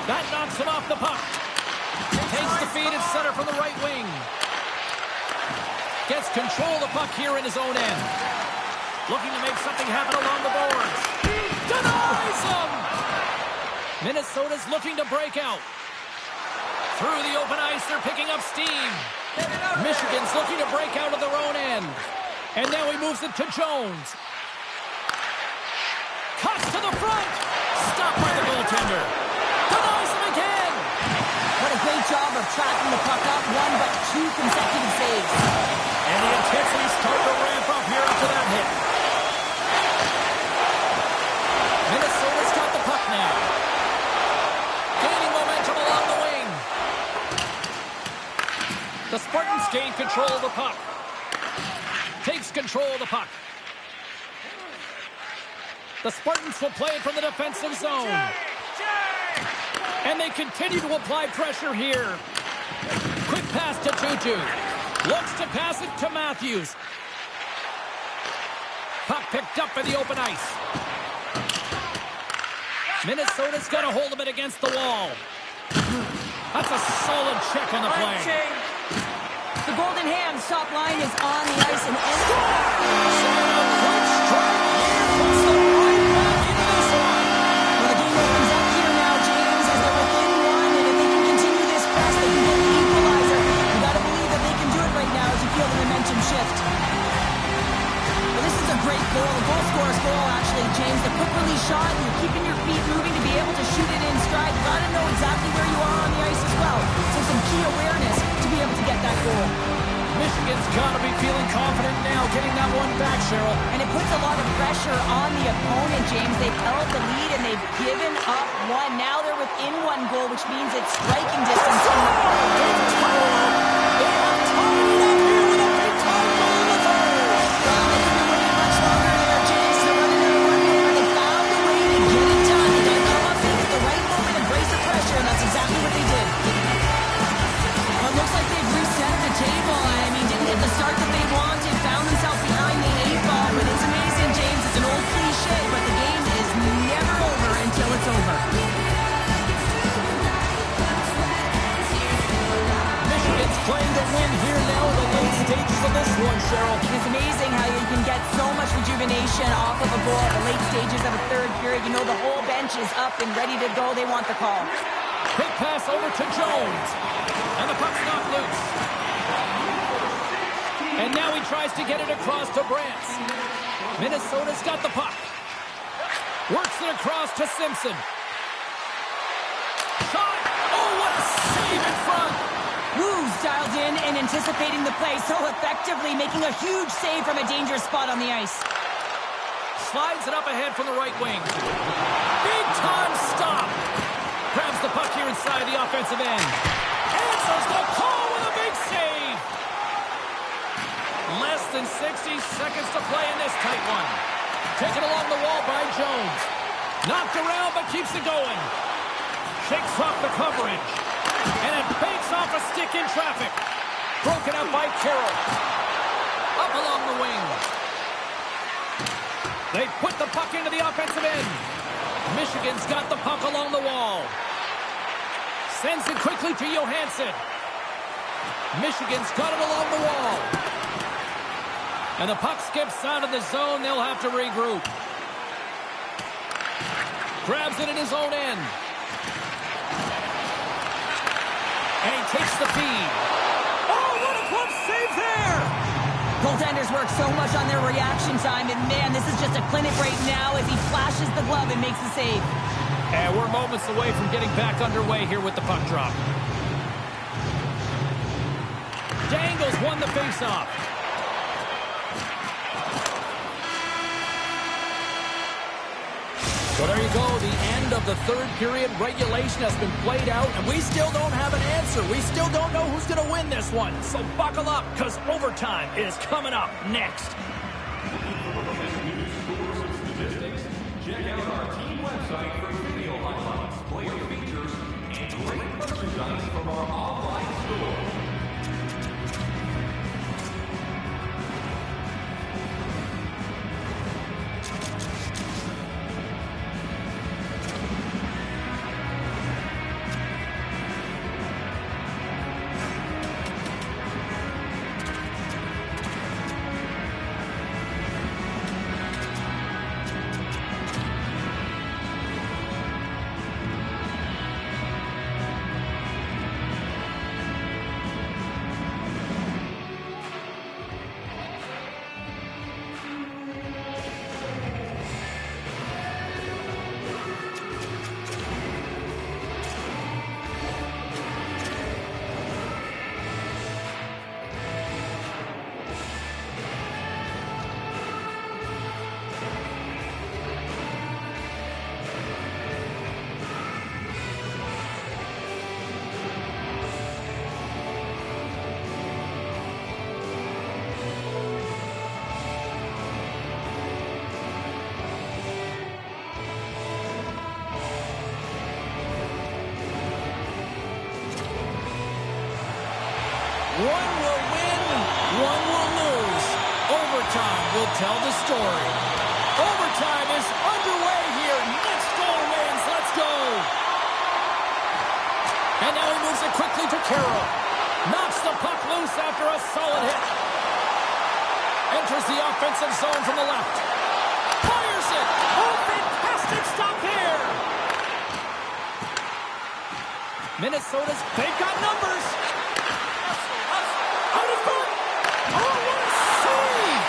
That knocks him off the puck. Takes the feed and center from the right wing. Gets control of the puck here in his own end. Looking to make something happen along the boards. Denies him! Minnesota's looking to break out. Through the open ice, they're picking up steam. Michigan's looking to break out of their own end. And now he moves it to Jones. Cuts to the front. Stopped by the goaltender. Denies him again. What a great job of tracking the puck up, one but two consecutive saves. And the intensity's starting to ramp up here after that hit. Minnesota's got the puck now. Gaining momentum along the wing. The Spartans gain control of the puck. Takes control of the puck. The Spartans will play it from the defensive zone. And they continue to apply pressure here. Quick pass to Tutu. Looks to pass it to Matthews. Puck picked up in the open ice. Minnesota's got a hold of it against the wall. That's a solid check on the play. The Golden Hams top line is on the ice and Quick strike here puts them right back into this one. well, the game opens up here now, James, as they're within one, and if they can continue this press, they can get the equalizer. You gotta believe that they can do it right now as you feel the momentum shift. Well, this is a great goal, a goal scorer's goal, actually, James. The quick release shot, and you're keeping your feet moving to be able to shoot it in stride. You gotta know exactly where you are on the ice as well. So some key awareness to be able to get that goal. Michigan's got to be feeling confident now, getting that one back, Cheryl. And it puts a lot of pressure on the opponent, James. They've held the lead and they've given up one. Now they're within one goal, which means it's striking distance from the puck. They have tied it up here with a big-time goal in the third. Well, they could be waiting much longer there, James. They're running out of one more. They found a way to get it done. They gotta come up at the right moment and brace the pressure, and that's exactly what they did. Well, it looks like they've reset the table. I mean, didn't get the start that they wanted, found themselves behind the 8-ball, but it's amazing, James. It's an old cliche, but the game is never over until it's over. Michigan's playing to win here now in the late stages of this one, Cheryl. It's amazing how you can get so much rejuvenation off of a goal at the late stages of a third period. You know the whole bench is up and ready to go. They want the call. Quick pass over to Jones. And the puck's not loose. And now he tries to get it across to Brantz. Minnesota's got the puck. Works it across to Simpson. Shot! Oh, what a save in front! Woos dialed in and anticipating the play so effectively, making a huge save from a dangerous spot on the ice. Slides it up ahead from the right wing. Big time stop! Grabs the puck here inside the offensive end. Answers the call with a big save! Less than 60 seconds to play in this tight one. Taken along the wall by Jones. Knocked around but keeps it going. Shakes off the coverage. And it banks off a stick in traffic. Broken up by Carroll. Up along the wing. They put the puck into the offensive end. Michigan's got the puck along the wall. Sends it quickly to Johansson. Michigan's got it along the wall. And the puck skips out of the zone. They'll have to regroup. Grabs it in his own end. And he takes the feed. Oh, what a glove save there! Goaltenders work so much on their reaction time, and man, this is just a clinic right now as he flashes the glove and makes the save. And we're moments away from getting back underway here with the puck drop. Dangles won the faceoff. So there you go. The end of the third period. Regulation has been played out, and we still don't have an answer. We still don't know who's going to win this one. So buckle up, because overtime is coming up next. Check out our team website for video highlights, player features, and great merchandise from our online store. One will win, one will lose. Overtime will tell the story. Overtime is underway here. Next goal wins. Let's go. And now he moves it quickly to Carroll. Knocks the puck loose after a solid hit. Enters the offensive zone from the left. Fires it. Oh, fantastic stop here. They've got numbers. Out of front. Oh, what a save.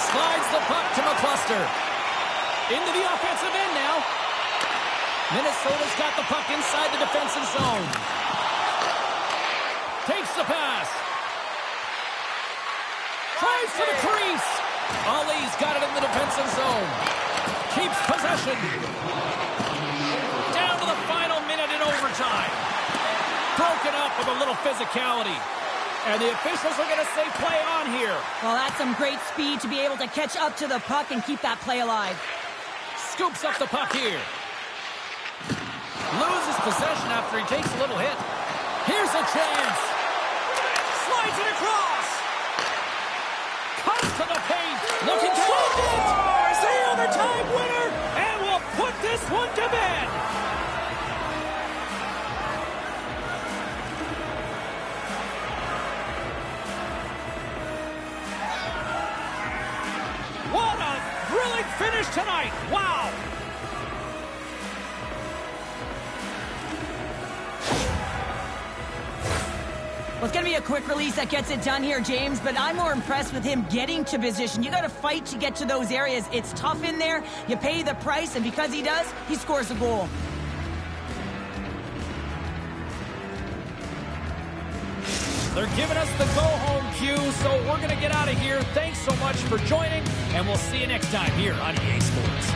Slides the puck to McCluster. Into the offensive end now. Minnesota's got the puck inside the defensive zone. Takes the pass. Drives to the crease. Ali's got it in the defensive zone. Keeps possession. Down to the final minute in overtime. Broken up with a little physicality. And the officials are going to say play on here. Well, that's some great speed to be able to catch up to the puck and keep that play alive. Scoops up the puck here. Loses possession after he takes a little hit. Here's a chance. Slides it across. Comes to the paint. Looking to scores the overtime winner. And will put this one to bed. What a thrilling finish tonight. Wow. Well, it's going to be a quick release that gets it done here, James, but I'm more impressed with him getting to position. You got to fight to get to those areas. It's tough in there. You pay the price, and because he does, he scores a goal. They're giving us the go-home cue, so we're going to get out of here. Thanks so much for joining, and we'll see you next time here on EA Sports.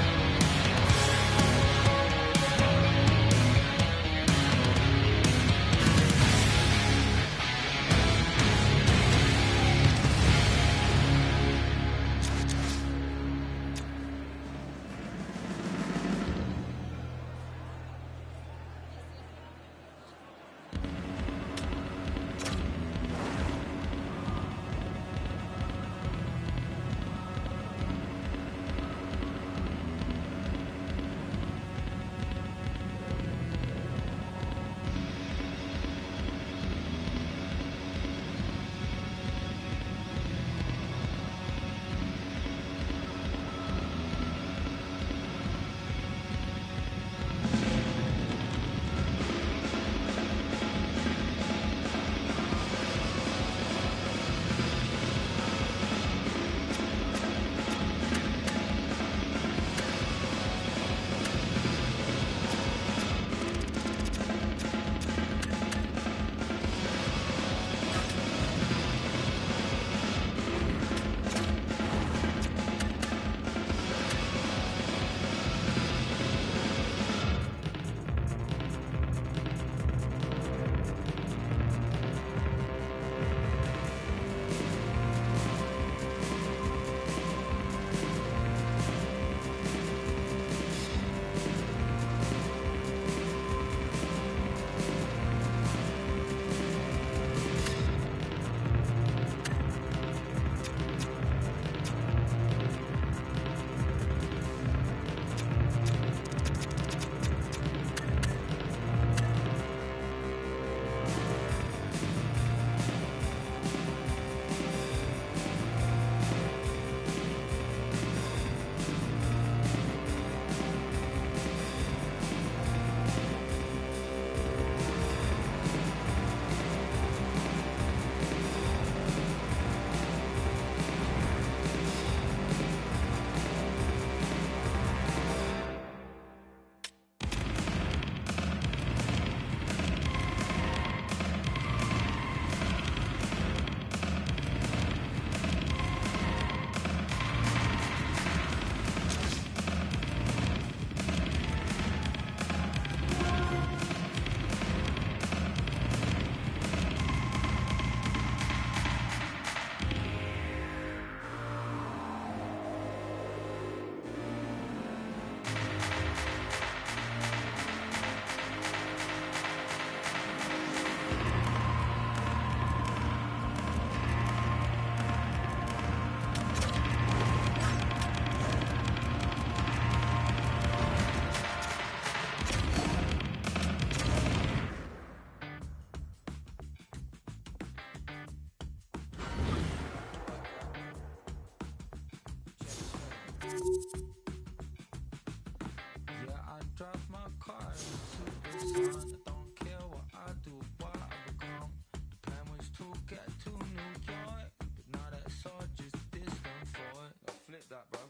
car, supersonic. Don't care what I do, what I become. The plan was to get to New York, but now that's all just distant for it. Now flip that, bro.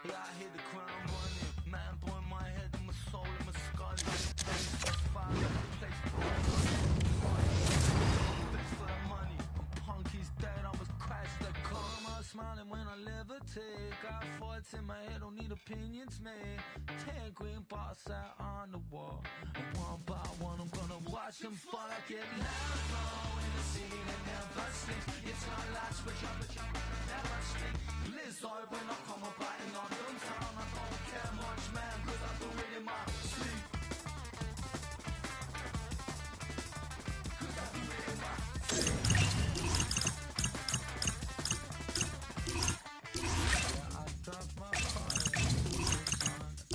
Yeah, I hit the ground running. Man, boy, my head and my soul and my skull. Fire, place for the money. Punk is dead, I was crashed the car. I'm smiling when I levitate. Got thoughts in my head, don't need opinions, man. 10 green bars out on the wall. And one by one, I'm gonna watch them fall. I get loud in the city that never sleeps. It's not light switch up, but you're never sleep. Blizzard when I come up biting on them town. I don't care much, man, cause I do it in my sleep. Cause I do it in my sleep. Yeah, I drive my car into the sun. I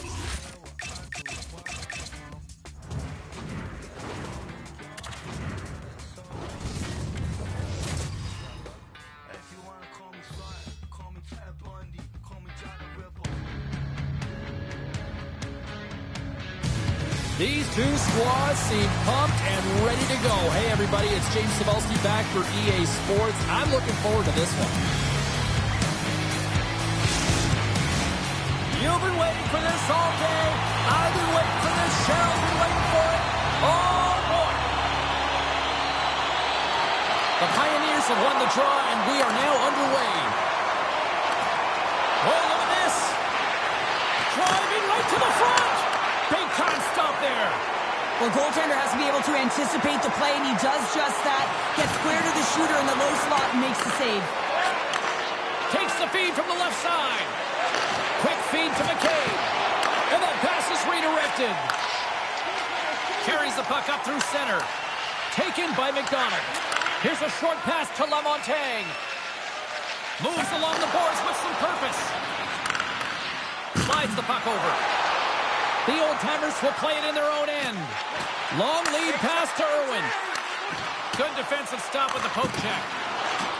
don't care what I do, what I become. If you wanna call me Sly, call me Ted Bundy, call me John the Ripper. These two squads seem pumped and ready to go. Hey, everybody, it's James Cebulski back for EA Sports. I'm looking forward to this one. You've been waiting for this all day. I've been waiting for this. Cheryl's been waiting for it. Oh, boy. The Pioneers have won the draw, and we are now underway. Oh, look at this. Driving right to the front. Big time stop there. Well, goaltender has to be able to anticipate the play, and he does just that. Gets square to the shooter in the low slot and makes the save. Takes the feed from the left side. Quick feed to McCabe. And that pass is redirected. Carries the puck up through center. Taken by McDonald. Here's a short pass to LaMontagne. Moves along the boards with some purpose. Slides the puck over. The Old-Timers will play it in their own end. Long lead pass to Irwin. Good defensive stop with the poke check.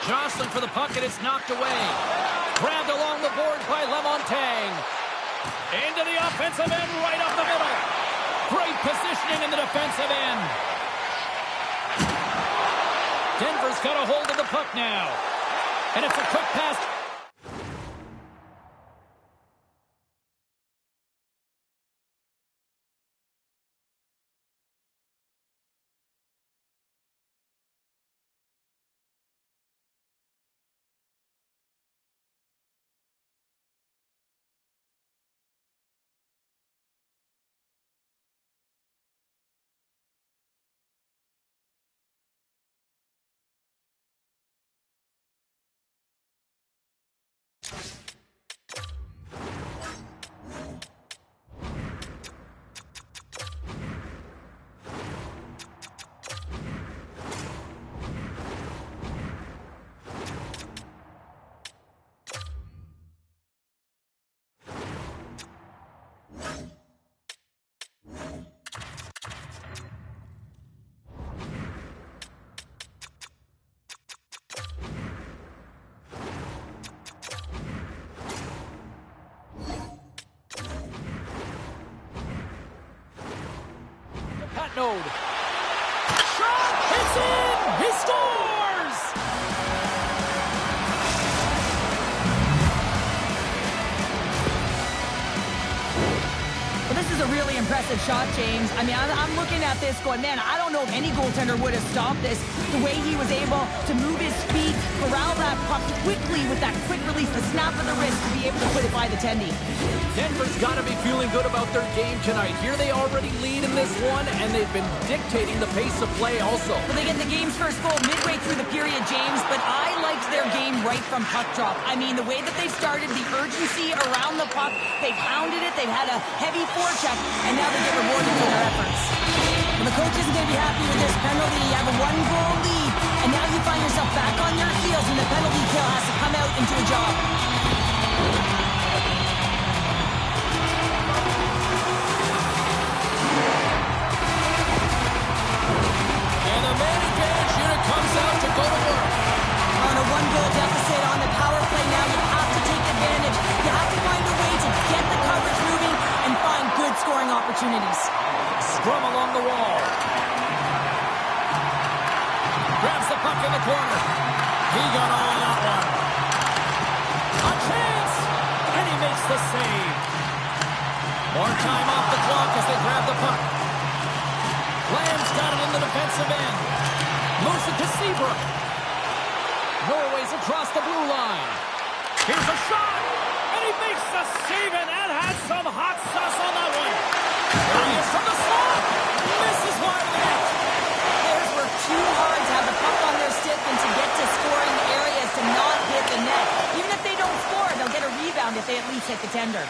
Jostling for the puck, and it's knocked away. Grabbed along the boards by LaMontagne. Into the offensive end, right up the middle. Great positioning in the defensive end. Denver's got a hold of the puck now. And it's a quick pass. Node. Shot! It's in! He scores! Well, this is a really impressive shot, James. I mean, I'm looking at this going, man, I don't know if any goaltender would have stopped this. The way he was able to move his feet, corral that puck quickly with that quick release, the snap of the wrist to be able to put it by the tendy. Denver's got to be feeling good about their game tonight. Here they already lead in this one, and they've been dictating the pace of play also. Well, they get the game's first goal midway through the period, James, but I liked their game right from puck drop. I mean, the way that they've started, the urgency around the puck, they've hounded it, they've had a heavy forecheck, and now they get rewarded for their efforts. Well, the coach isn't going to be happy with this penalty. You have a one-goal lead, and now you find yourself back on your heels, and the penalty kill has to come out and do a job. The man advantage unit comes out to go to work. On a one-goal deficit on the power play now, you have to take advantage. You have to find a way to get the coverage moving and find good scoring opportunities. scrum along the wall. Grabs the puck in the corner. He got all of that one. A chance! And he makes the save. More time off the clock as they grab the puck. Lamb's got it in the defensive end. Moves it to Seabrook. Norway's across the blue line. Here's a shot. And he makes the save, and that had some hot sauce on that one. There he is from the slot. Misses wide net. Players work too hard to have the puck on their stick and to get to scoring areas to not hit the net. Even if they don't score, they'll get a rebound if they at least hit the tender.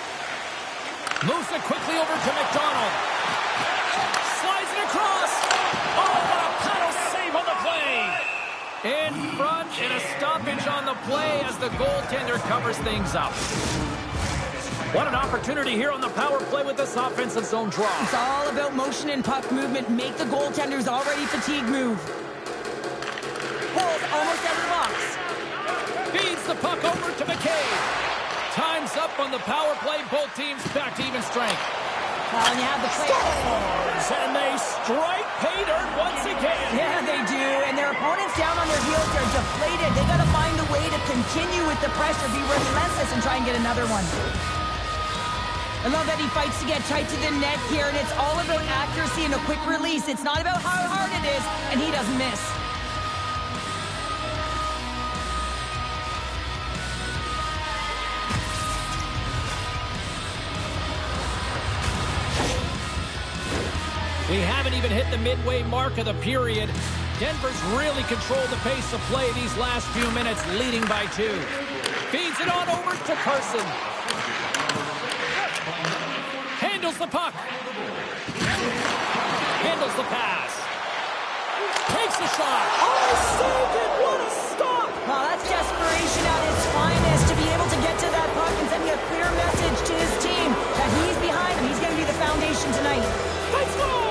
Moves it quickly over to McDonald. Slides it across. Oh, what a paddle save on the play. In front, and a stoppage on the play as the goaltender covers things up. What an opportunity here on the power play with this offensive zone draw. It's all about motion and puck movement. Make the goaltender's already fatigued move. Holes almost out of the box. Feeds the puck over to McCabe. Time's up on the power play. Both teams back to even strength. Well, and you have the play. Scores! And they strike pay dirt once again. Yeah, they do. And their opponents down on their heels. They're deflated. They got to find a way to continue with the pressure, be relentless, and try and get another one. I love that he fights to get tight to the net here, and it's all about accuracy and a quick release. It's not about how hard it is, and he doesn't miss. We haven't even hit the midway mark of the period. Denver's really controlled the pace of play these last few minutes, leading by 2. Feeds it on over to Carson. Handles the puck. Handles the pass. Takes a shot. Oh, saved it. What a stop. Well, that's desperation at its finest to be able to get to that puck and send a clear message to his team that he's behind him. He's going to be the foundation tonight. They score!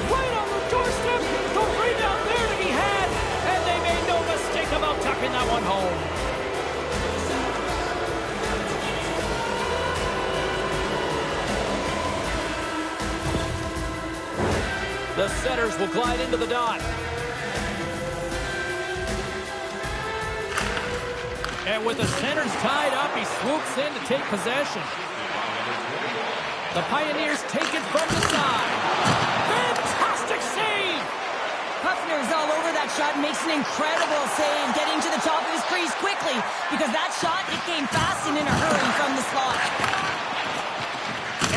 Right on the doorstep. The rebound there to be had. And they made no mistake about tucking that one home. The setters will glide into the dot. And with the centers tied up, he swoops in to take possession. The Pioneers take it from the side. Fantastic save! Huffner's all over that shot and makes an incredible save, getting to the top of his crease quickly, because that shot, it came fast and in a hurry from the slot.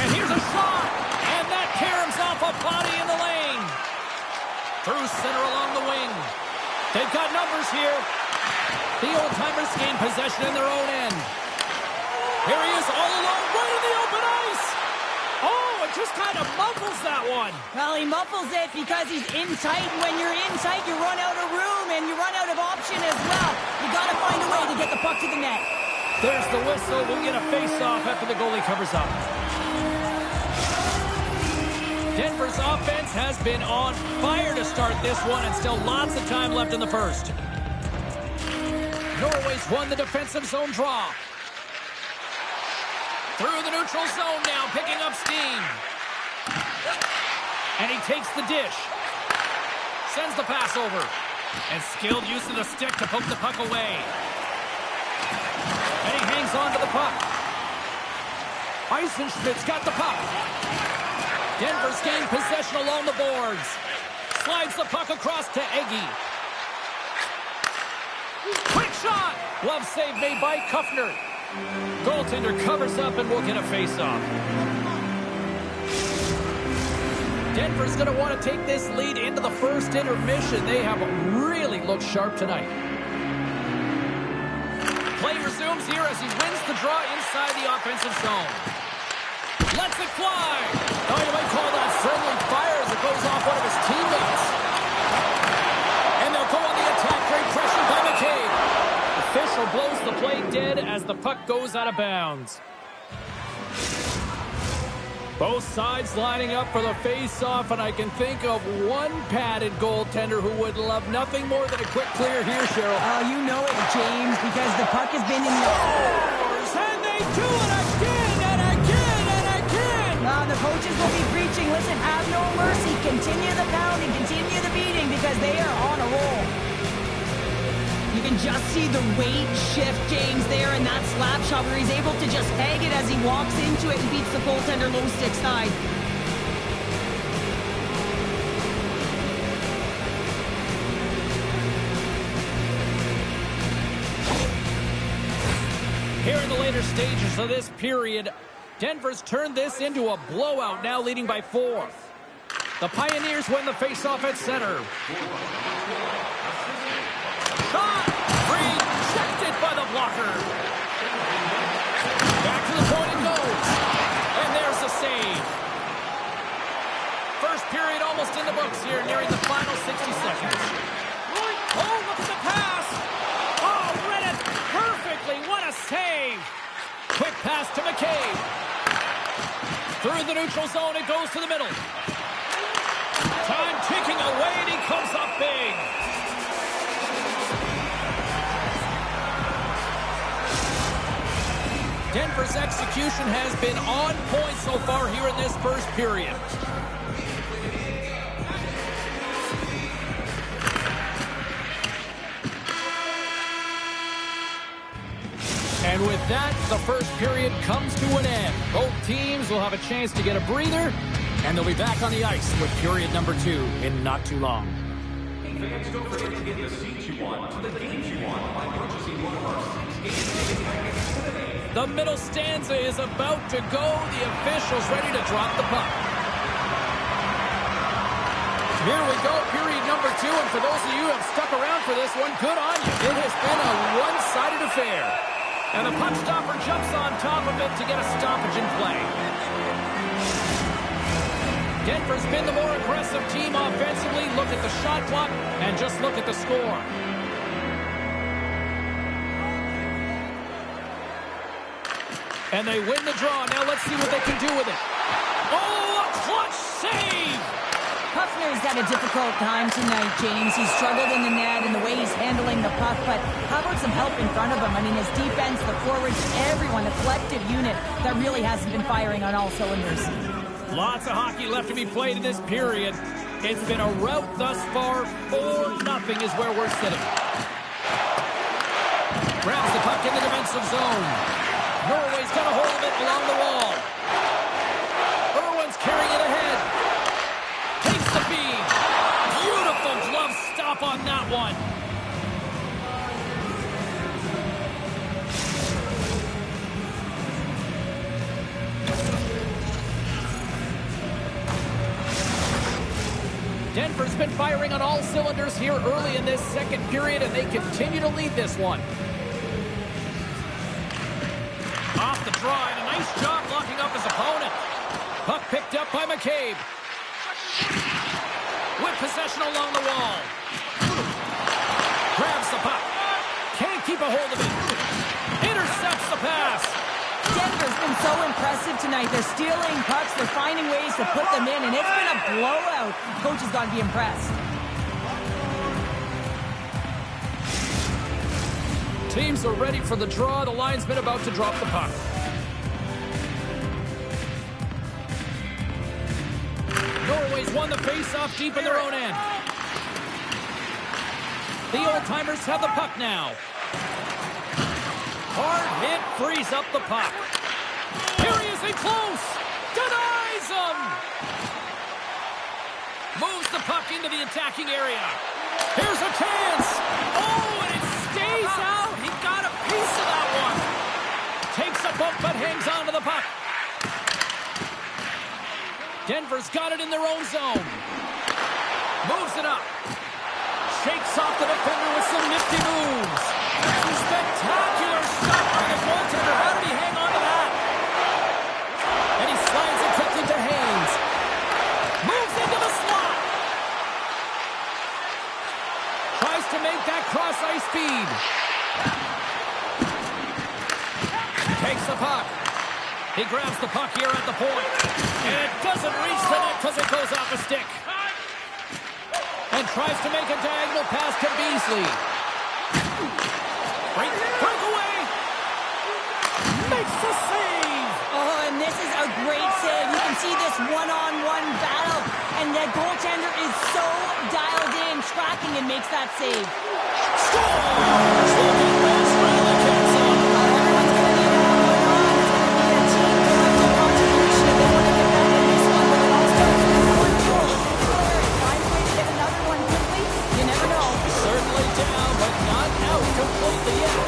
And here's a shot! And that caroms off a body in the lane. Through center along the wing. They've got numbers here. The old-timers gain possession in their own end. Here he is all alone, right in the open ice. Oh, it just kind of muffles that one. Well, he muffles it because he's in tight, and when you're in tight, you run out of room, and you run out of option as well. You got to find a way to get the puck to the net. There's the whistle. We'll get a face-off after the goalie covers up. Denver's offense has been on fire to start this one, and still lots of time left in the first. Norway's won the defensive zone draw. Through the neutral zone now, picking up steam. And he takes the dish. Sends the pass over. And skilled use of the stick to poke the puck away. And he hangs on to the puck. Eisenschmidt's got the puck. Denver's gained possession along the boards. Slides the puck across to Egge. Quick shot! Glove save made by Kuffner. Goaltender covers up and will get a face-off. Denver's going to want to take this lead into the first intermission. They have really looked sharp tonight. Play resumes here as he wins the draw inside the offensive zone. Lets it fly. Oh, you might call that friendly fire as it goes off one of his teammates. And they'll go on the attack. Great pressure by McCabe. Official blows the play dead as the puck goes out of bounds. Both sides lining up for the face-off, and I can think of one padded goaltender who would love nothing more than a quick clear here, Cheryl. Oh, you know it, James, because the puck has been in the... And they do it again and again and again! The coaches will be preaching listen, have no mercy. Continue the pounding, continue the beating, because they are on a roll. You can just see the weight shift, James, there in that slap shot where he's able to just peg it as he walks into it and beats the goaltender low stick side. Here in the later stages of this period, Denver's turned this into a blowout, now leading by 4. The Pioneers win the faceoff at center. Shot! Rejected by the blocker. Back to the point it goes. And there's the save. First period almost in the books here, nearing the final 60 seconds. Oh, look at the pass! Oh, read it perfectly. What a save! Quick pass to McCabe. Through the neutral zone, it goes to the middle. Time ticking away, and he comes up big. Denver's execution has been on point so far here in this first period. And with that, the first period comes to an end. Both teams will have a chance to get a breather, and they'll be back on the ice with period number 2 in not too long. Fans, don't forget to get the seats you want to the games you want by purchasing one of our 6 game packets today. The middle stanza is about to go. The officials ready to drop the puck. Here we go, period number 2, and for those of you who have stuck around for this one, good on you. It has been a one-sided affair. And the puck stopper jumps on top of it to get a stoppage in play. Denver's been the more aggressive team offensively. Look at the shot clock and just look at the score. And they win the draw. Now let's see what they can do with it. Oh, a clutch save! Huffner's had a difficult time tonight, James. He's struggled in the net and the way he's handling the puck, but how about some help in front of him? I mean, his defense, the forwards, everyone, a collective unit that really hasn't been firing on all cylinders. Lots of hockey left to be played in this period. It's been a rout thus far. 4-0 is where we're sitting. Grabs the puck in the defensive zone. Norway's got a hold of it along the wall. Irwin's carrying it ahead. Takes the feed. Beautiful glove stop on that one. Denver's been firing on all cylinders here early in this second period, and they continue to lead this one. Off the draw, and a nice job locking up his opponent. Puck picked up by McCabe. With possession along the wall. Grabs the puck. Can't keep a hold of it. Intercepts the pass. Denver's been so impressive tonight. They're stealing pucks. They're finding ways to put them in, and it's been a blowout. Coach has got to be impressed. Teams are ready for the draw. The linesman about to drop the puck. Norway's won the face-off deep in their own end. The old-timers have the puck now. Hard hit frees up the puck. Here he is in close. Denies him. Moves the puck into the attacking area. Here's a chance. Oh, and it stays out. He got a piece of that one. Takes a bump but hangs on to the puck. Denver's got it in their own zone. Moves it up. Shakes off the defender with some nifty moves. Spectacular stop by the goaltender. How did he hang on to that? And he slides it quickly to Haynes. Moves into the slot. Tries to make that cross-ice feed. Takes the puck. He grabs the puck here at the point. And it doesn't reach the net because it goes off a stick. And tries to make a diagonal pass to Beasley. Breakaway. Makes the save. Oh, and this is a A great save. You can see this one-on-one battle, and the goaltender is so dialed in, tracking, and makes that save. Scores! Looking best, really can't stop. Everyone's going to need to have one on. It's going to be a team collective contribution if they want to get back in this one, but it all starts with one goal. If they score and find a way to get another one quickly, you never know. Certainly down, but not out completely yet.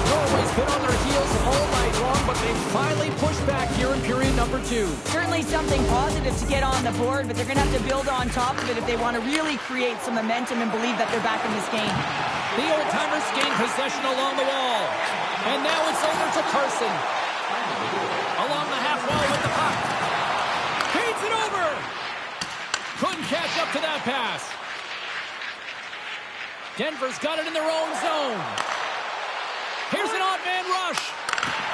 Norway's been on their heels all night long, but they finally pushed back here in period number 2. Certainly something positive to get on the board, but they're going to have to build on top of it if they want to really create some momentum and believe that they're back in this game. The old-timers gain possession along the wall. And now it's over to Carson. Along the half wall with the puck. Feeds it over. Couldn't catch up to that pass. Denver's got it in their own zone. Here's an odd man rush.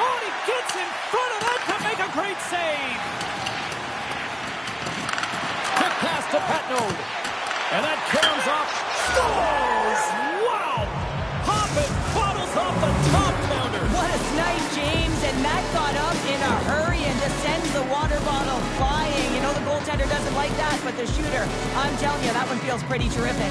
Oh, and he gets in front of that to make a great save. Quick pass to Patnode. And that caroms off. Scores! Wow! Popping bottles off the top pounder. What a snipe, James, and that got up in a hurry and just sends the water bottle flying. You know the goaltender doesn't like that, but the shooter, I'm telling you, that one feels pretty terrific.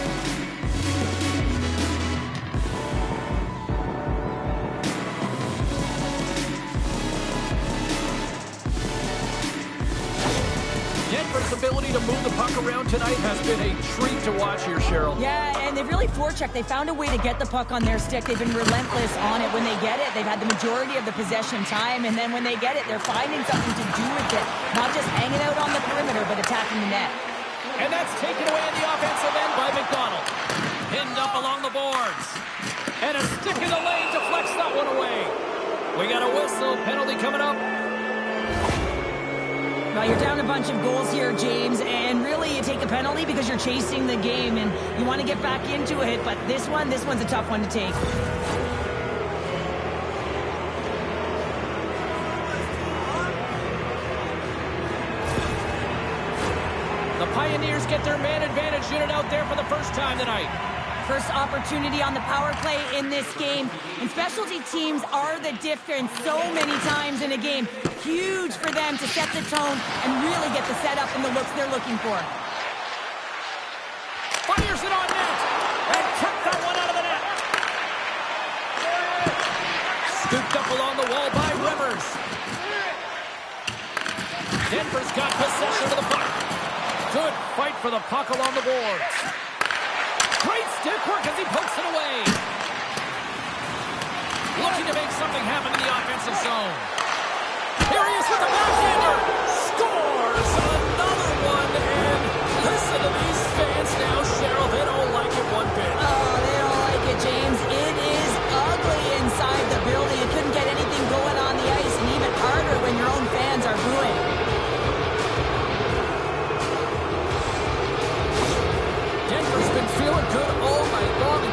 Denver's ability to move the puck around tonight has been a treat to watch here, Cheryl. Yeah, and they've really forechecked. They found a way to get the puck on their stick. They've been relentless on it. When they get it, they've had the majority of the possession time, and then when they get it, they're finding something to do with it. Not just hanging out on the perimeter, but attacking the net. And that's taken away in the offensive end by McDonald. Pinned up along the boards. And a stick in the lane deflects that one away. We got a whistle. Penalty coming up. Well, you're down a bunch of goals here, James, and really you take a penalty because you're chasing the game and you want to get back into it, but this one's a tough one to take. The Pioneers get their man advantage unit out there for the first time tonight. First opportunity on the power play in this game. And specialty teams are the difference so many times in a game. Huge for them to set the tone and really get the setup and the looks they're looking for. Fires it on net. And kept that one out of the net. Scooped up along the wall by Rivers. Denver's got possession of the puck. Good fight for the puck along the boards. Great stick work as he pokes it away. Looking to make something happen in the offensive zone. Here he is with the backhander. Scores another one. And listen to these fans now, Cheryl. They don't like it one bit. Oh, they don't like it, James. It is ugly inside the building. You couldn't get anything going on the ice, and even harder when your own fans are booing. Denver's been feeling good all night long.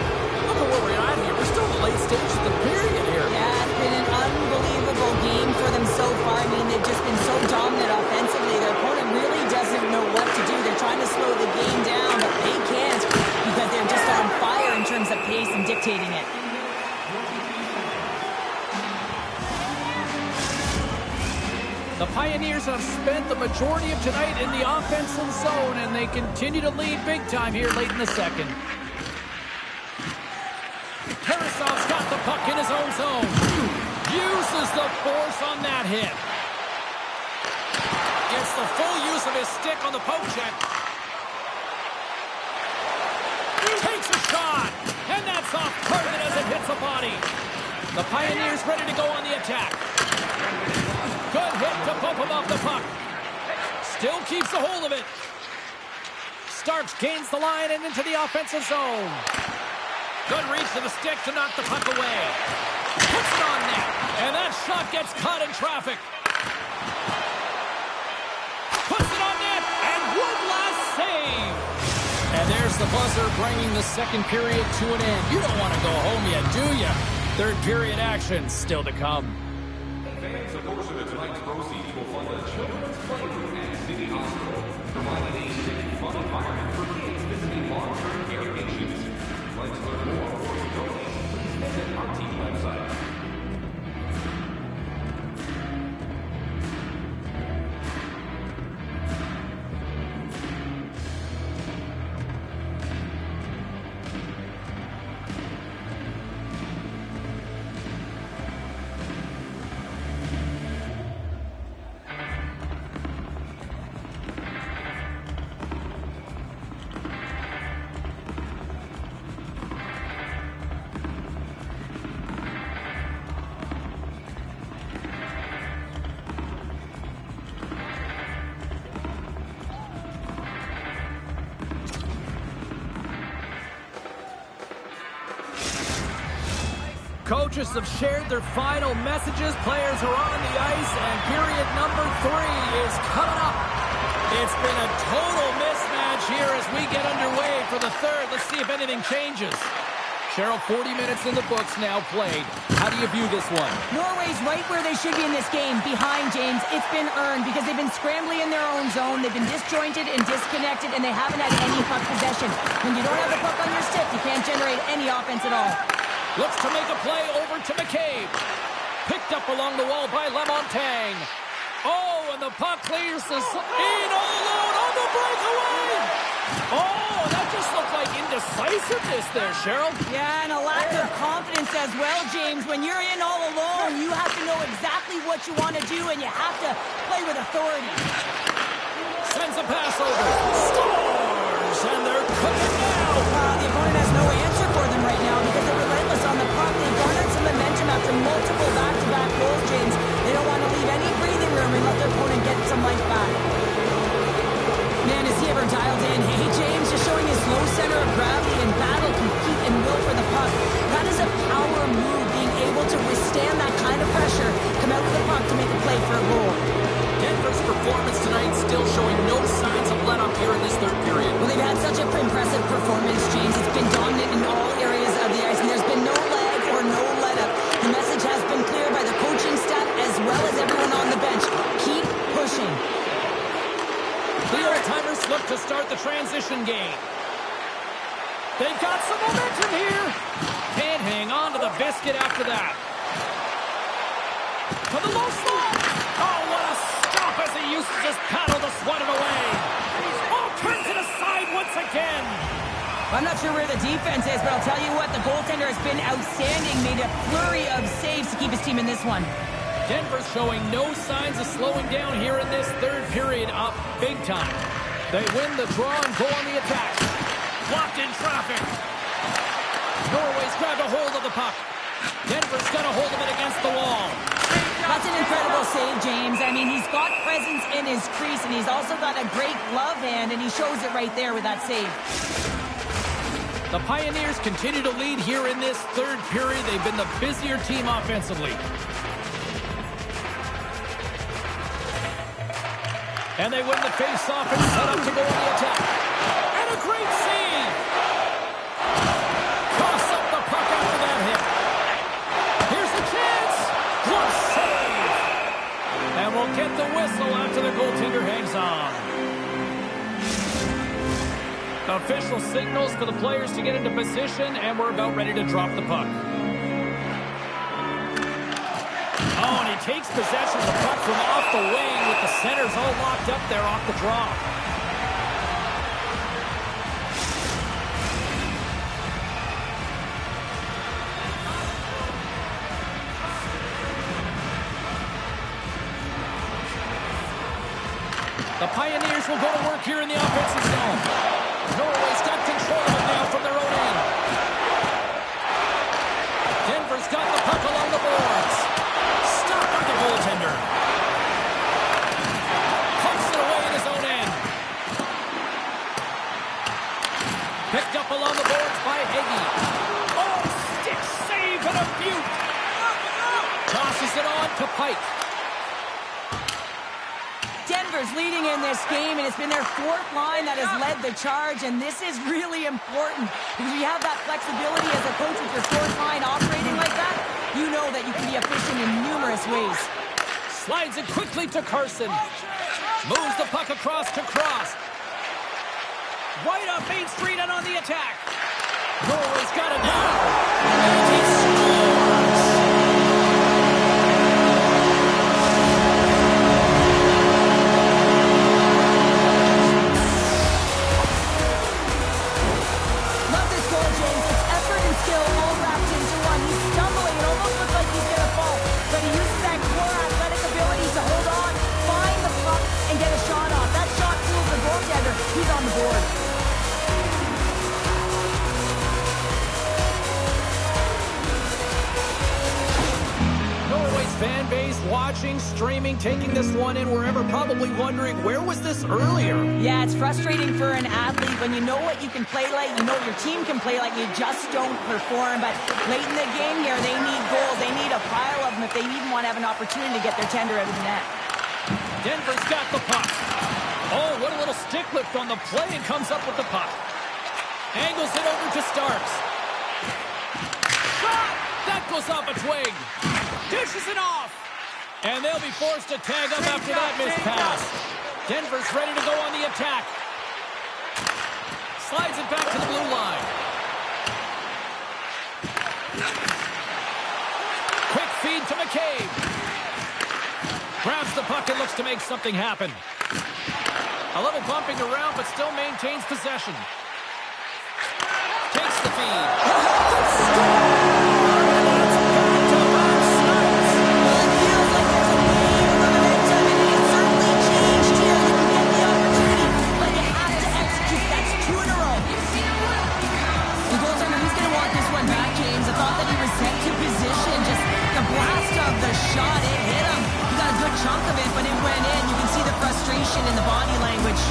Look at where we're at here. We're still in the late stages of the period here. Yeah, it's been an unbelievable game for them so far. I mean, they've just been so dominant offensively. Their opponent really doesn't know what to do. They're trying to slow the game down, but they can't because they're just on fire in terms of pace and dictating it. The Pioneers have spent the majority of tonight in the offensive zone, and they continue to lead big time here late in the second. Tarasov's got the puck in his own zone. Uses the force on that hit. Gets the full use of his stick on the poke check. Takes a shot, and that's off target as it hits the body. The Pioneers ready to go on the attack. Good hit to bump him off the puck. Still keeps a hold of it. Starks gains the line and into the offensive zone. Good reach to the stick to knock the puck away. Puts it on net. And that shot gets caught in traffic. Puts it on net. And one last save. And there's the buzzer bringing the second period to an end. You don't want to go home yet, do you? Third period action still to come. Tickets, a portion of tonight's proceeds will fund a children's playroom at City Hospital, providing a safe, fun environment for kids visiting long-term care patients. Let's learn more or to donate. Please visit our team website. Coaches have shared their final messages. Players are on the ice, and period number 3 is coming up. It's been a total mismatch here as we get underway for the third. Let's see if anything changes. Cheryl, 40 minutes in the books now played. How do you view this one? Norway's right where they should be in this game, behind James. It's been earned because they've been scrambling in their own zone. They've been disjointed and disconnected, and they haven't had any puck possession. When you don't have the puck on your stick, you can't generate any offense at all. Looks to make a play over to McCabe. Picked up along the wall by LaMontagne. Oh, and the puck clears the in all alone on the breakaway. Oh, that just looked like indecisiveness there, Cheryl. Yeah, and a lack of confidence as well, James. When you're in all alone, you have to know exactly what you want to do, and you have to play with authority. Sends a pass over. Scores, and they're cooking now. The opponent has no answer for them right now because they're relentless on the puck. They've garnered some momentum after multiple back-to-back goals, James. They don't want to leave any breathing room and let their opponent get some life back. Man, is he ever dialed in. Hey, James, just showing his low center of gravity and battle, compete, and will for the puck. That is a power move, being able to withstand that kind of pressure, come out with the puck to make a play for a goal. Denver's performance tonight still showing no signs of let-up here in this third period. Well, they've had such an impressive performance, James. It's been dominant in all areas of the ice, and there's been no lag or no let-up. The message has been clear by the coaching staff as well as everyone on the bench. Keep pushing. Clear a timer slip to start the transition game. They've got some momentum here. Can't hang on to the biscuit after that. To the low slot. Oh, what a stop as he uses his paddle to swat it away. Oh, turns it aside once again. I'm not sure where the defense is, but I'll tell you what, the goaltender has been outstanding. Made a flurry of saves to keep his team in this one. Denver's showing no signs of slowing down here in this third period, up big time. They win the draw and go on the attack. Blocked in traffic. Norway's grabbed a hold of the puck. Denver's got a hold of it against the wall. That's an incredible save, James. I mean, he's got presence in his crease, and he's also got a great glove hand, and he shows it right there with that save. The Pioneers continue to lead here in this third period. They've been the busier team offensively. And they win the face-off and set up to go on the attack. And a great save! Toss up the puck after that hit. Here's the chance! Glove save! And we'll get the whistle after the goaltender hangs on. Official signals for the players to get into position, and we're about ready to drop the puck. Oh, and he takes possession of the puck from off the wing with the centers all locked up there off the draw. The Pioneers will go to work here in the offensive zone. Norway's got control of it now from their own end. Denver's got the puck along the boards. Stopped by the goaltender. Pucks it away in his own end. Picked up along the boards by Higgy. Oh, stick save and a beaut. Tosses it on to Pike. Denver's leading in this game, and it's been their fourth line that has led the charge, and this is really important because you have that flexibility as a coach with your fourth line operating like that. You know that you can be efficient in numerous ways. Slides it quickly to Carson. Moves the puck across to Cross. Right up Main Street and on the attack. Norway's got it now. And he scores! Love this goal, James. It's effort and skill all wrapped into one. He's stumbling. It almost looks like he's going to fall. But he uses that core athletic ability to hold on, find the puck, and get a shot off. That shot fools the goaltender. He's on the board. Norway's fan base watching, streaming, taking this one in wherever, probably wondering, where was this earlier? Yeah, it's frustrating for an athlete when you know what you can play like, you know your team can play like, you just don't perform. But late in the game here, they need goals. They need a pile of them if they even want to have an opportunity to get their tender out of the net. Denver's got the puck. Oh, what a little stick lift on the play, and comes up with the puck. Angles it over to Starks. Shot! That goes off a twig. Dishes it off. And they'll be forced to tag up after that missed pass. Denver's ready to go on the attack. Slides it back to the blue line. Quick feed to McCabe. Grabs the puck and looks to make something happen. A little bumping around, but still maintains possession. Takes the feed. Shot, it hit him. He got a good chunk of it, but it went in. You can see the frustration in the body language.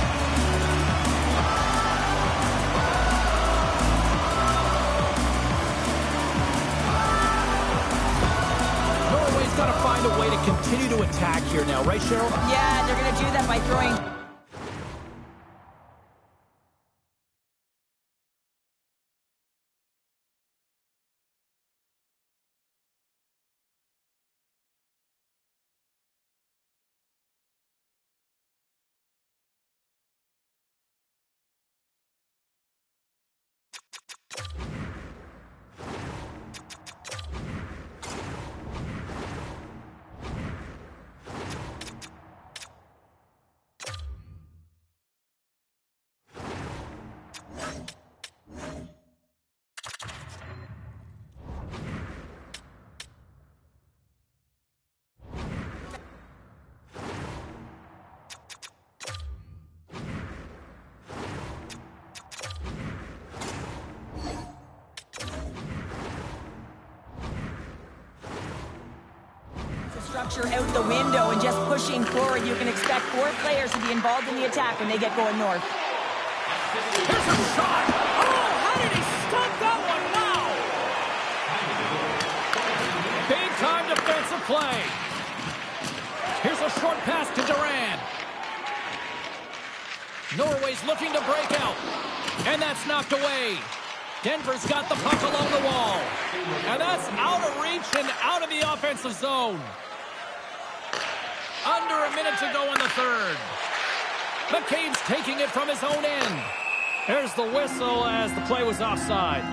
Norway's got to find a way to continue to attack here now, right, Cheryl? Yeah, they're going to do that by throwing... structure out the window and just pushing forward. You can expect 4 players to be involved in the attack when they get going north. Here's a shot! Oh, how did he stop that one? Wow! Big time defensive play. Here's a short pass to Duran. Norway's looking to break out. And that's knocked away. Denver's got the puck along the wall. And that's out of reach and out of the offensive zone. Under a minute to go in the third. McCabe's taking it from his own end. There's the whistle as the play was offside.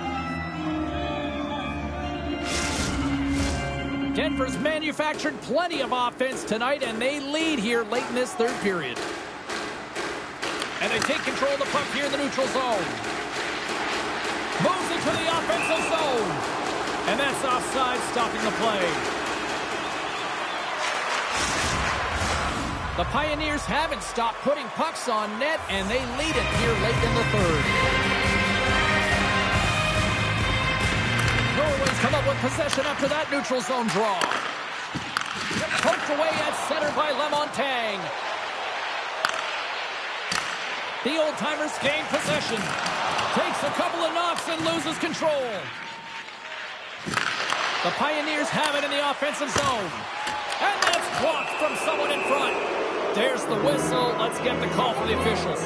Denver's manufactured plenty of offense tonight, and they lead here late in this third period. And they take control of the puck here in the neutral zone. Moves it to the offensive zone. And that's offside, stopping the play. The Pioneers haven't stopped putting pucks on net, and they lead it here late in the third. Norway's come up with possession after that neutral zone draw. Poked away at center by Lemontang. The old-timers gain possession. Takes a couple of knocks and loses control. The Pioneers have it in the offensive zone. And that's blocked from someone in front. There's the whistle. Let's get the call from the officials.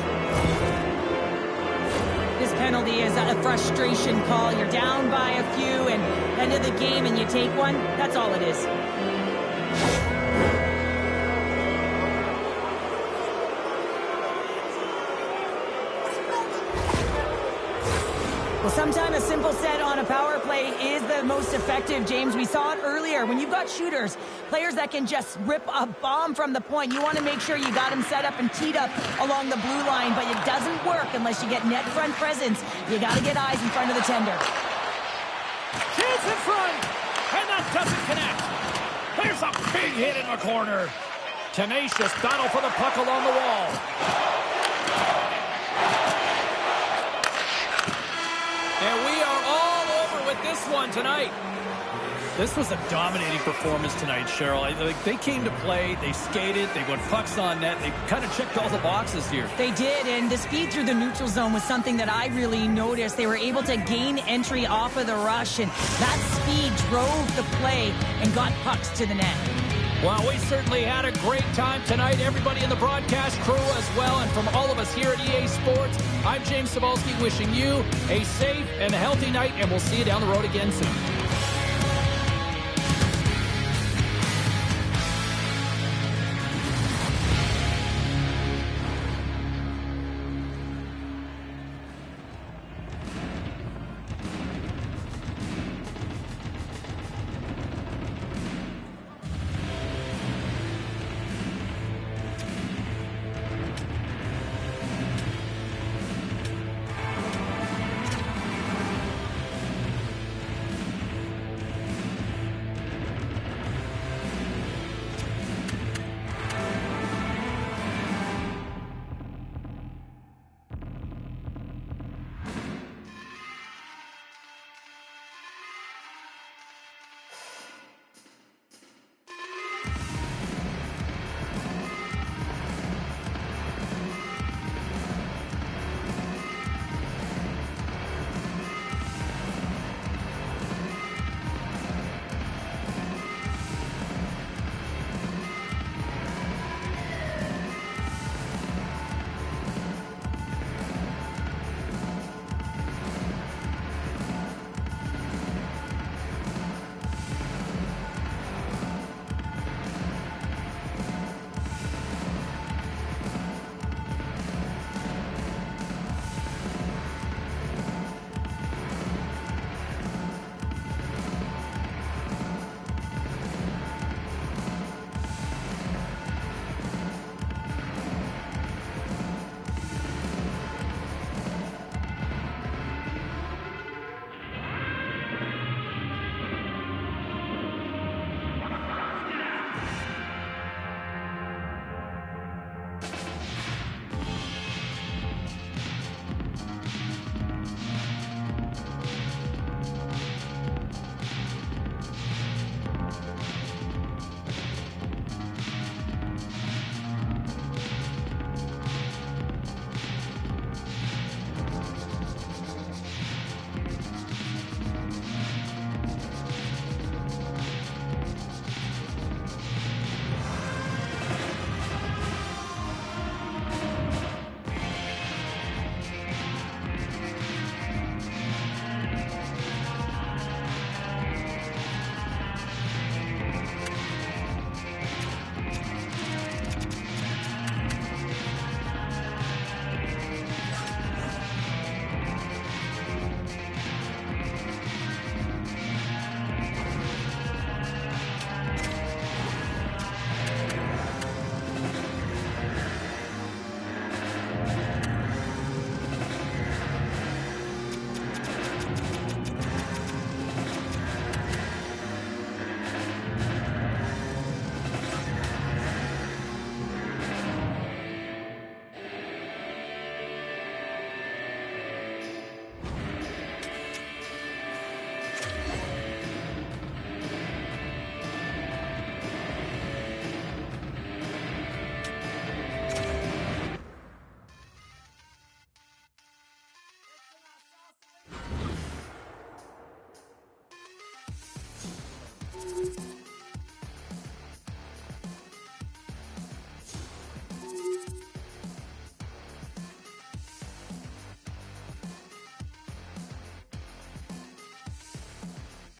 This penalty is a frustration call. You're down by a few and end of the game and you take one. That's all it is. Well, sometimes a simple set on a power play is the most effective, James. We saw it earlier. When you've got shooters, players that can just rip a bomb from the point, you want to make sure you got them set up and teed up along the blue line, but it doesn't work unless you get net front presence. You got to get eyes in front of the tender. Kids in front, and that doesn't connect. There's a big hit in the corner. Tenacious battle for the puck along the wall. And we are all over with this one tonight. This was a dominating performance tonight, Cheryl. They came to play, they skated, they went pucks on net, they kind of checked all the boxes here. They did, and the speed through the neutral zone was something that I really noticed. They were able to gain entry off of the rush, and that speed drove the play and got pucks to the net. Well, we certainly had a great time tonight. Everybody in the broadcast crew as well. And from all of us here at EA Sports, I'm James Cebulski wishing you a safe and healthy night, and we'll see you down the road again soon.